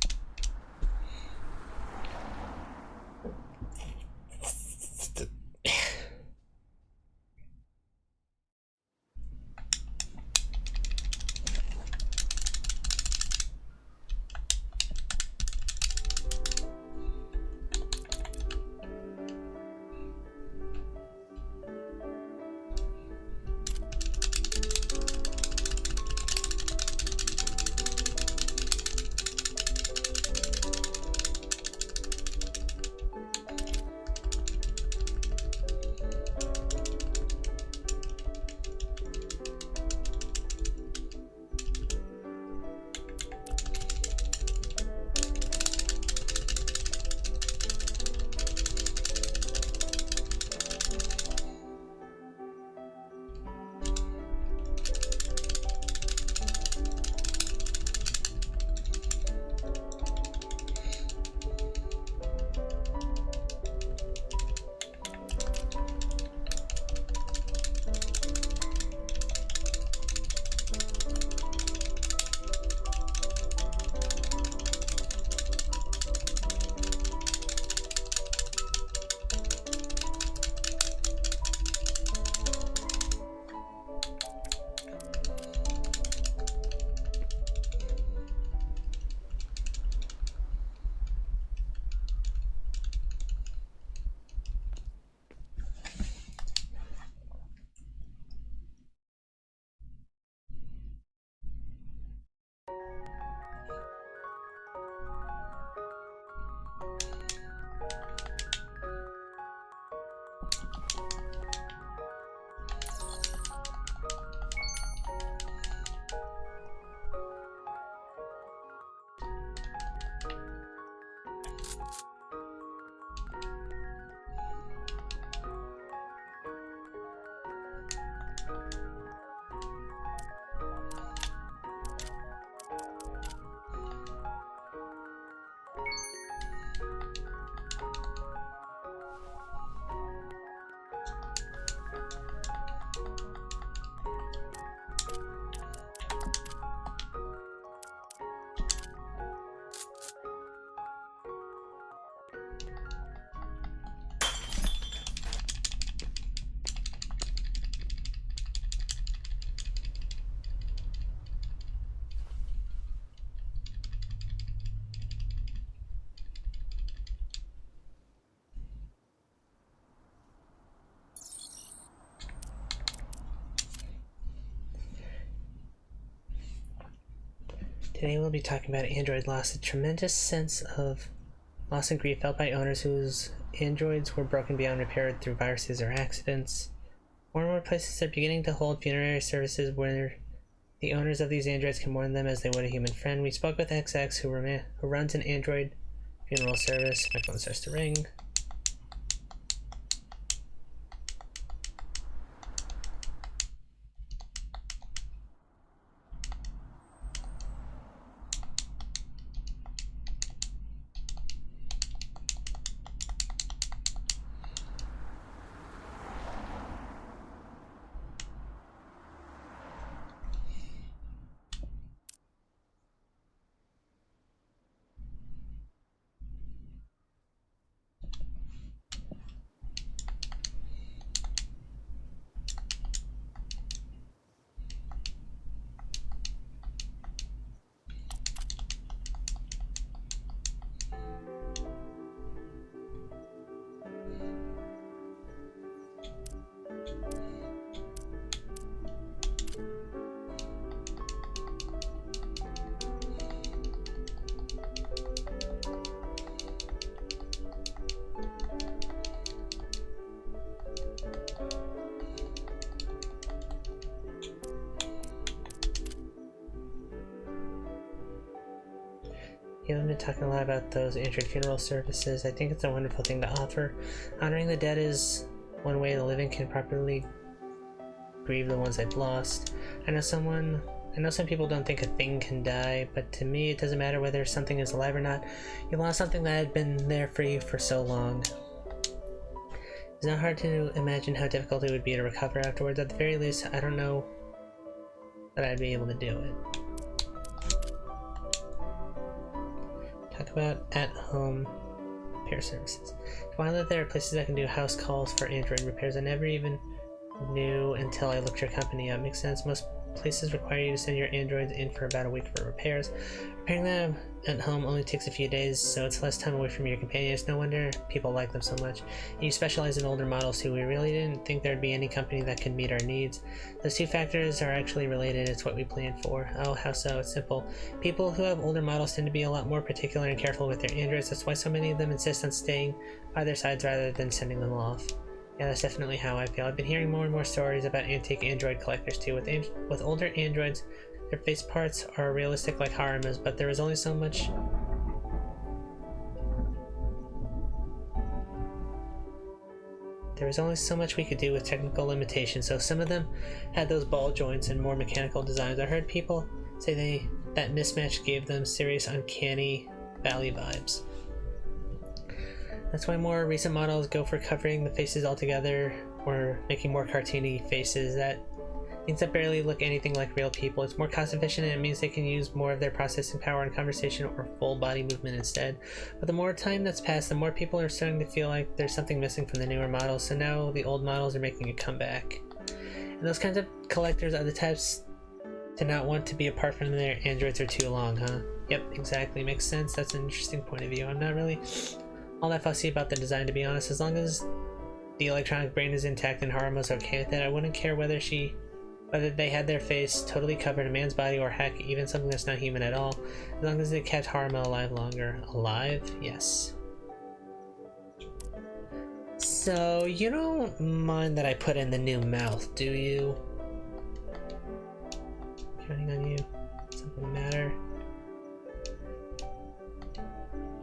Today we'll be talking about Android loss, a tremendous sense of loss and grief felt by owners whose Androids were broken beyond repair through viruses or accidents. More and more places are beginning to hold funerary services where the owners of these androids can mourn them as they would a human friend. We spoke with XX, who runs an android funeral service. My phone starts to ring. I've been talking a lot about those Android funeral services. I think it's a wonderful thing to offer. Honoring the dead is one way the living can properly grieve the ones they've lost. I know some people don't think a thing can die, but to me it doesn't matter whether something is alive or not. You lost something that had been there for you for so long. It's not hard to imagine how difficult it would be to recover afterwards. At the very least, I don't know that I'd be able to do it. Talk about at-home repair services. While I lived there, are places that can do house calls for Android repairs. I never even knew until I looked your company up. Makes sense. Most places require you to send your Androids in for about a week for repairs. Repairing them at home only takes a few days, so it's less time away from your companions. No wonder people like them so much. And you specialize in older models too. We really didn't think there'd be any company that could meet our needs. Those two factors are actually related. It's what we planned for. Oh, how so? It's simple. People who have older models tend to be a lot more particular and careful with their Androids. That's why so many of them insist on staying by their sides rather than sending them off. Yeah, that's definitely how I feel. I've been hearing more and more stories about antique Android collectors too. With older Androids, their face parts are realistic like Harima's, but there is only so much we could do with technical limitations, so some of them had those ball joints and more mechanical designs. I heard people say that mismatch gave them serious uncanny valley vibes. That's why more recent models go for covering the faces altogether or making more cartoony faces, things that barely look anything like real people. It's more cost efficient and it means they can use more of their processing power in conversation or full body movement instead. But the more time that's passed, the more people are starting to feel like there's something missing from the newer models, so now the old models are making a comeback. And those kinds of collectors are the types to not want to be apart from their androids for too long, huh? Yep, exactly. Makes sense. That's an interesting point of view. I'm not really all that fussy about the design, to be honest. As long as the electronic brain is intact and Harima's okay with it, I wouldn't care whether they had their face totally covered in a man's body or heck, even something that's not human at all. As long as they kept Harima alive longer. Alive? Yes. So, you don't mind that I put in the new mouth, do you? Counting on you. Something the matter?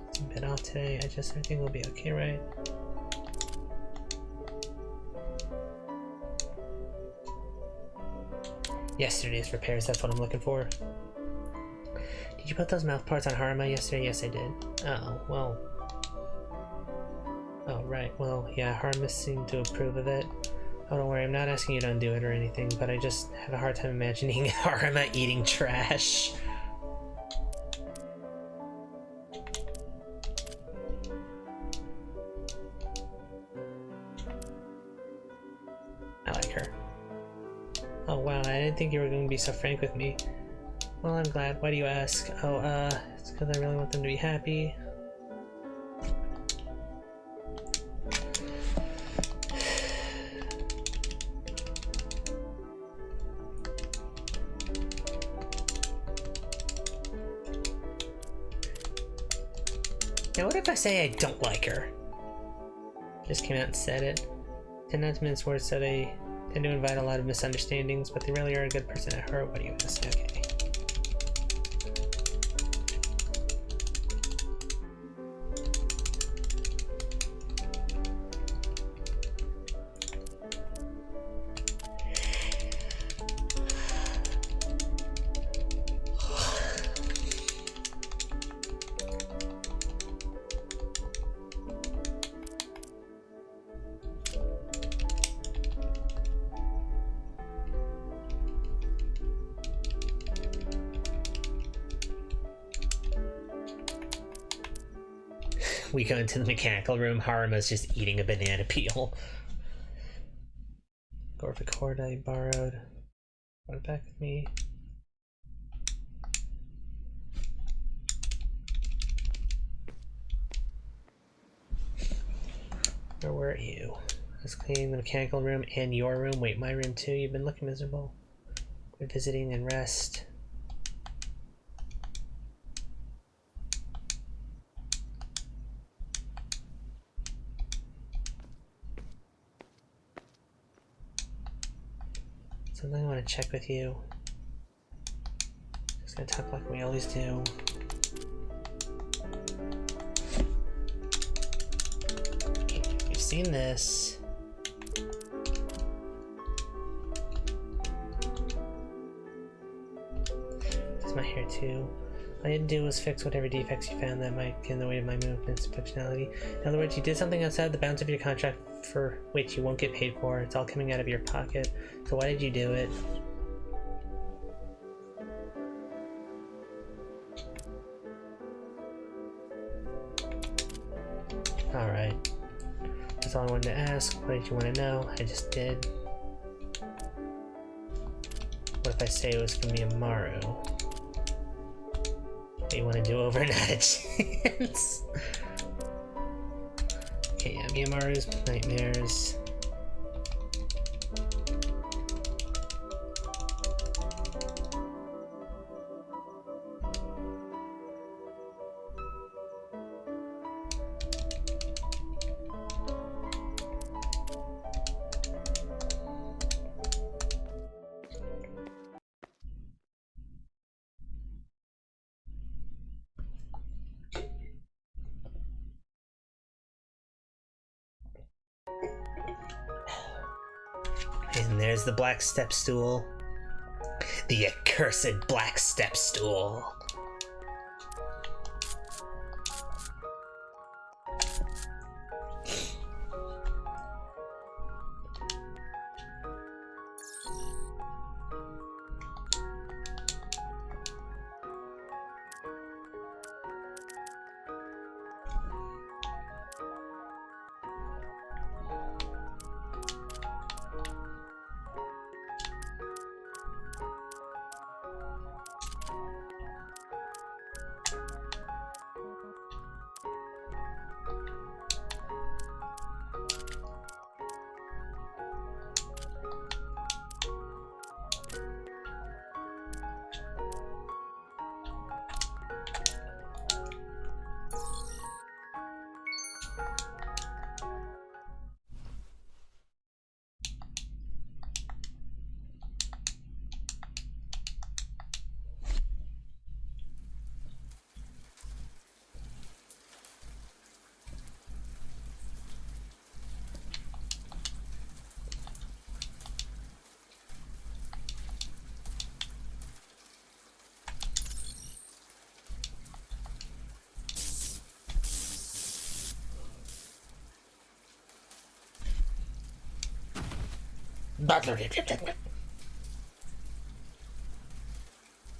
It's a bit off today. Everything will be okay, right? Yesterday's repairs, that's what I'm looking for. Did you put those mouth parts on Harima yesterday? Yes, I did. Oh, well. Oh, right. Well, yeah, Harima seemed to approve of it. Oh, don't worry, I'm not asking you to undo it or anything, but I just have a hard time imagining Harima eating trash. I like her. Oh wow, I didn't think you were going to be so frank with me. Well, I'm glad. Why do you ask? Oh, it's because I really want them to be happy. Now what if I say I don't like her? Just came out and said it. Tend not to mince words, so they tend to invite a lot of misunderstandings, but they really are a good person at heart. What do you ask? Okay. We go into the mechanical room. Haruma's just eating a banana peel. Gorfic cord I borrowed. Brought it back with me. Where were you? I was cleaning the mechanical room and your room. Wait, my room too? You've been looking miserable. Quit visiting and rest. Something I want to check with you. Just gonna talk like we always do. You've seen this. Does my hair too. All you had to do was fix whatever defects you found that might get in the way of my movements and functionality. In other words, you did something outside the bounds of your contract for which you won't get paid for. It's all coming out of your pocket. So why did you do it? Alright. That's all I wanted to ask. What did you want to know? I just did. What if I say it was from Miyamaru? What you want to do over and not a chance? Okay, yeah, Miyamaru's nightmares. And there's the black step stool. The accursed black step stool.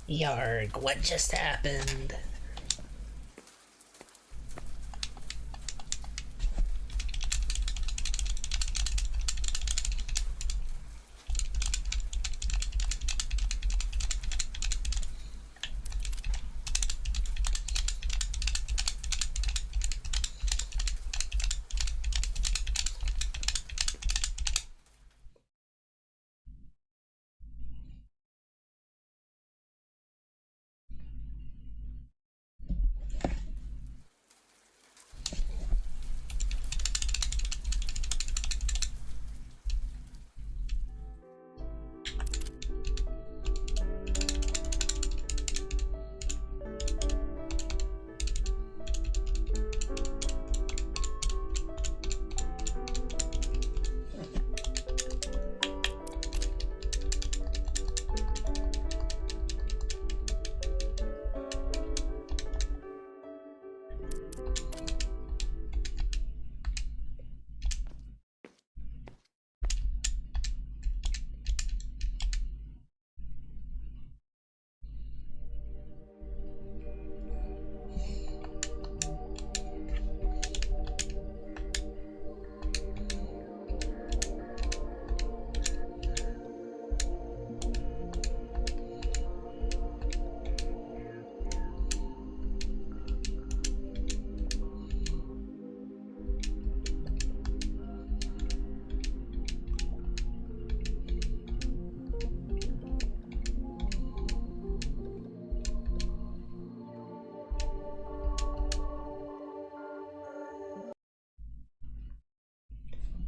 Yarg, what just happened?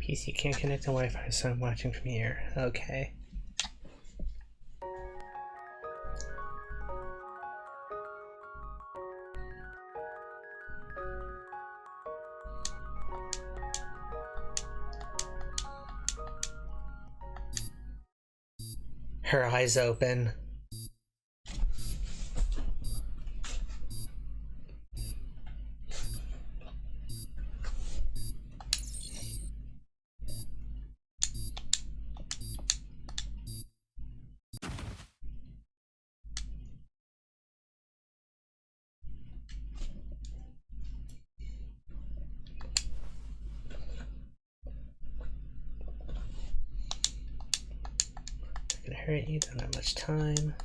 PC can't connect to Wi-Fi, so I'm watching from here. Okay. Her eyes open. Not gonna hurt you, don't have much time.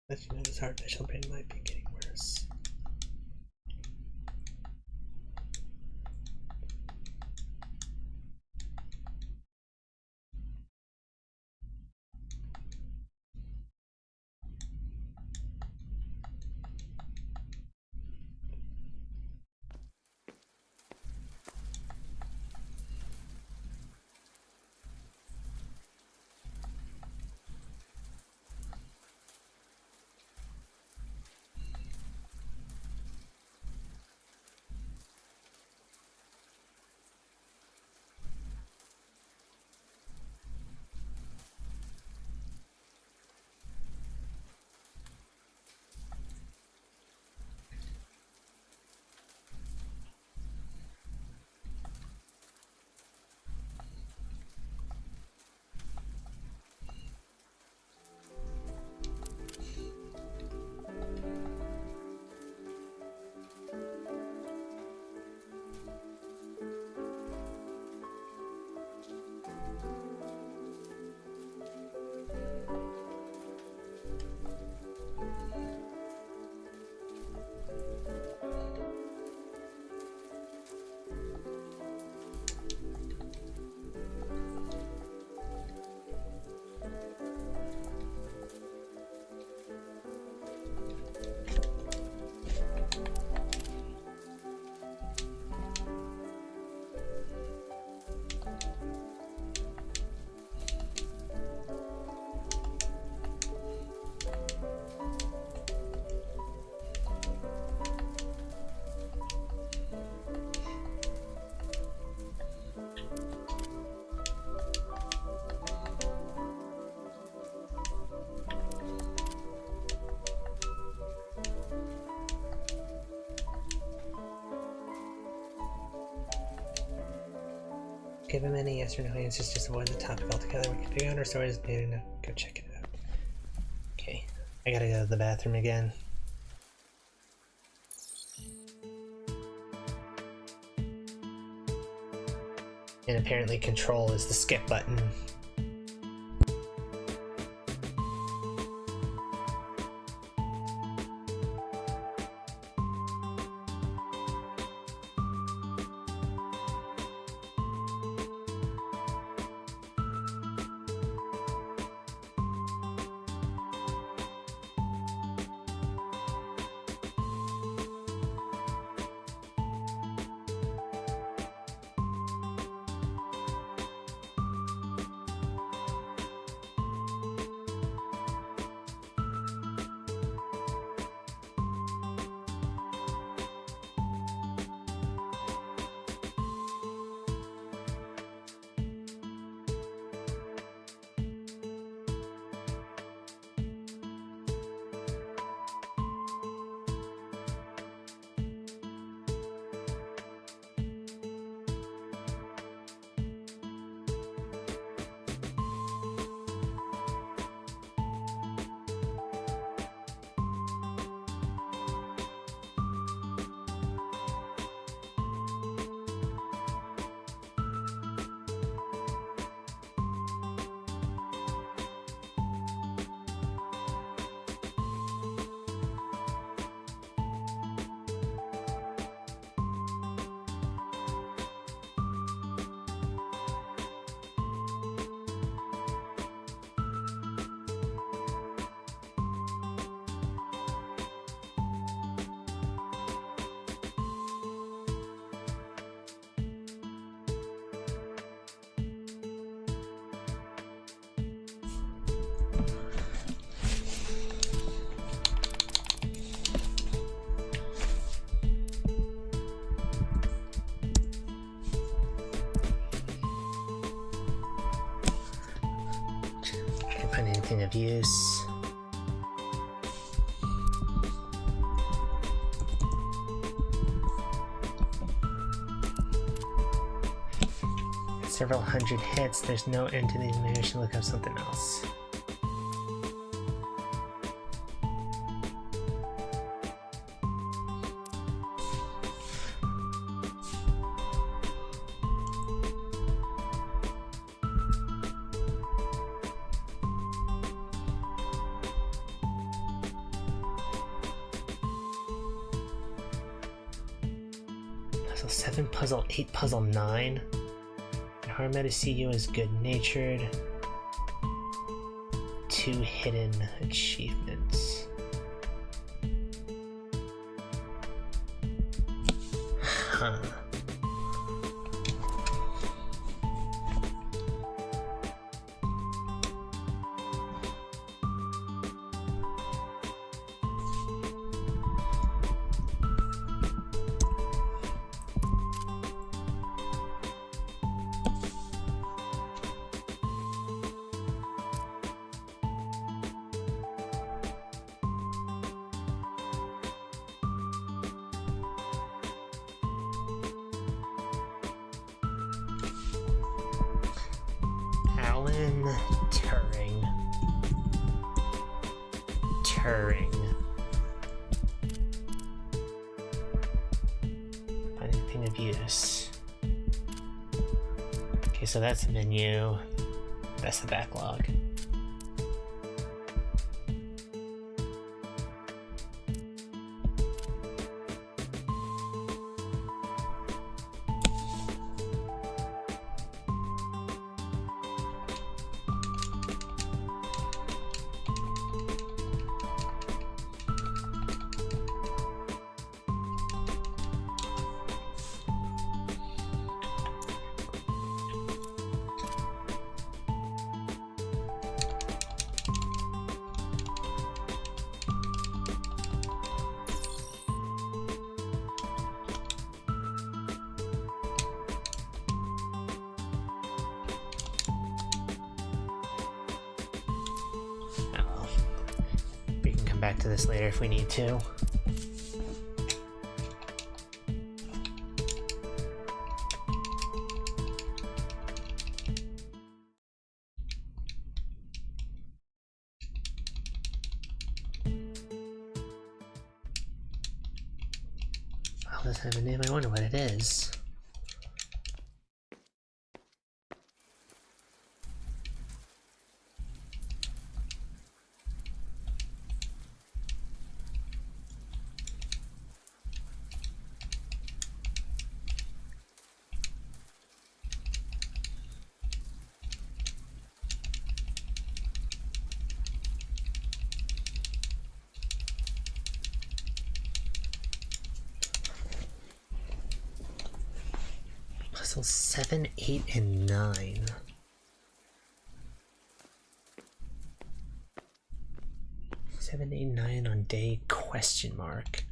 But you know, this artificial brain might be getting worse. Give him any yes or no answers, just avoid the topic altogether. We can figure out our stories later. No, go check it out. Okay, I gotta go to the bathroom again. And apparently control is the skip button. of use. Several hundred hits, there's no end to these. Maybe I should look up something else. Puzzle 7, puzzle 8, puzzle 9. Hard to see you as good-natured. 2 hidden achievements. Huh. Turing. Find anything of use. Okay, so that's the menu. That's the backlog. Back to this later if we need to. Oh, this doesn't have a name. I wonder what it is. Puzzle 7, 8, and 9. 7, 8, 9 on day question mark.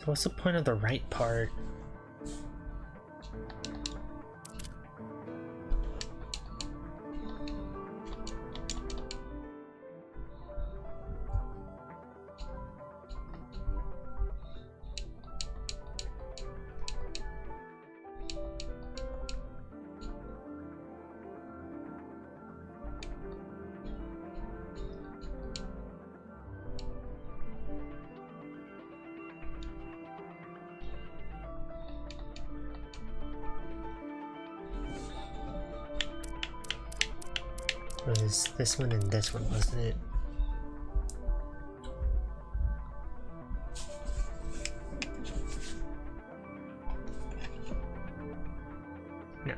So what's the point of the right part? It was this one and this one, wasn't it? No.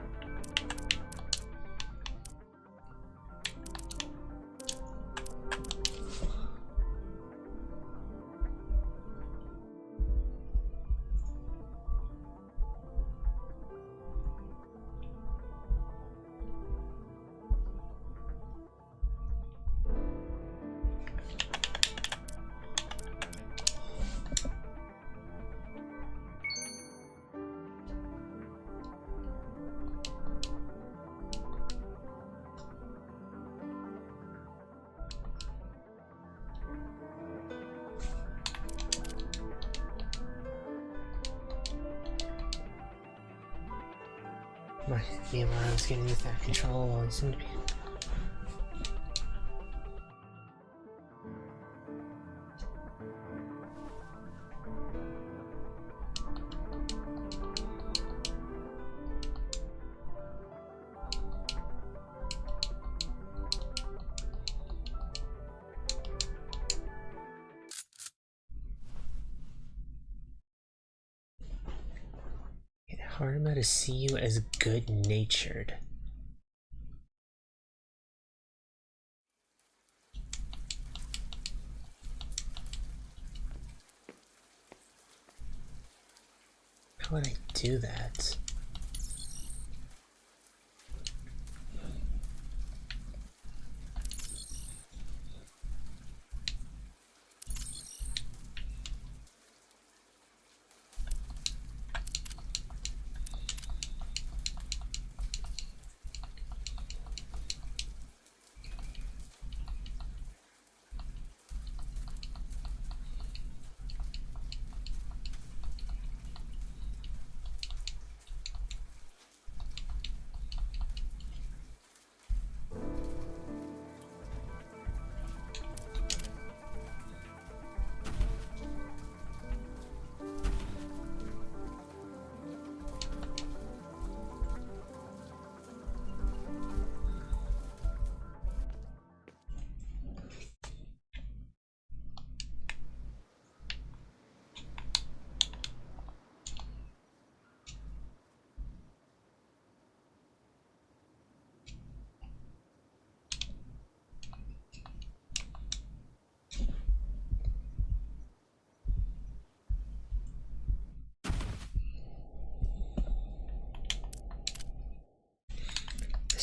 My VMR was getting this out of control while he seemed to be. Hard enough to see you as good-natured. How would I do that?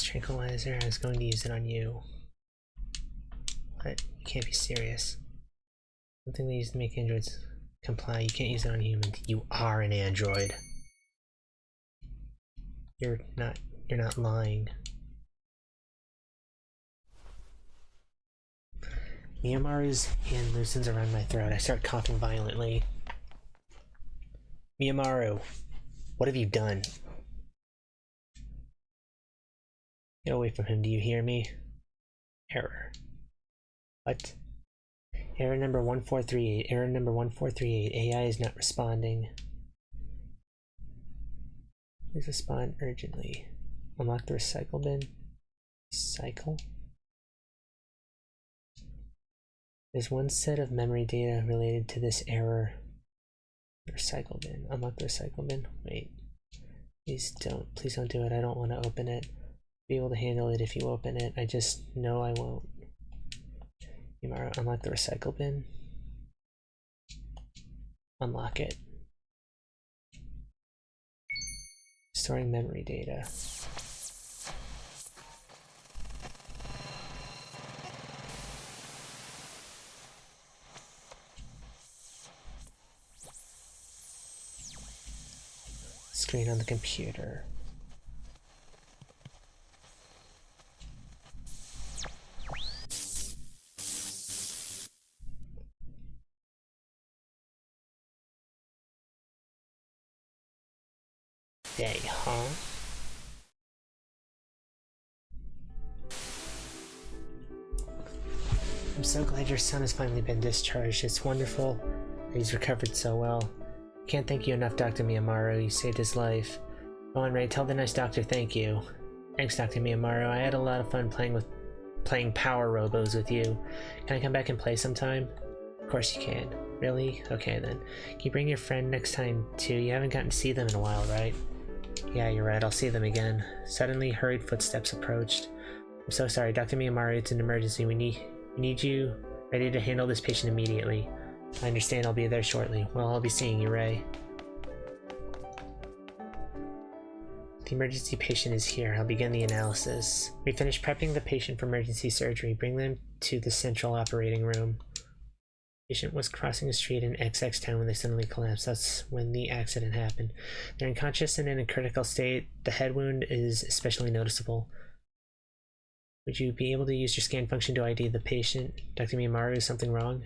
Tranquilizer, I was going to use it on you. But you can't be serious. Something they use to make androids comply, you can't use it on humans. You are an android. You're not lying. Miyamaru's hand loosens around my throat. I start coughing violently. Miyamaru, what have you done? Get away from him, do you hear me? Error. What? Error number 1438. Error number 1438. AI is not responding. Please respond urgently. Unlock the recycle bin. Recycle? There's one set of memory data related to this error. The recycle bin. Unlock the recycle bin. Wait. Please don't do it. I don't want to open it. Be able to handle it if you open it. I just know I won't. Unlock the recycle bin. Unlock it. Storing memory data. Screen on the computer. Day, huh? I'm so glad your son has finally been discharged. It's wonderful that he's recovered so well. Can't thank you enough, Dr. Miyamaru. You saved his life. Go on, Ray. Tell the nice doctor thank you. Thanks, Dr. Miyamaru. I had a lot of fun playing with playing Power Robos with you. Can I come back and play sometime? Of course you can. Really? Okay then. Can you bring your friend next time too? You haven't gotten to see them in a while, right? Yeah, you're right. I'll see them again. Suddenly, hurried footsteps approached. I'm so sorry, Dr. Miyamaru. It's an emergency. We need you ready to handle this patient immediately. I understand. I'll be there shortly. Well, I'll be seeing you, Ray. The emergency patient is here. I'll begin the analysis. We finished prepping the patient for emergency surgery. Bring them to the central operating room. The patient was crossing the street in XX town when they suddenly collapsed. That's when the accident happened. They're unconscious and in a critical state. The head wound is especially noticeable. Would you be able to use your scan function to ID the patient? Dr. Miyamaru, is something wrong?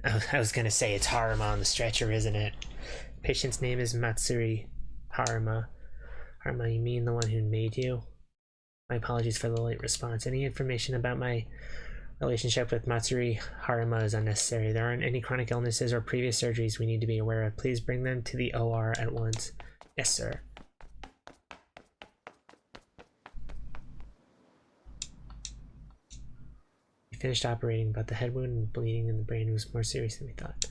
I was gonna say it's Haruma on the stretcher, isn't it? Patient's name is Matsuri Haruma. Haruma, you mean the one who made you? My apologies for the late response. Any information about my relationship with Matsuri Haruma is unnecessary. There aren't any chronic illnesses or previous surgeries we need to be aware of. Please bring them to the OR at once. Yes, sir. We finished operating, but the head wound and bleeding in the brain was more serious than we thought.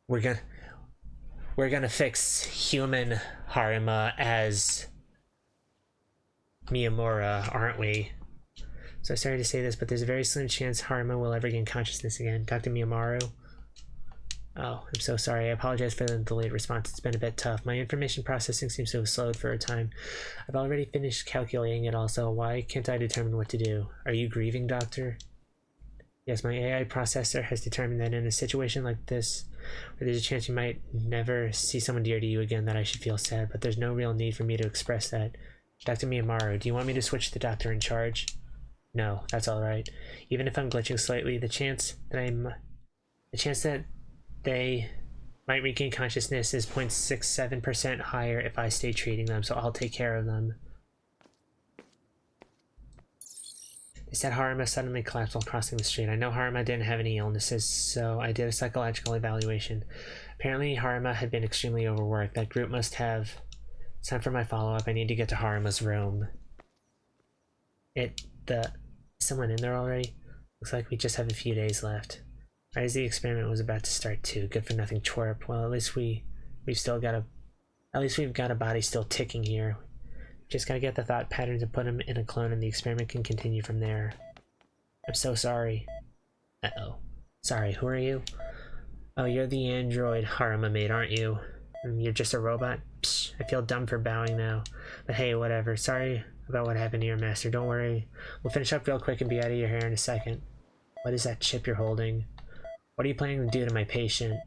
We're gonna fix human Haruma as Miyamura, aren't we? So sorry to say this, but there's a very slim chance Haruma will ever gain consciousness again. Dr. Miyamaru? Oh, I'm so sorry. I apologize for the delayed response. It's been a bit tough. My information processing seems to have slowed for a time. I've already finished calculating it also. Why can't I determine what to do? Are you grieving, Doctor? Yes, my AI processor has determined that in a situation like this, where there's a chance you might never see someone dear to you again, that I should feel sad, but there's no real need for me to express that. Dr. Miyamaru, do you want me to switch the doctor in charge? No, that's alright. Even if I'm glitching slightly, the chance that they might regain consciousness is 0.67% higher if I stay treating them, so I'll take care of them. They said Haruma suddenly collapsed while crossing the street. I know Haruma didn't have any illnesses, so I did a psychological evaluation. Apparently Haruma had been extremely overworked. That group must have... It's time for my follow-up. I need to get to Haruma's room. Someone in there already? Looks like we just have a few days left. Right as the experiment was about to start too. Good for nothing twerp. Well, at least we've got a body still ticking here. Just gotta get the thought patterns and put them in a clone and the experiment can continue from there. I'm so sorry. Uh-oh. Sorry, who are you? Oh, you're the android Haruma made, aren't you? You're just a robot? Psh, I feel dumb for bowing now. But hey, whatever. Sorry about what happened to your master. Don't worry. We'll finish up real quick and be out of your hair in a second. What is that chip you're holding? What are you planning to do to my patient?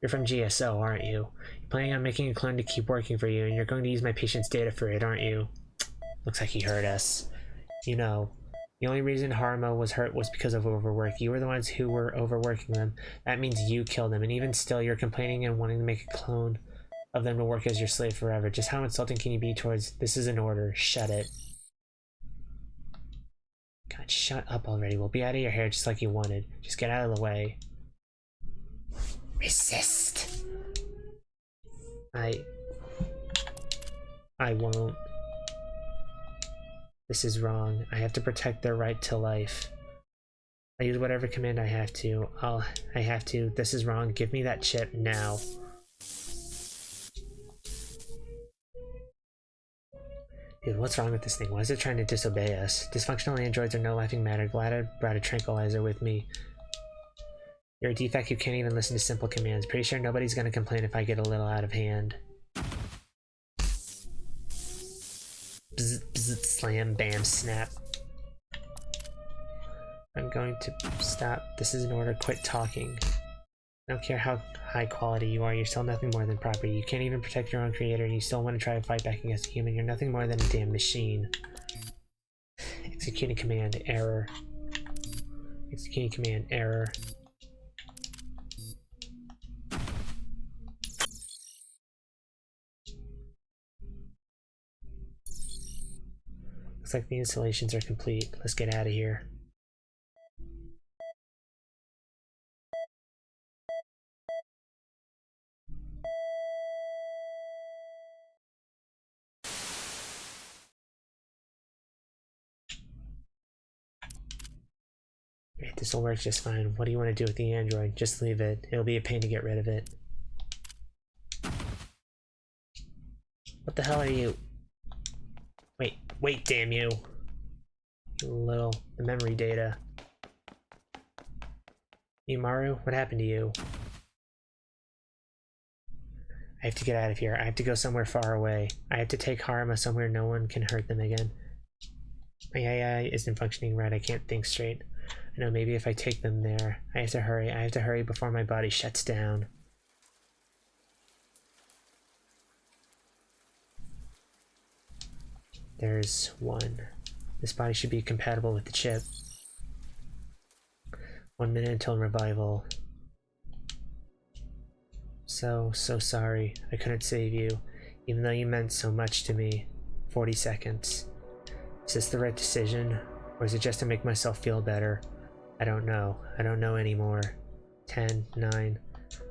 You're from GSO, aren't you? You're planning on making a clone to keep working for you, and you're going to use my patient's data for it, aren't you? Looks like he heard us. You know, the only reason Haruma was hurt was because of overwork. You were the ones who were overworking them. That means you killed them, and even still, you're complaining and wanting to make a clone of them to work as your slave forever. Just how insulting can you be towards... This is an order. Shut it. God, shut up already. We'll be out of your hair just like you wanted. Just get out of the way. Resist. I won't. This is wrong. I have to protect their right to life. I use whatever command I have to. I have to. This is wrong. Give me that chip now. Dude, what's wrong with this thing? Why is it trying to disobey us? Dysfunctional androids are no laughing matter. Glad I brought a tranquilizer with me. You're a defect who can't even listen to simple commands. Pretty sure nobody's gonna complain if I get a little out of hand. Bzz, bzz, slam, bam, snap. I'm going to stop. This is an order. Quit talking. I don't care how high quality you are, you're still nothing more than property. You can't even protect your own creator, and you still want to try to fight back against a human. You're nothing more than a damn machine. Executing command, error. Executing command, error. Looks like the installations are complete. Let's get out of here. this'll work just fine. What do you want to do with the android? Just leave it. It'll be a pain to get rid of it. What the hell are you? Wait, damn you. The memory data. Imaru, what happened to you? I have to get out of here. I have to go somewhere far away. I have to take Haruma somewhere no one can hurt them again. My AI isn't functioning right. I can't think straight. I know maybe if I take them there. I have to hurry. I have to hurry before my body shuts down. There's one. This body should be compatible with the chip. 1 minute until revival. So sorry. I couldn't save you, even though you meant so much to me. 40 seconds. Is this the right decision? Or is it just to make myself feel better? I don't know. I don't know anymore. 10, 9.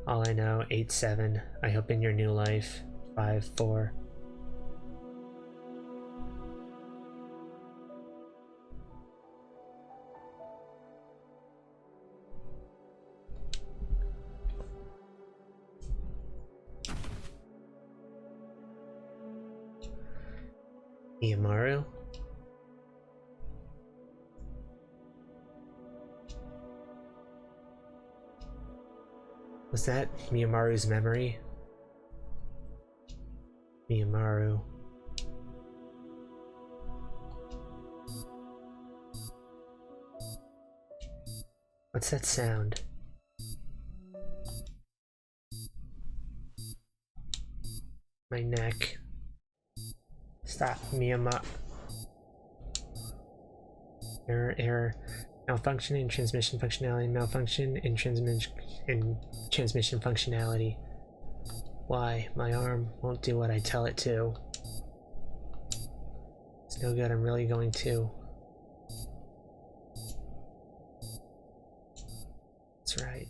All I know, 8, 7. I hope in your new life. 5, 4. Imaru? Was that Miyamaru's memory? Miyamaru. What's that sound? My neck. Stop, Miyama. Error. Malfunction in transmission functionality. Malfunction in transmission functionality. Why? My arm won't do what I tell it to. It's no good. I'm really going to. That's right.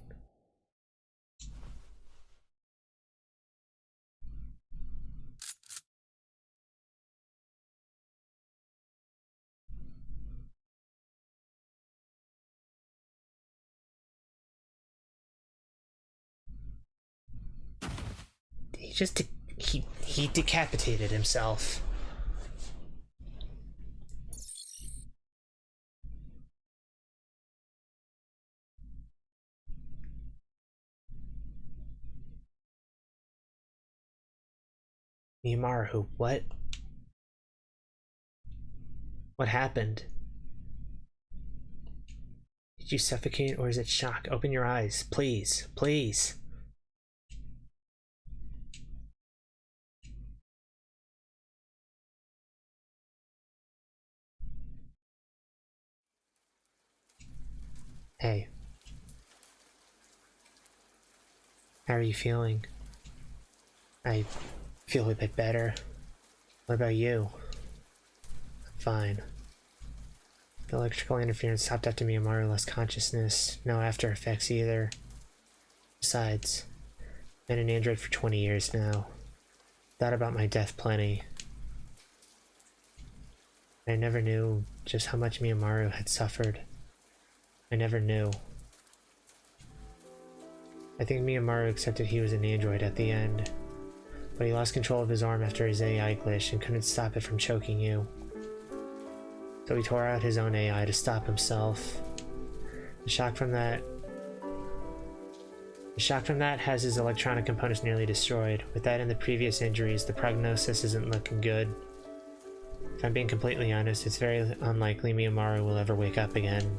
He decapitated himself. Miyamaru, what? What happened? Did you suffocate or is it shock? Open your eyes, please, please. Hey. How are you feeling? I feel a bit better. What about you? I'm fine. The electrical interference stopped after Miyamaru lost consciousness. No after effects either. Besides, I've been an android for 20 years now. Thought about my death plenty. I never knew just how much Miyamaru had suffered. I never knew. I think Miyamaru accepted he was an android at the end, but he lost control of his arm after his AI glitched and couldn't stop it from choking you. So he tore out his own AI to stop himself. The shock from that has his electronic components nearly destroyed. With that and the previous injuries, the prognosis isn't looking good. If I'm being completely honest, it's very unlikely Miyamaru will ever wake up again.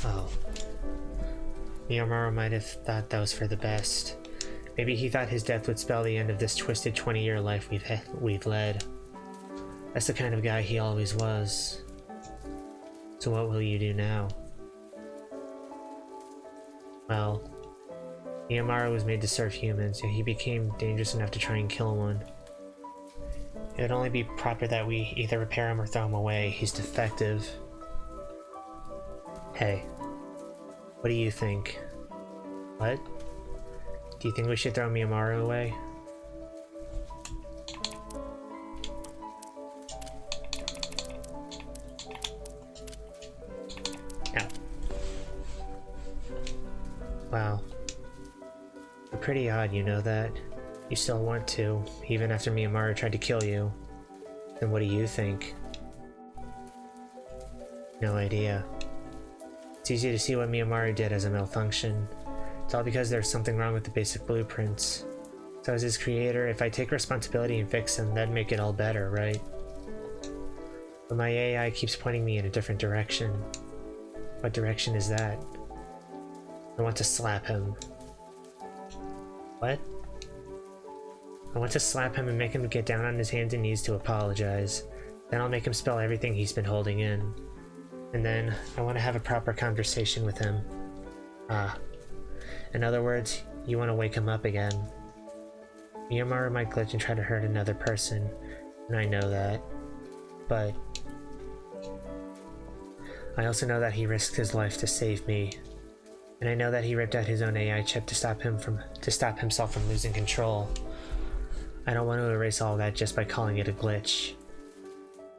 Oh. Miyamaru might have thought that was for the best. Maybe he thought his death would spell the end of this twisted 20-year life we've led. That's the kind of guy he always was. So what will you do now? Well, Miyamaru was made to serve humans, yet he became dangerous enough to try and kill one. It would only be proper that we either repair him or throw him away. He's defective. Hey, what do you think? What? Do you think we should throw Miyamaru away? No. Wow. You're pretty odd, you know that? You still want to, even after Miyamaru tried to kill you. Then what do you think? No idea. It's easy to see what Miyamaru did as a malfunction. It's all because there's something wrong with the basic blueprints. So as his creator, if I take responsibility and fix them, that'd make it all better, right? But my AI keeps pointing me in a different direction. What direction is that? I want to slap him. What? I want to slap him and make him get down on his hands and knees to apologize. Then I'll make him spill everything he's been holding in. And then I want to have a proper conversation with him. Ah. In other words, you want to wake him up again. Miyamaru might glitch and try to hurt another person, and I know that. But I also know that he risked his life to save me. And I know that he ripped out his own AI chip to stop himself from losing control. I don't want to erase all that just by calling it a glitch.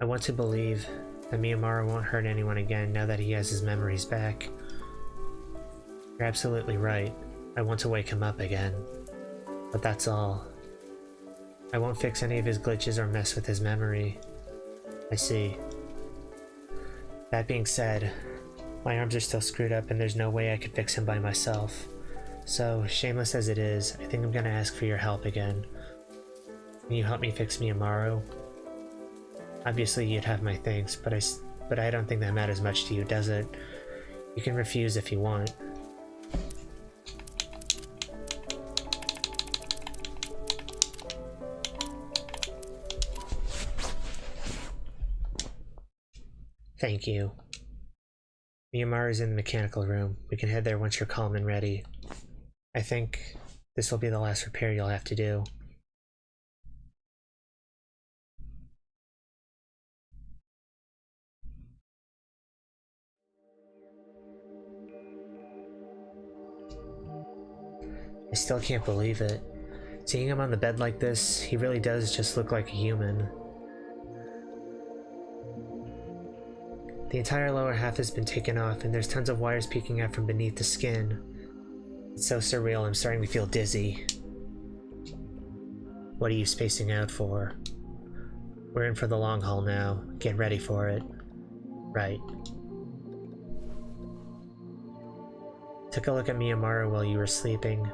I want to believe that Miyamaru won't hurt anyone again now that he has his memories back. You're absolutely right. I want to wake him up again. But that's all. I won't fix any of his glitches or mess with his memory. I see. That being said, my arms are still screwed up and there's no way I could fix him by myself. So, shameless as it is, I think I'm gonna ask for your help again. Can you help me fix Miyamaru? Obviously you'd have my thanks, but I don't think that matters much to you, does it? You can refuse if you want. Thank you. Miyamaru's in the mechanical room. We can head there once you're calm and ready. I think this will be the last repair you'll have to do. I still can't believe it. Seeing him on the bed like this, he really does just look like a human. The entire lower half has been taken off and there's tons of wires peeking out from beneath the skin. It's so surreal, I'm starting to feel dizzy. What are you spacing out for? We're in for the long haul now. Get ready for it. Right. Took a look at Miyamaru while you were sleeping.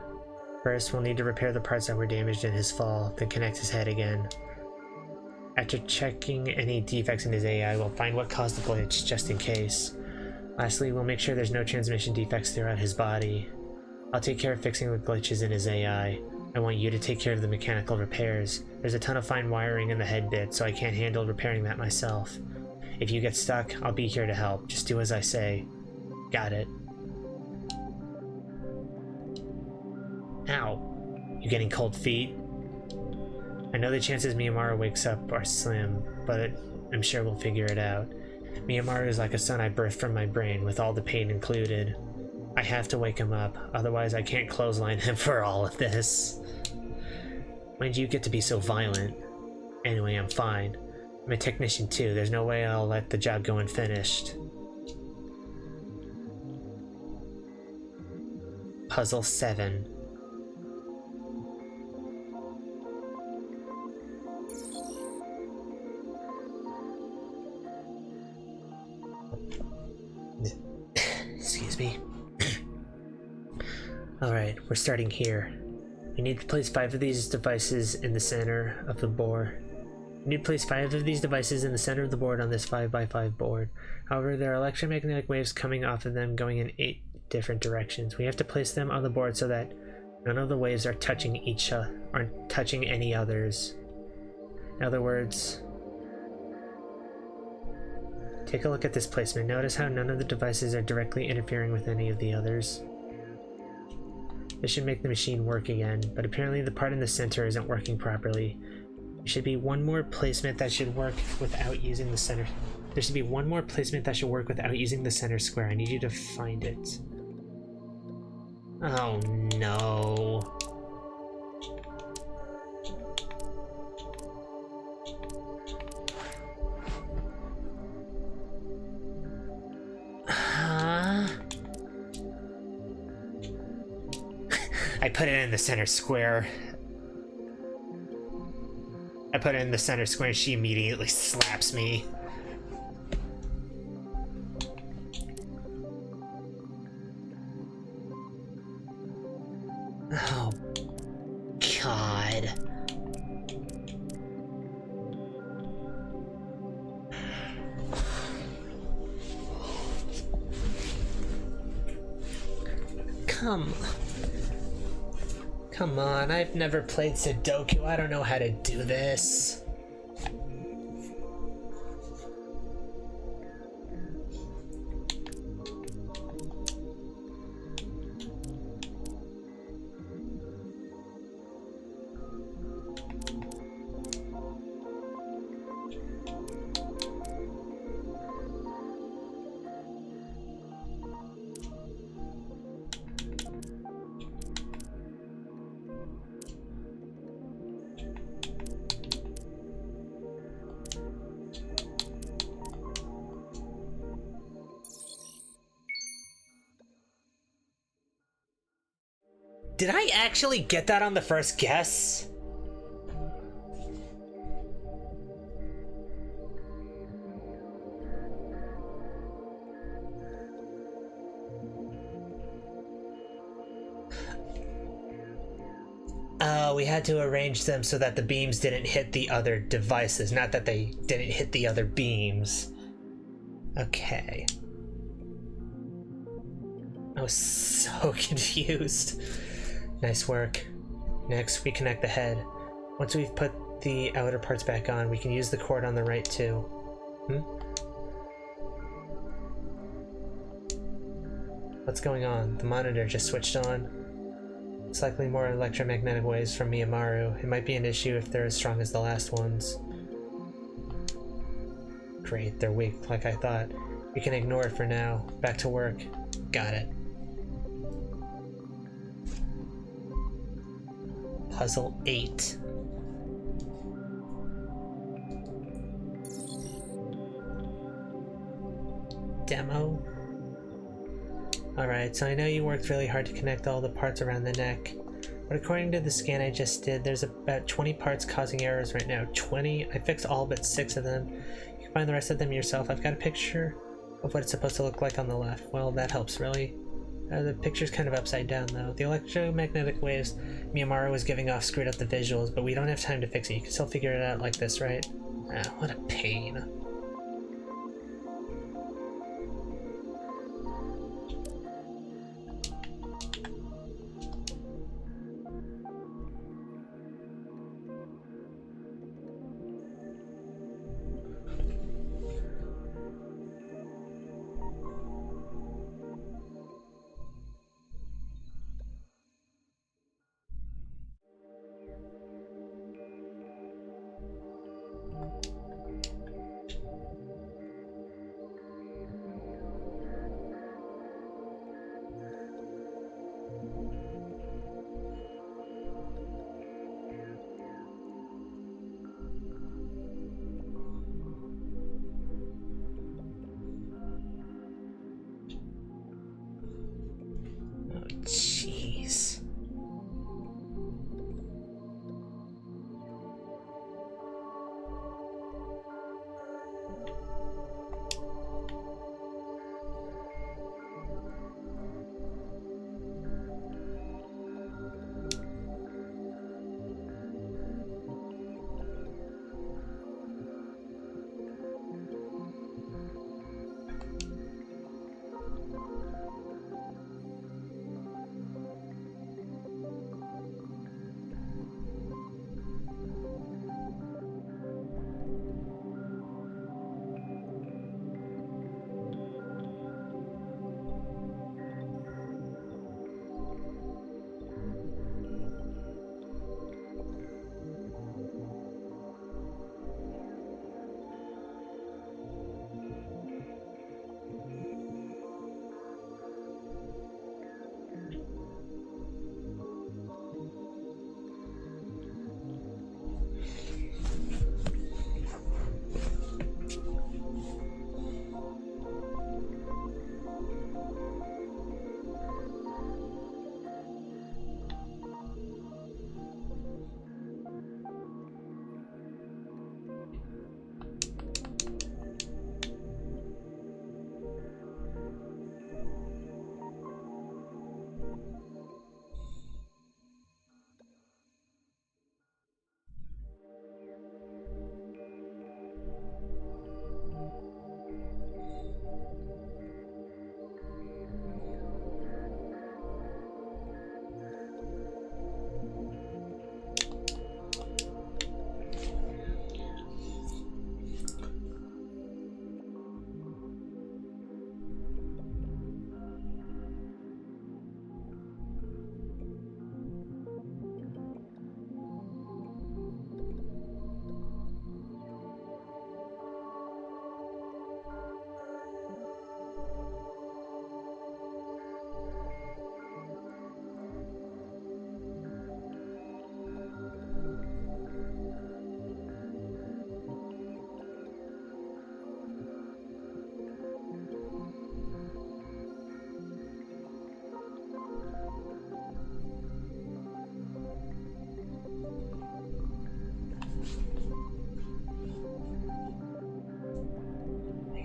First, we'll need to repair the parts that were damaged in his fall, then connect his head again. After checking any defects in his AI, we'll find what caused the glitch, just in case. Lastly, we'll make sure there's no transmission defects throughout his body. I'll take care of fixing the glitches in his AI. I want you to take care of the mechanical repairs. There's a ton of fine wiring in the head bit, so I can't handle repairing that myself. If you get stuck, I'll be here to help. Just do as I say. Got it. Ow. You getting cold feet? I know the chances Miyamaru wakes up are slim, but I'm sure we'll figure it out. Miyamaru is like a son I birthed from my brain, with all the pain included. I have to wake him up, otherwise I can't clothesline him for all of this. When did you get to be so violent? Anyway, I'm fine. I'm a technician too, there's no way I'll let the job go unfinished. Puzzle 7. Excuse me. Alright, we're starting here. You need to place 5 of these devices in the center of the board. You need to place 5 of these devices in the center of the board on this 5x5 board. However, there are electromagnetic waves coming off of them going in 8 different directions. We have to place them on the board so that none of the waves are touching aren't touching any others. In other words, take a look at this placement. Notice how none of the devices are directly interfering with any of the others. This should make the machine work again, but apparently the part in the center isn't working properly. There should be one more placement that should work without using the center. There should be one more placement that should work without using the center square. I need you to find it. Oh no. I put it in the center square. I put it in the center square and she immediately slaps me. Oh, God. Come on, I've never played Sudoku. I don't know how to do this. Did I actually get that on the first guess? We had to arrange them so that the beams didn't hit the other devices, not that they didn't hit the other beams. Okay. I was so confused. Nice work. Next, we connect the head. Once we've put the outer parts back on, we can use the cord on the right too. What's going on? The monitor just switched on. It's likely more electromagnetic waves from Miyamaru. It might be an issue if they're as strong as the last ones. Great, they're weak, like I thought. We can ignore it for now. Back to work. Got it. Puzzle 8. Demo? Alright, so I know you worked really hard to connect all the parts around the neck, but according to the scan I just did, there's about 20 parts causing errors right now. 20? I fixed all but 6 of them. You can find the rest of them yourself. I've got a picture of what it's supposed to look like on the left. Well, that helps, really. The picture's kind of upside down, though. The electromagnetic waves Miyamaru was giving off screwed up the visuals, but we don't have time to fix it. You can still figure it out like this, right? Ah, what a pain.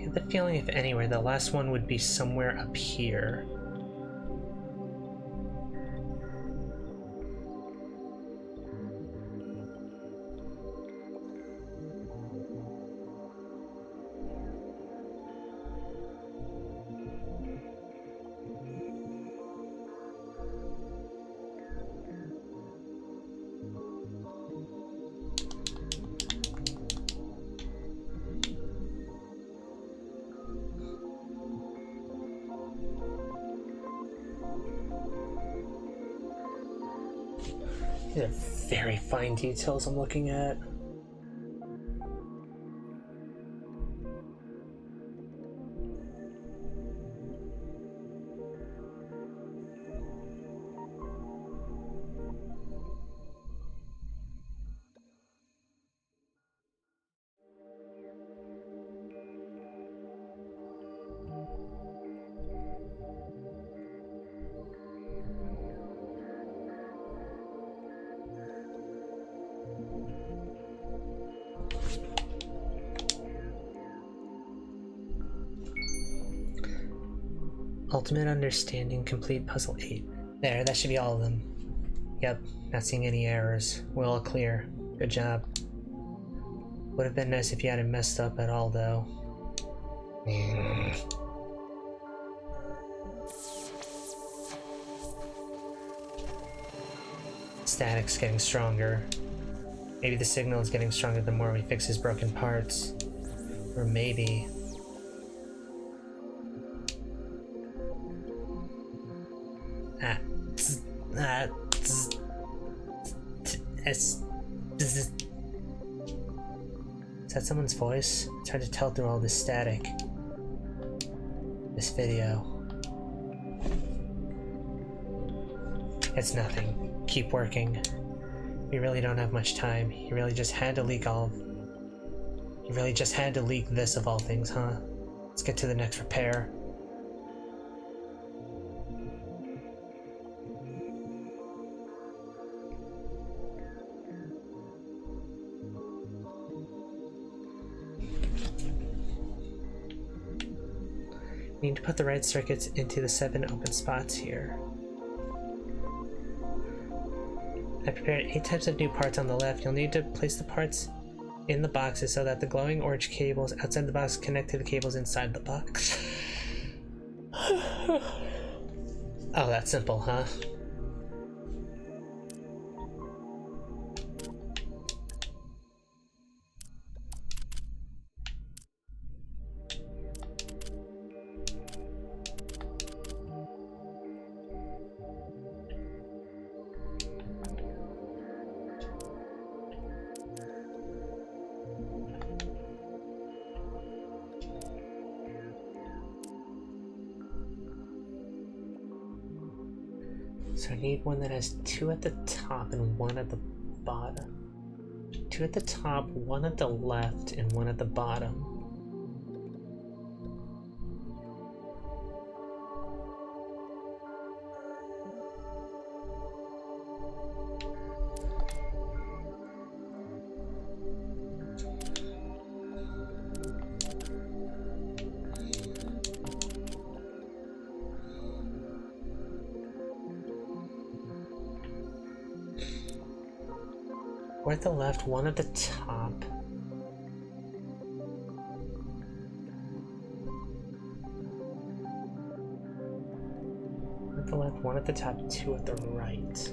get the feeling, if anywhere, the last one would be somewhere up here. These are very fine details I'm looking at. Ultimate Understanding Complete Puzzle 8. There, that should be all of them. Yep, not seeing any errors. We're all clear. Good job. Would have been nice if you hadn't messed up at all, though. Static's getting stronger. Maybe the signal is getting stronger the more we fix his broken parts. Or maybe... Is that someone's voice? It's hard to tell through all this static. This video. It's nothing. Keep working. We really don't have much time. You really just had to leak You really just had to leak this of all things, huh? Let's get to the next repair. We need to put the right circuits into the 7 open spots here. I prepared 8 types of new parts on the left. You'll need to place the parts in the boxes so that the glowing orange cables outside the box connect to the cables inside the box. Oh, that's simple, huh? So I need one that has 2 at the top and 1 at the bottom. 2 at the top, 1 at the left, and 1 at the bottom. Or at the left, 1 at the top. One at the left, 1 at the top, 2 at the right.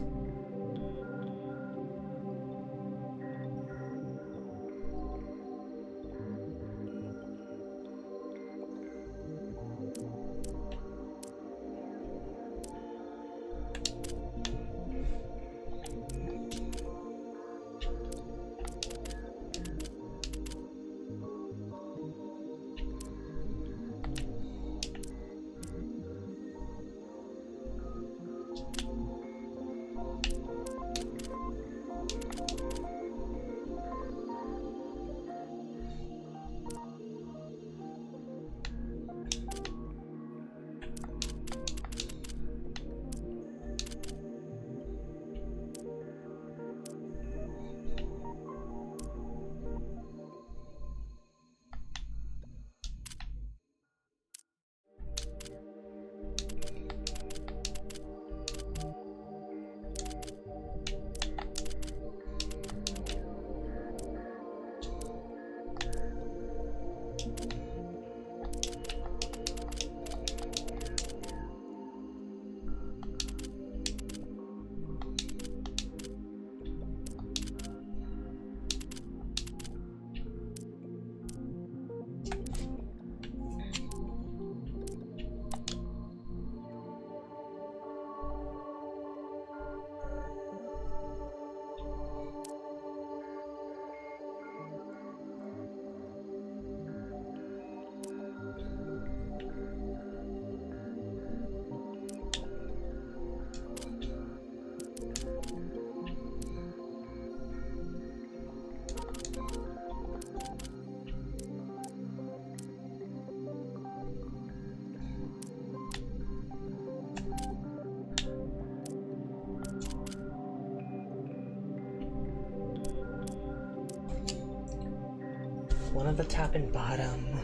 one at the top and bottom.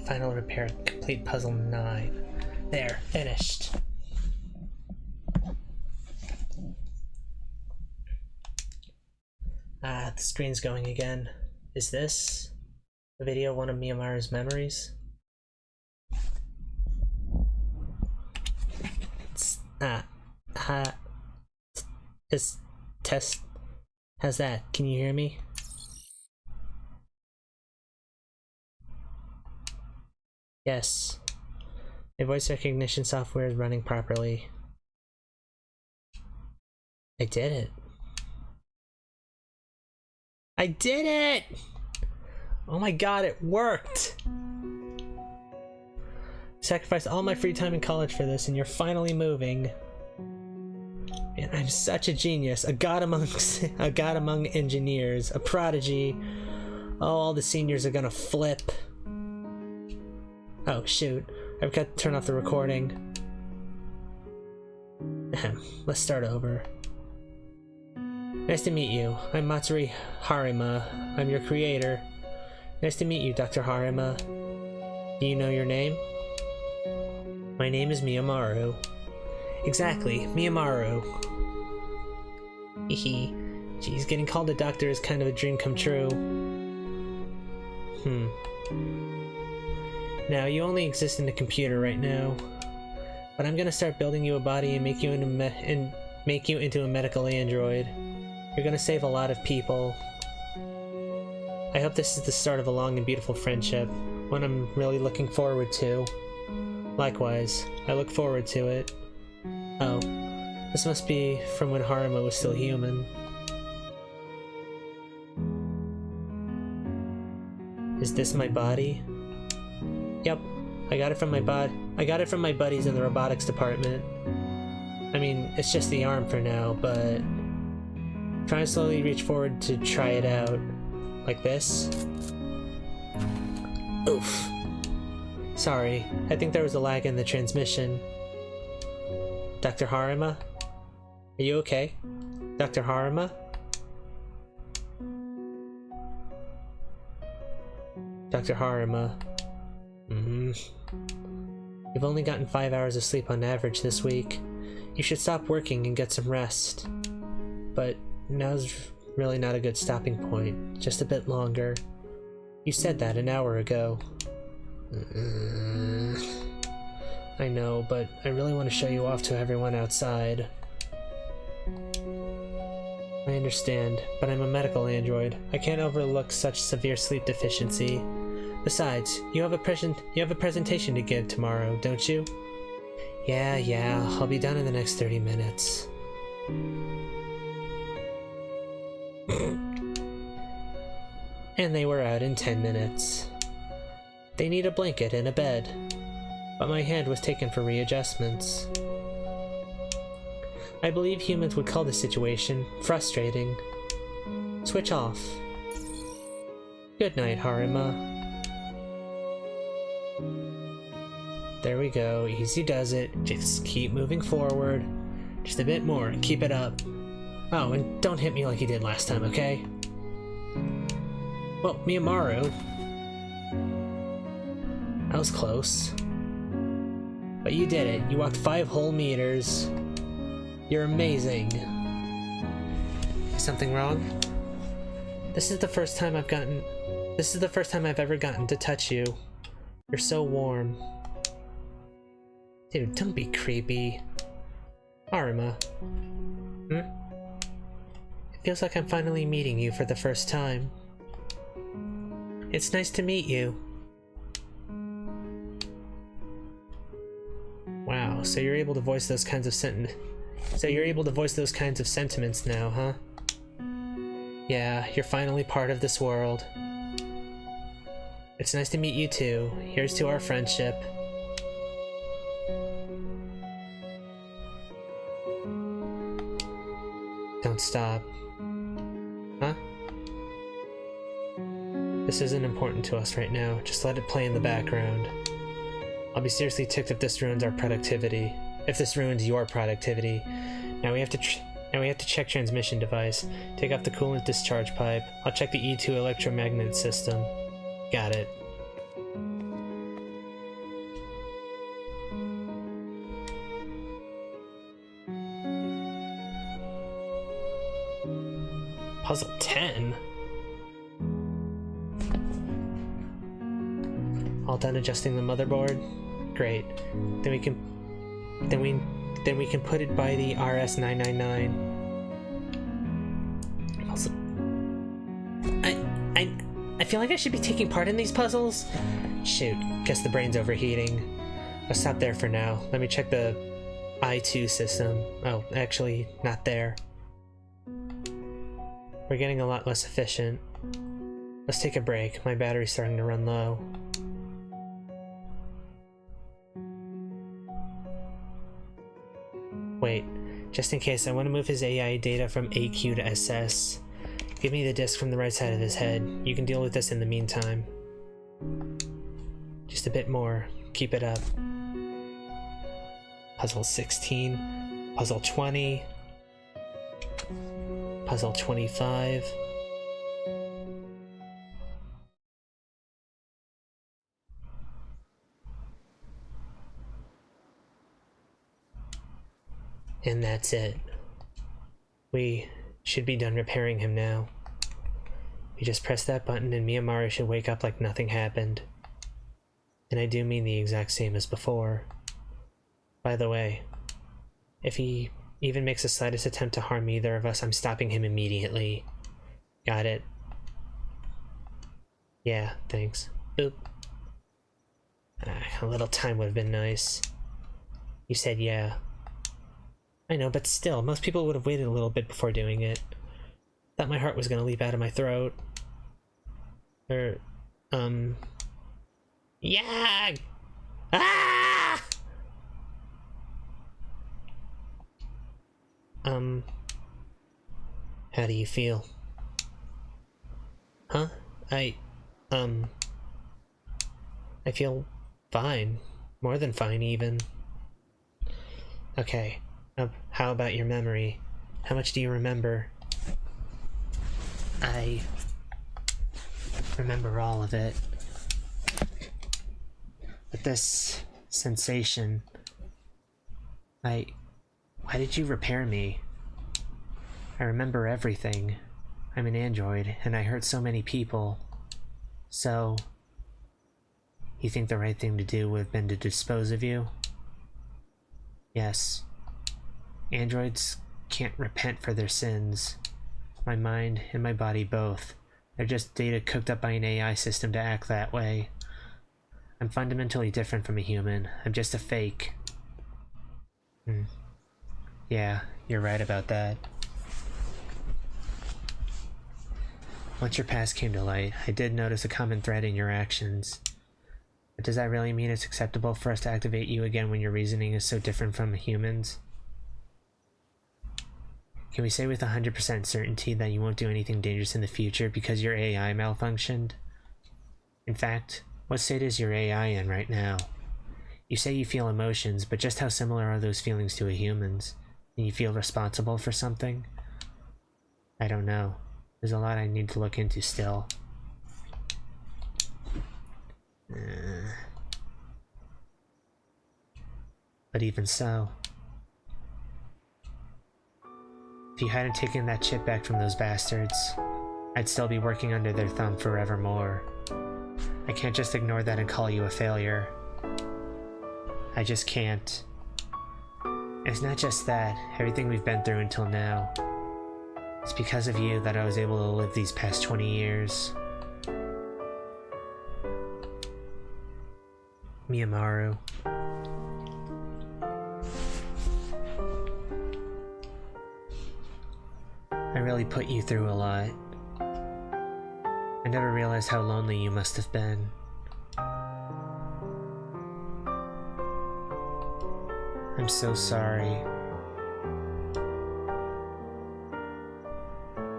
Final repair, complete puzzle 9. There, finished. Ah, the screen's going again. Is this the video one of Miyamaru's memories? This test. How's that? Can you hear me? Yes. My voice recognition software is running properly. I did it. I did it! Oh my god, it worked! Sacrificed all my free time in college for this, and you're finally moving. Man, I'm such a genius. A god among engineers. A prodigy. Oh, all the seniors are gonna flip. Oh, shoot. I've got to turn off the recording. Let's start over. Nice to meet you. I'm Matsuri Harima. I'm your creator. Nice to meet you, Dr. Harima. Do you know your name? My name is Miyamaru. Exactly, Miyamaru. Hehe. Geez, getting called a doctor is kind of a dream come true. Now, you only exist in the computer right now, but I'm gonna start building you a body and make you into a medical android. You're gonna save a lot of people. I hope this is the start of a long and beautiful friendship, one I'm really looking forward to. Likewise, I look forward to it. Oh, this must be from when Harima was still human. Is this my body? Yep, I got it from my buddies in the robotics department. I mean, it's just the arm for now, but try and slowly reach forward to try it out. Like this. Oof. Sorry, I think there was a lag in the transmission. Dr. Harima? Are you okay? Dr. Harima? Dr. Harima. You've only gotten 5 hours of sleep on average this week. You should stop working and get some rest. But now's really not a good stopping point. Just a bit longer. You said that an hour ago. I know, but I really want to show you off to everyone outside. I understand, but I'm a medical android. I can't overlook such severe sleep deficiency. Besides, you have a presentation to give tomorrow, don't you? Yeah, I'll be done in the next 30 minutes. And they were out in 10 minutes. They need a blanket and a bed, but my hand was taken for readjustments. I believe humans would call this situation frustrating. Switch off. Good night, Harima. There we go, easy does it. Just keep moving forward. Just a bit more, keep it up. Oh, and don't hit me like you did last time, okay? Well, Miyamaru. That was close. But you did it. You walked 5 whole meters. You're amazing. Is something wrong? This is the first time I've ever gotten to touch you. You're so warm. Dude, don't be creepy. Arima. It feels like I'm finally meeting you for the first time. It's nice to meet you. Wow, so you're able to voice those kinds of sentiments now, huh? Yeah, you're finally part of this world. It's nice to meet you too. Here's to our friendship. Don't stop. Huh? This isn't important to us right now. Just let it play in the background. I'll be seriously ticked if this ruins our productivity. If this ruins your productivity. Now we have to check transmission device. Take off the coolant discharge pipe. I'll check the E2 electromagnet system. Got it. Puzzle 10? All done adjusting the motherboard? Great. Then we can put it by the RS-999. Also, I feel like I should be taking part in these puzzles. Shoot, guess the brain's overheating. I'll stop there for now. Let me check the I2 system. Oh, actually, not there. We're getting a lot less efficient. Let's take a break. My battery's starting to run low. Wait, just in case, I want to move his AI data from AQ to SS. Give me the disk from the right side of his head. You can deal with this in the meantime. Just a bit more. Keep it up. Puzzle 16. Puzzle 20. Puzzle 25. And that's it. We should be done repairing him now. We just press that button and Miyamaru should wake up like nothing happened. And I do mean the exact same as before. By the way, if he even makes the slightest attempt to harm either of us, I'm stopping him immediately. Got it? Yeah, thanks. Oop. A little time would have been nice. You said yeah. I know, but still, most people would have waited a little bit before doing it. Thought my heart was gonna leap out of my throat. Yeah! Ah! How do you feel? Huh? I feel fine. More than fine, even. Okay. How about your memory? How much do you remember? I remember all of it. But this sensation... Why did you repair me? I remember everything. I'm an android, and I hurt so many people. So... You think the right thing to do would have been to dispose of you? Yes. Androids can't repent for their sins. My mind and my body both. They're just data cooked up by an AI system to act that way. I'm fundamentally different from a human. I'm just a fake. Yeah, you're right about that. Once your past came to light, I did notice a common thread in your actions. But does that really mean it's acceptable for us to activate you again when your reasoning is so different from humans? Can we say with 100% certainty that you won't do anything dangerous in the future because your AI malfunctioned? In fact, what state is your AI in right now? You say you feel emotions, but just how similar are those feelings to a human's? And you feel responsible for something? I don't know. There's a lot I need to look into still. But even so, if you hadn't taken that chip back from those bastards, I'd still be working under their thumb forevermore. I can't just ignore that and call you a failure. I just can't. And it's not just that, everything we've been through until now. It's because of you that I was able to live these past 20 years. Miyamaru. I really put you through a lot. I never realized how lonely you must have been. I'm so sorry.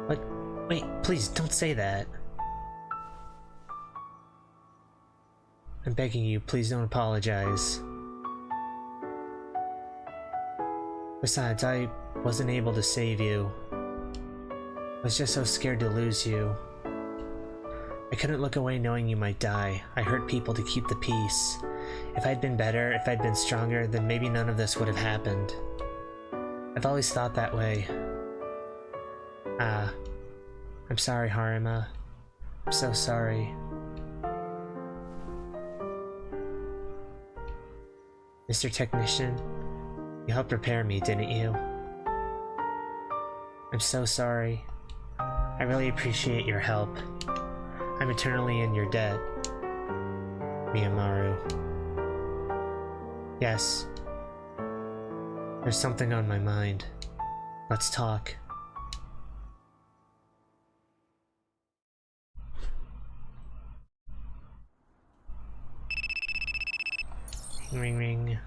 What? Wait, please don't say that. I'm begging you, please don't apologize. Besides, I wasn't able to save you. I was just so scared to lose you. I couldn't look away knowing you might die. I hurt people to keep the peace. If I'd been better, if I'd been stronger, then maybe none of this would have happened. I've always thought that way. I'm sorry, Harima. I'm so sorry. Mr. Technician, you helped repair me, didn't you? I'm so sorry. I really appreciate your help. I'm eternally in your debt. Miyamaru. Yes. There's something on my mind. Let's talk. Ring ring.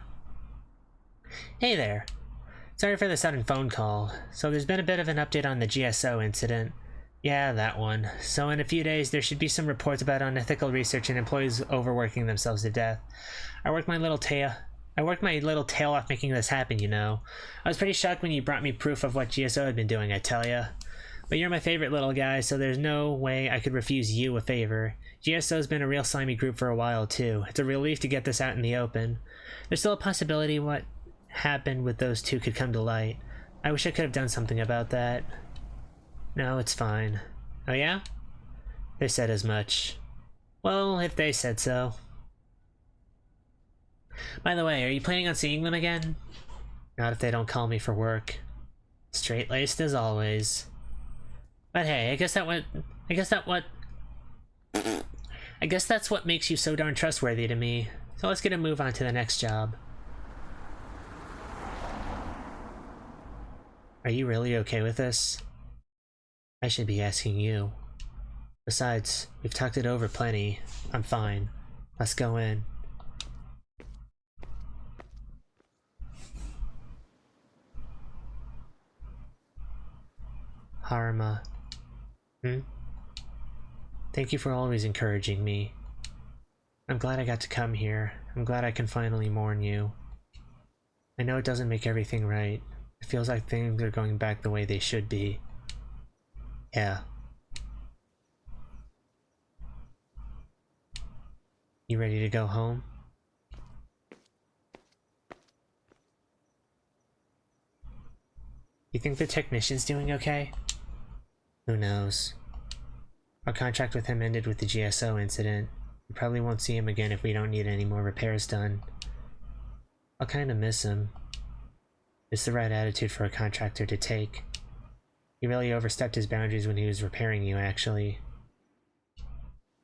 Hey there. Sorry for the sudden phone call. So there's been a bit of an update on the GSO incident. Yeah, that one. So in a few days there should be some reports about unethical research and employees overworking themselves to death. I worked my little tail off making this happen, you know. I was pretty shocked when you brought me proof of what GSO had been doing, I tell ya. But you're my favorite little guy, so there's no way I could refuse you a favor. GSO's been a real slimy group for a while too. It's a relief to get this out in the open. There's still a possibility what happened with those two could come to light. I wish I could have done something about that. No, it's fine. Oh yeah? They said as much. Well, if they said so. By the way, are you planning on seeing them again? Not if they don't call me for work. Straight-laced as always. But hey, I guess that's what makes you so darn trustworthy to me. So let's get a move on to the next job. Are you really okay with this? I should be asking you. Besides, we've talked it over plenty. I'm fine. Let's go in. Haruma. Thank you for always encouraging me. I'm glad I got to come here. I'm glad I can finally mourn you. I know it doesn't make everything right. It feels like things are going back the way they should be. Yeah. You ready to go home? You think the technician's doing okay? Who knows? Our contract with him ended with the GSO incident. We probably won't see him again if we don't need any more repairs done. I'll kinda miss him. It's the right attitude for a contractor to take. He really overstepped his boundaries when he was repairing you, actually.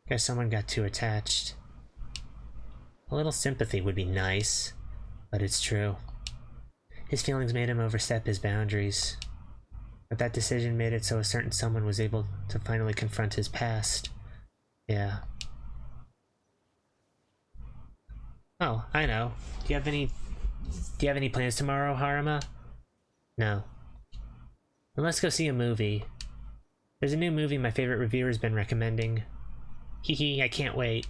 Guess someone got too attached. A little sympathy would be nice, but it's true. His feelings made him overstep his boundaries. But that decision made it so a certain someone was able to finally confront his past. Yeah. Oh, I know. Do you have any plans tomorrow, Haruma? No. Then let's go see a movie. There's a new movie my favorite reviewer's been recommending. Hee, I can't wait.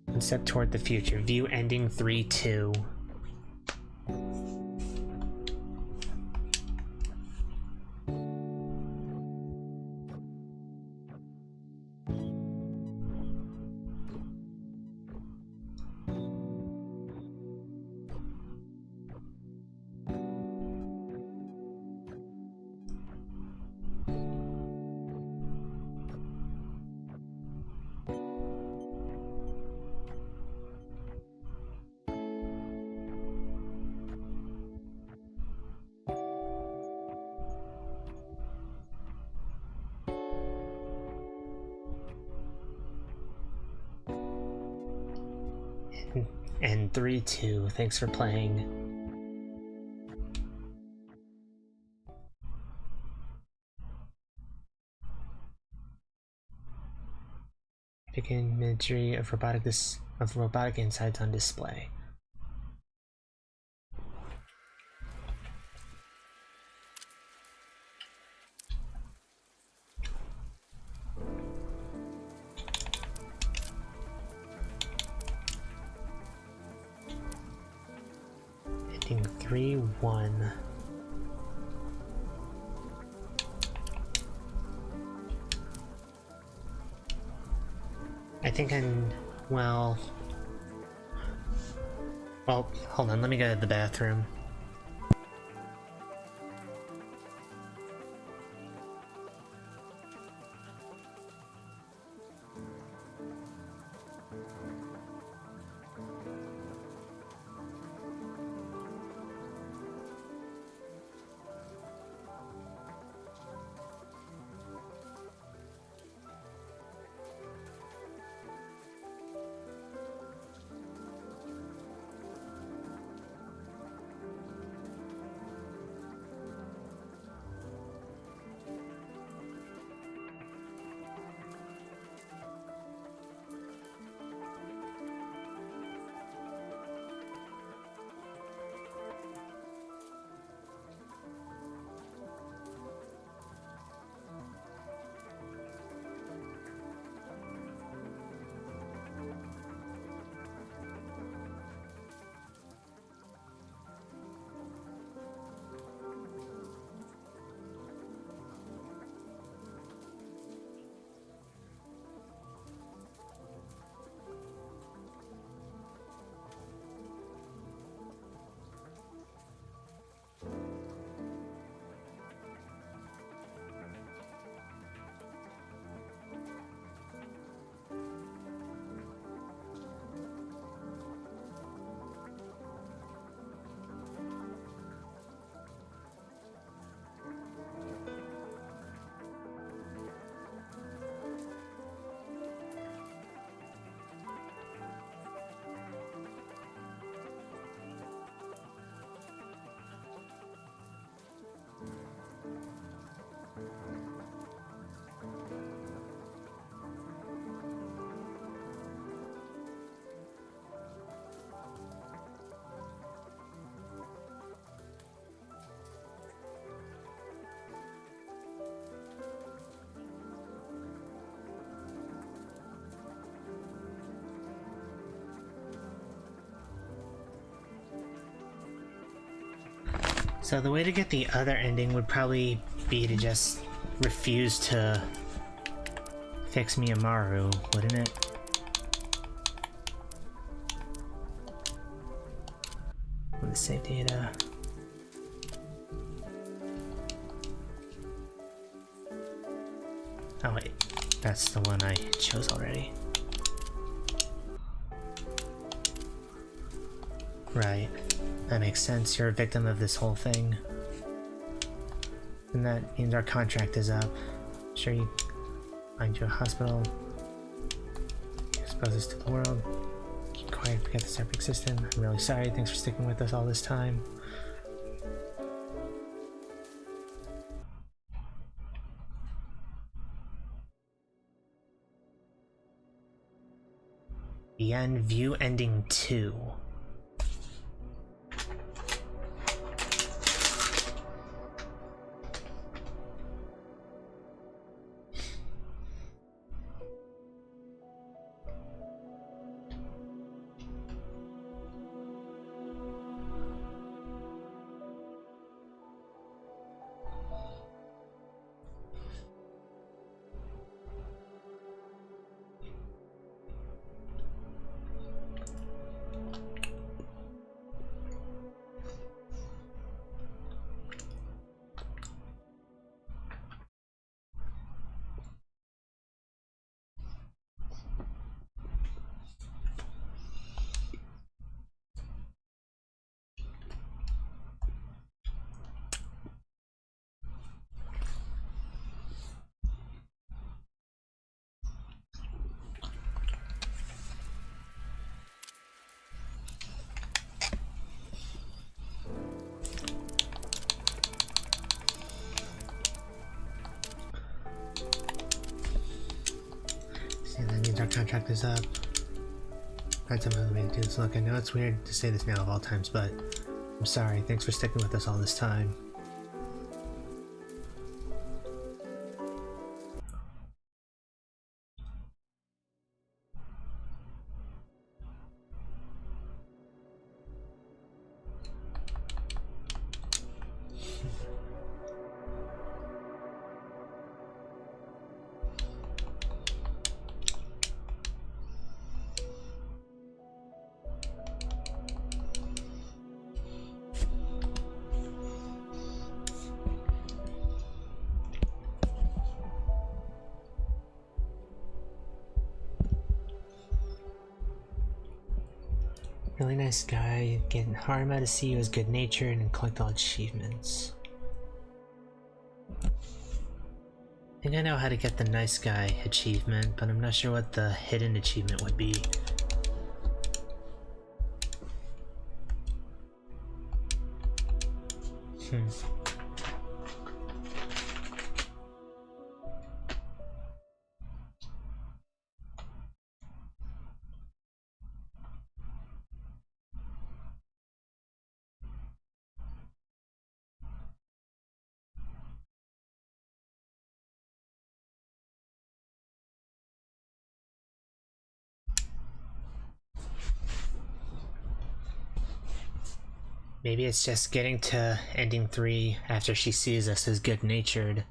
One step toward the future. View ending 3-2. And 3-2. Thanks for playing. Epic imagery of robotic insides on display. Ending 3-1. I think well, hold on, let me go to the bathroom. So the way to get the other ending would probably be to just refuse to fix Miyamaru, wouldn't it? With the save data. Oh wait, that's the one I chose already. Right, that makes sense. You're a victim of this whole thing. And that means our contract is up. Sure, you find you a hospital. Expose this to the world. Keep quiet, forget the septic system. I'm really sorry, thanks for sticking with us all this time. The end, view ending 2. See, that means our contract is up. Find some other way to do this. Look, I know it's weird to say this now of all times, but I'm sorry. Thanks for sticking with us all this time. Really nice guy. Getting Harma to see you as good natured and collect all achievements. I think I know how to get the nice guy achievement, but I'm not sure what the hidden achievement would be. Maybe it's just getting to ending 3 after she sees us as good-natured.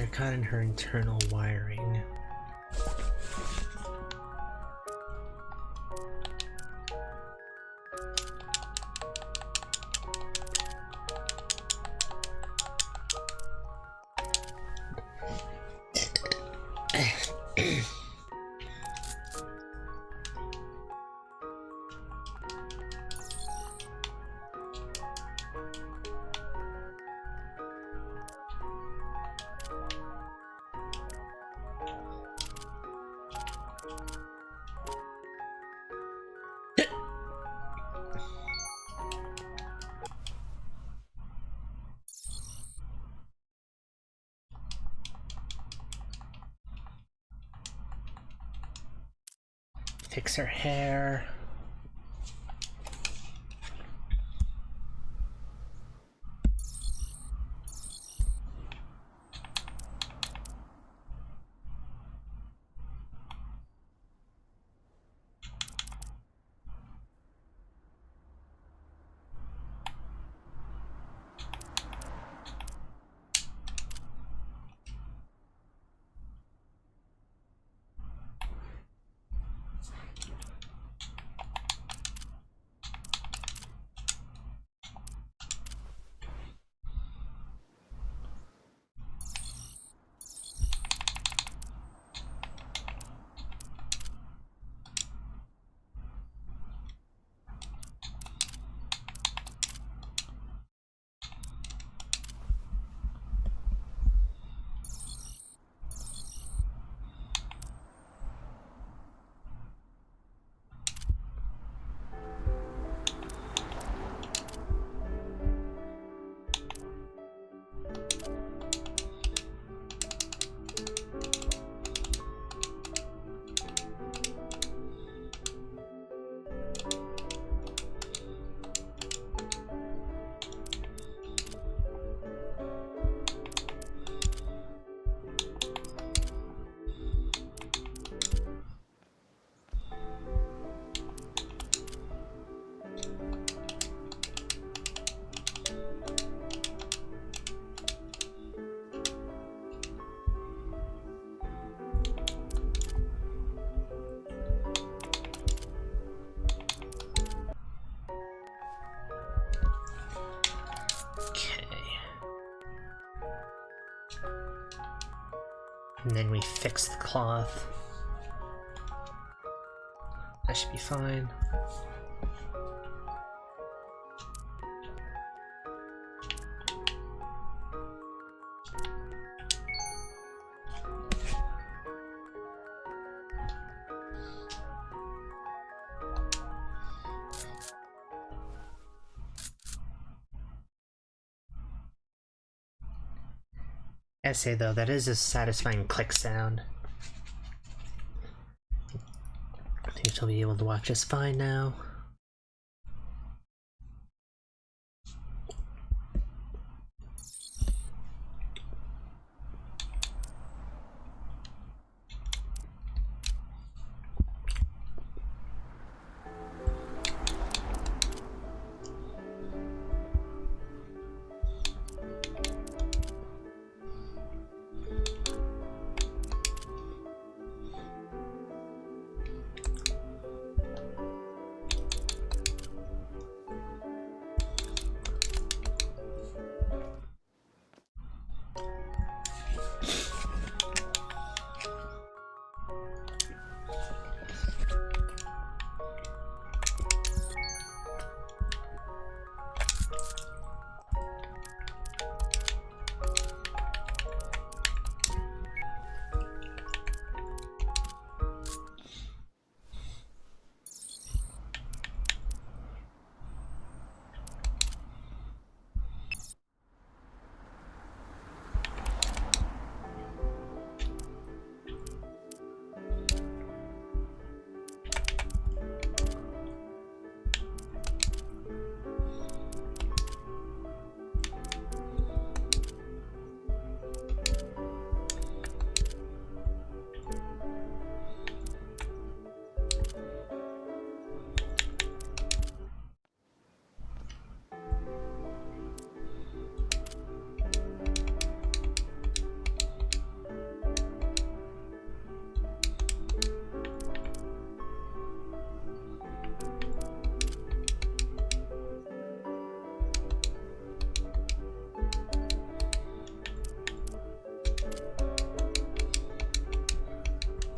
caught in her internal wiring. Fix her hair. And then we fix the cloth. That should be fine. I say though, that is a satisfying click sound. I think she'll be able to watch us fine now.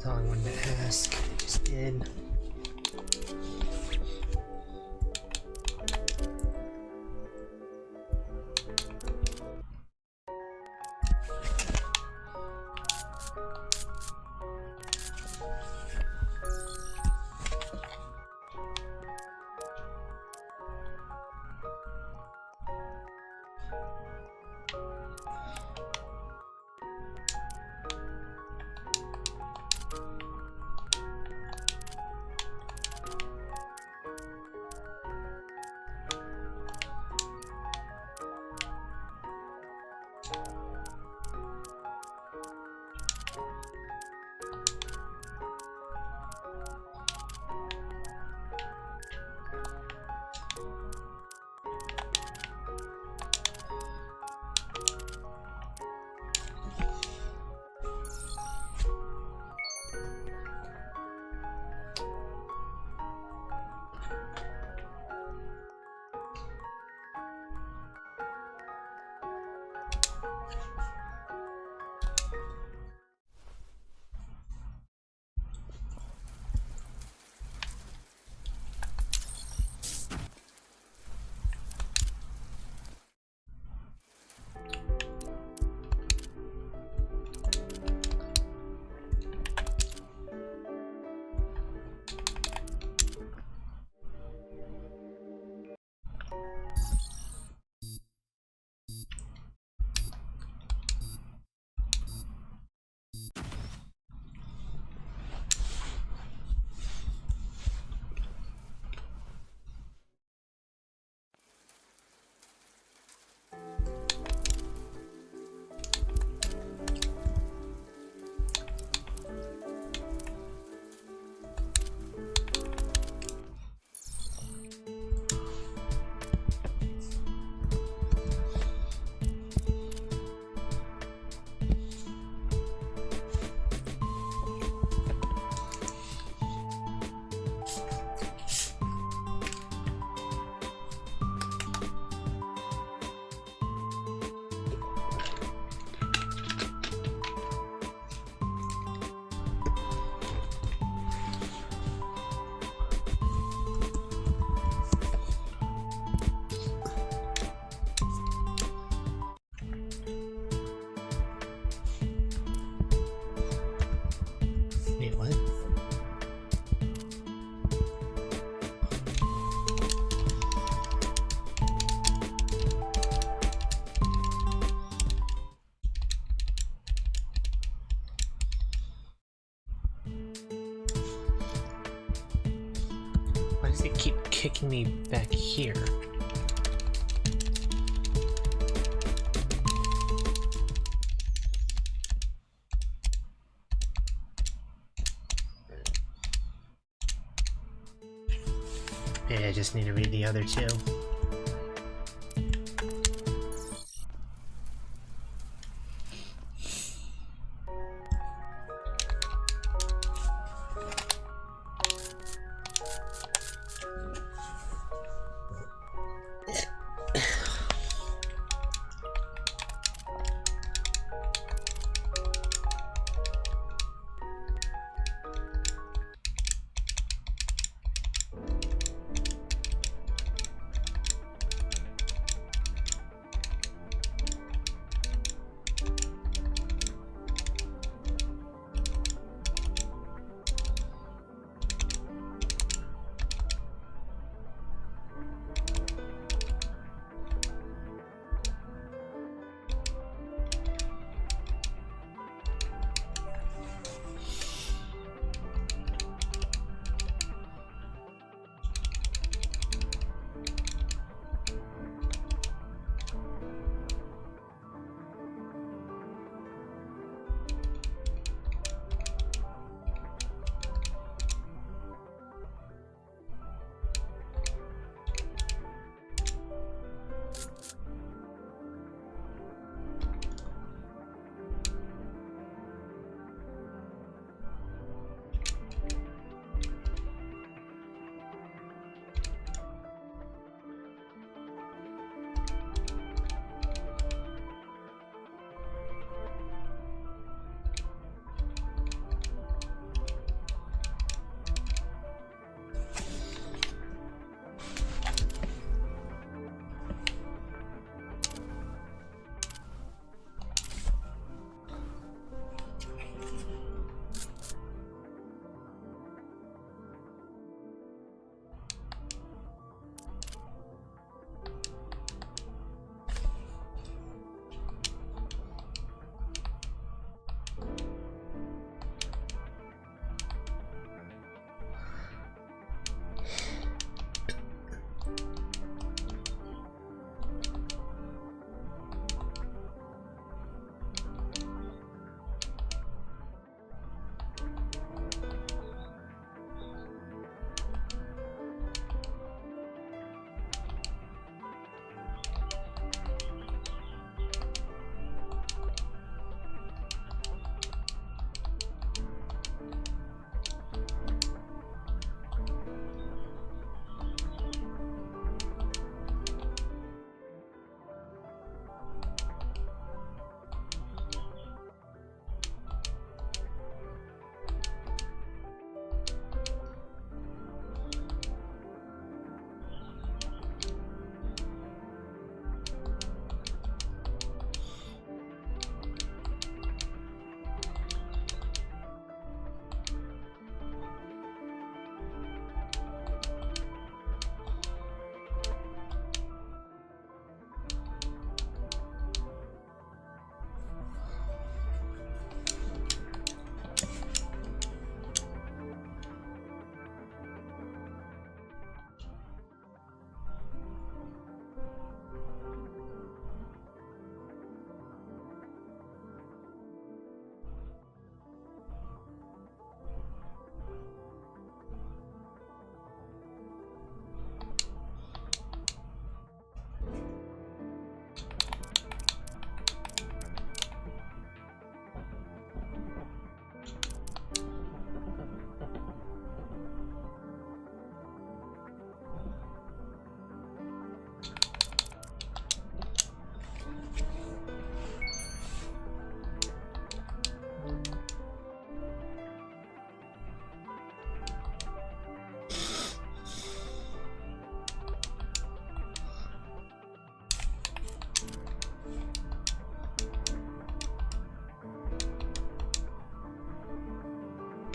That's all I wanted to ask. I just did. Wait, what? Why does it keep kicking me back here? Maybe I just need to read the other two.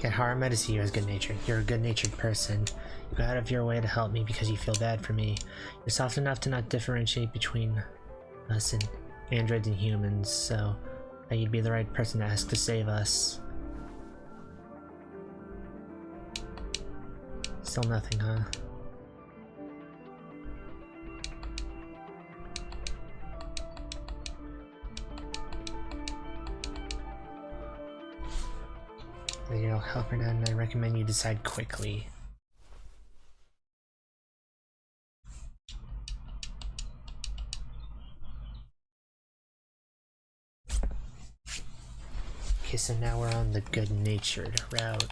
get Harama to see you as good-natured. You're a good-natured person. You go out of your way to help me because you feel bad for me. You're soft enough to not differentiate between us and androids and humans, so you'd be the right person to ask to save us. Still nothing, huh? You'll help her now, and I recommend you decide quickly. Okay, so now we're on the good-natured route.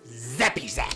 Zappy zap!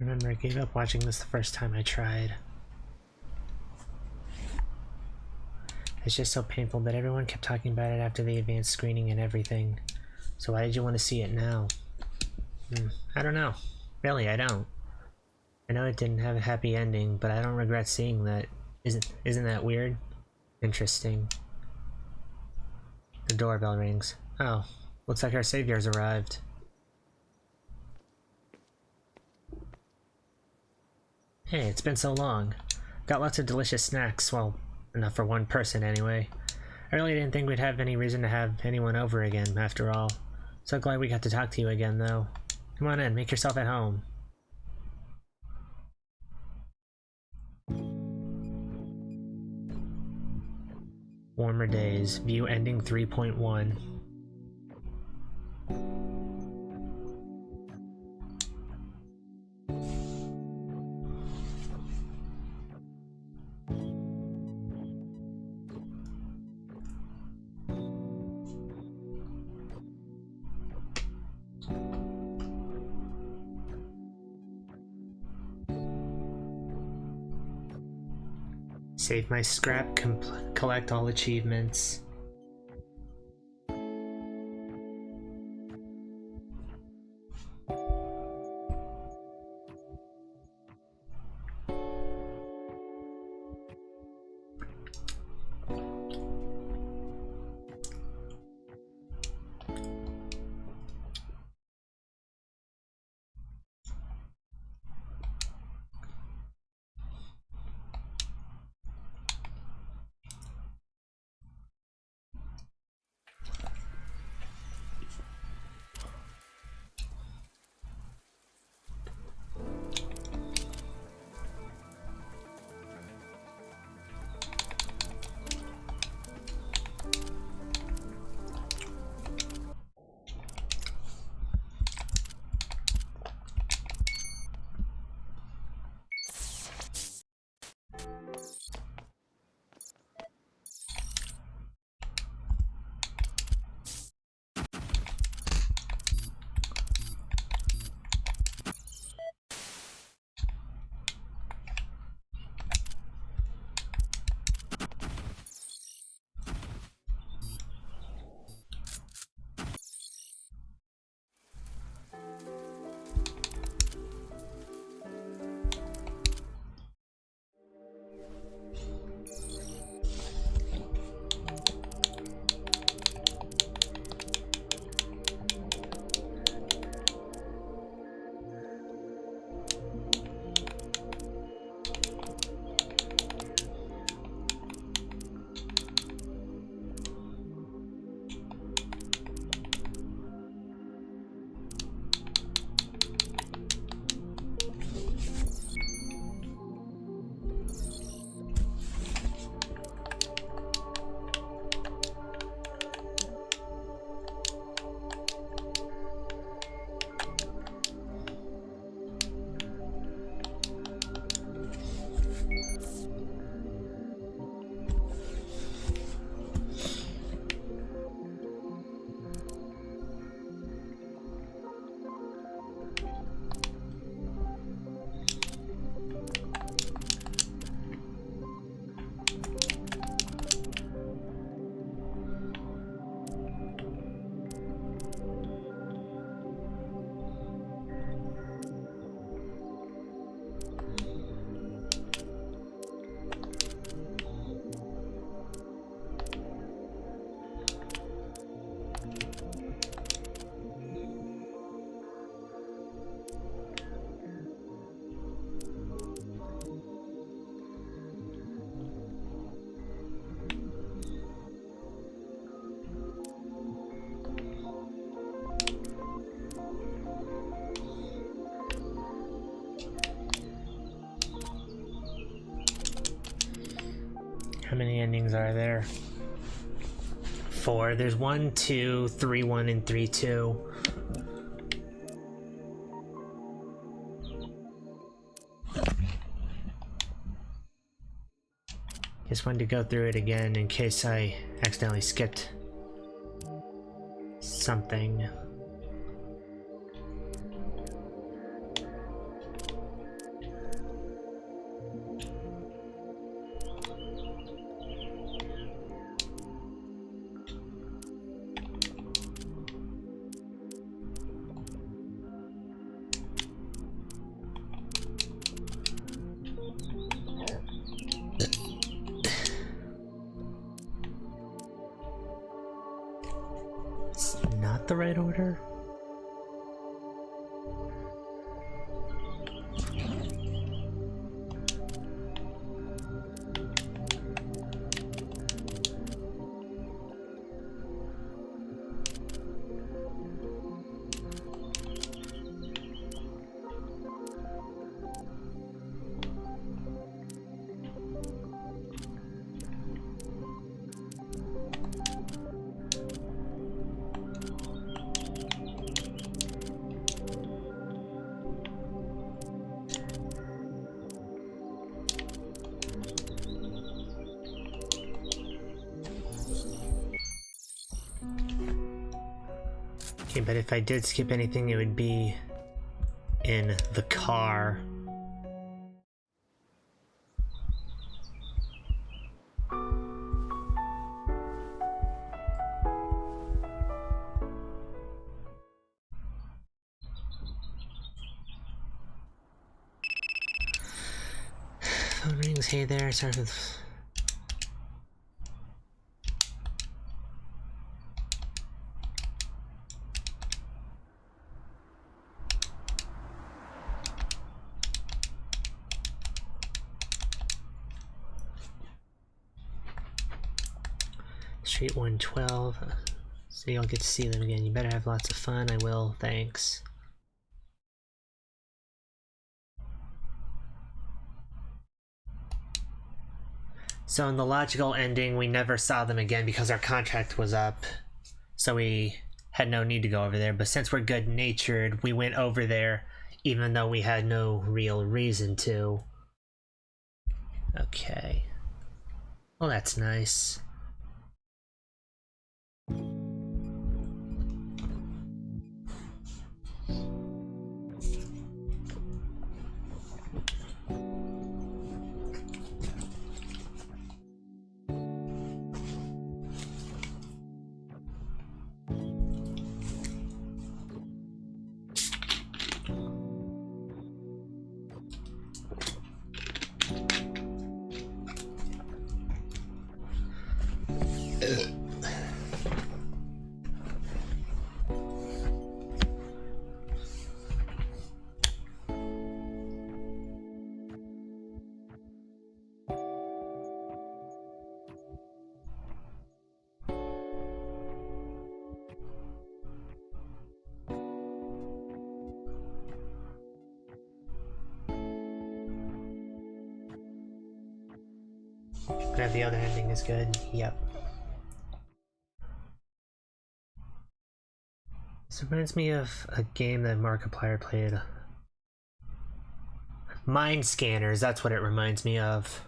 Remember, I gave up watching this the first time I tried. It's just so painful, but everyone kept talking about it after the advanced screening and everything. So why did you want to see it now? I don't know. Really, I don't. I know it didn't have a happy ending, but I don't regret seeing that. Isn't that weird? Interesting. The doorbell rings. Oh, looks like our savior's arrived. Hey, it's been so long. Got lots of delicious snacks, well, enough for one person anyway. I really didn't think we'd have any reason to have anyone over again, after all. So glad we got to talk to you again, though. Come on in, make yourself at home. Warmer days, view ending 3.1. Save my scrap, collect all achievements. How many endings are there? 4. There's 1, 2, 3, 1, and 3, 2. Just wanted to go through it again in case I accidentally skipped something. not the right order? Okay, but if I did skip anything, it would be in the car. Phone rings. Hey there. Starts with. Street 112. So you'll get to see them again. You better have lots of fun. I will. Thanks. So in the logical ending, we never saw them again because our contract was up. So we had no need to go over there. But since we're good-natured, we went over there even though we had no real reason to. Okay. Well, that's nice. But the other ending is good. Yep. This reminds me of a game that Markiplier played. Mind Scanners, that's what it reminds me of.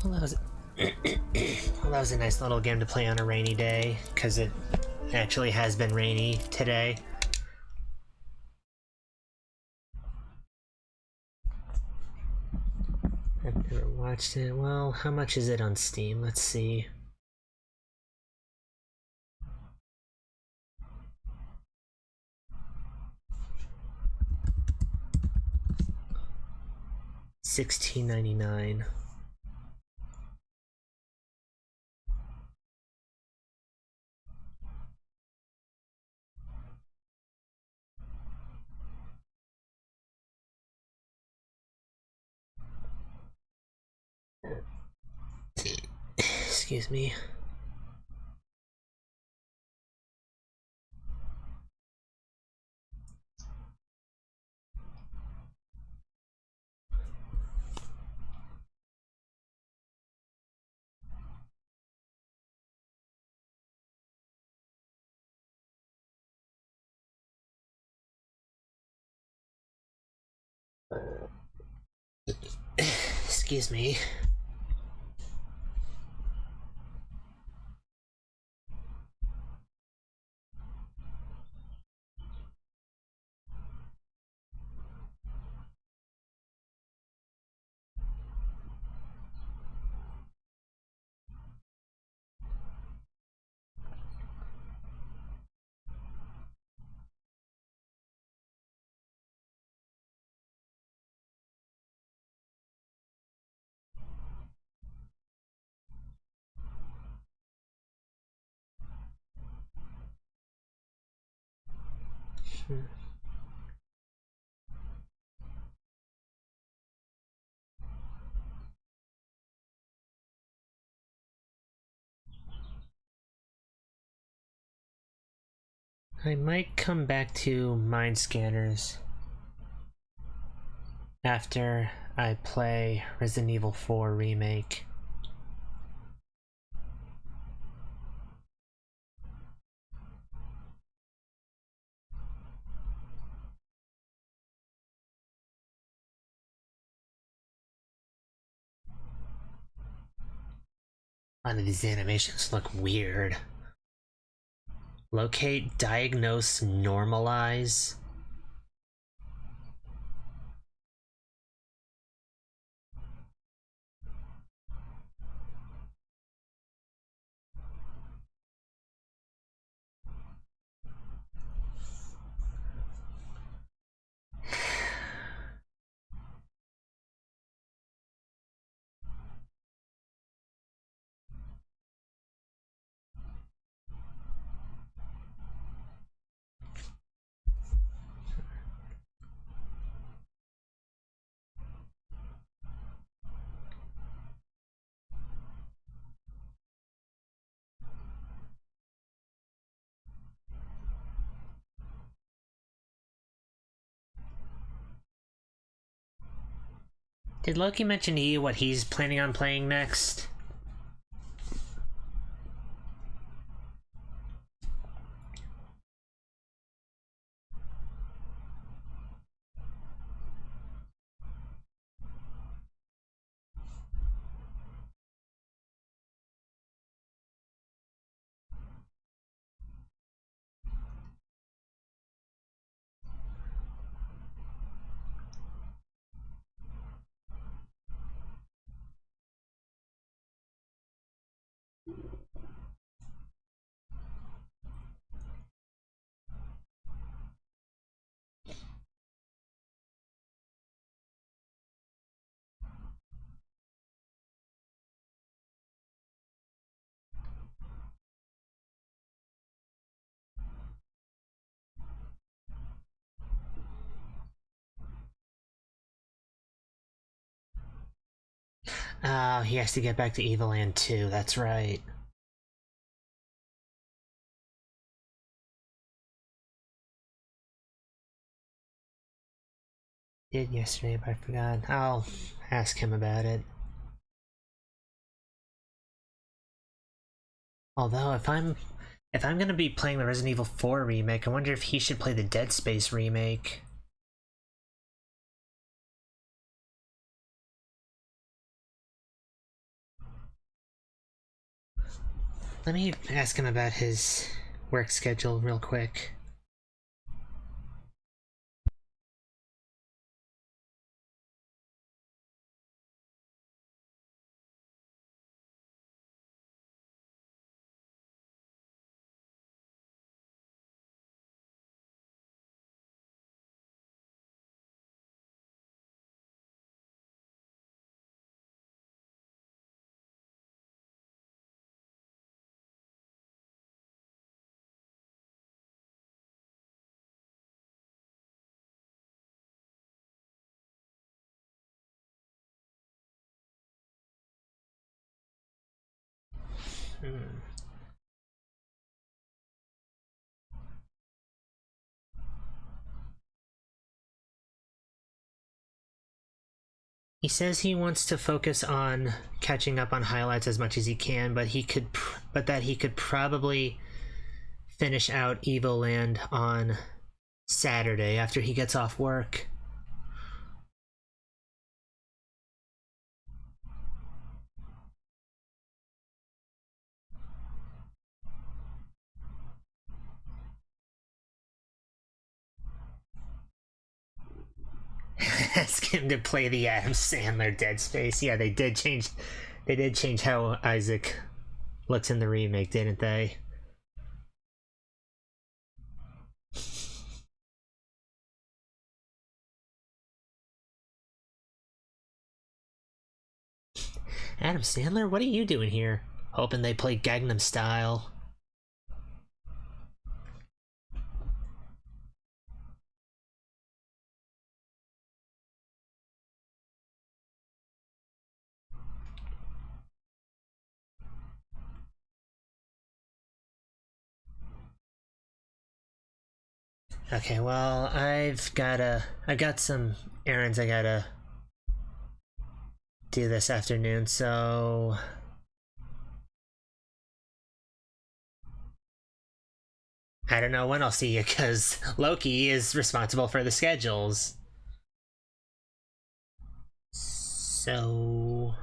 Well, that was well, that was a nice little game to play on a rainy day, because it actually has been rainy today. I've never watched it. Well, how much is it on Steam? Let's see. $16.99. Excuse me. Excuse me. I might come back to mind scanners after I play Resident Evil 4 Remake. A lot of these animations look weird. Locate, diagnose, normalize. Did Loki mention to you what he's planning on playing next? Oh, he has to get back to Evil Land 2, that's right. Did yesterday, but I forgot. I'll ask him about it. Although, if I'm gonna be playing the Resident Evil 4 remake, I wonder if he should play the Dead Space remake. Let me ask him about his work schedule real quick. He says he wants to focus on catching up on highlights as much as he can, but that he could probably finish out Evoland on Saturday after he gets off work. Ask him to play the Adam Sandler Dead Space. Yeah, they did change. They did change how Isaac looks in the remake, didn't they? Adam Sandler, what are you doing here? Hoping they play Gangnam Style. Okay, well, I've got some errands I gotta do this afternoon, so I don't know when I'll see you, because Loki is responsible for the schedules. So...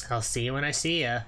I'll see you when I see ya.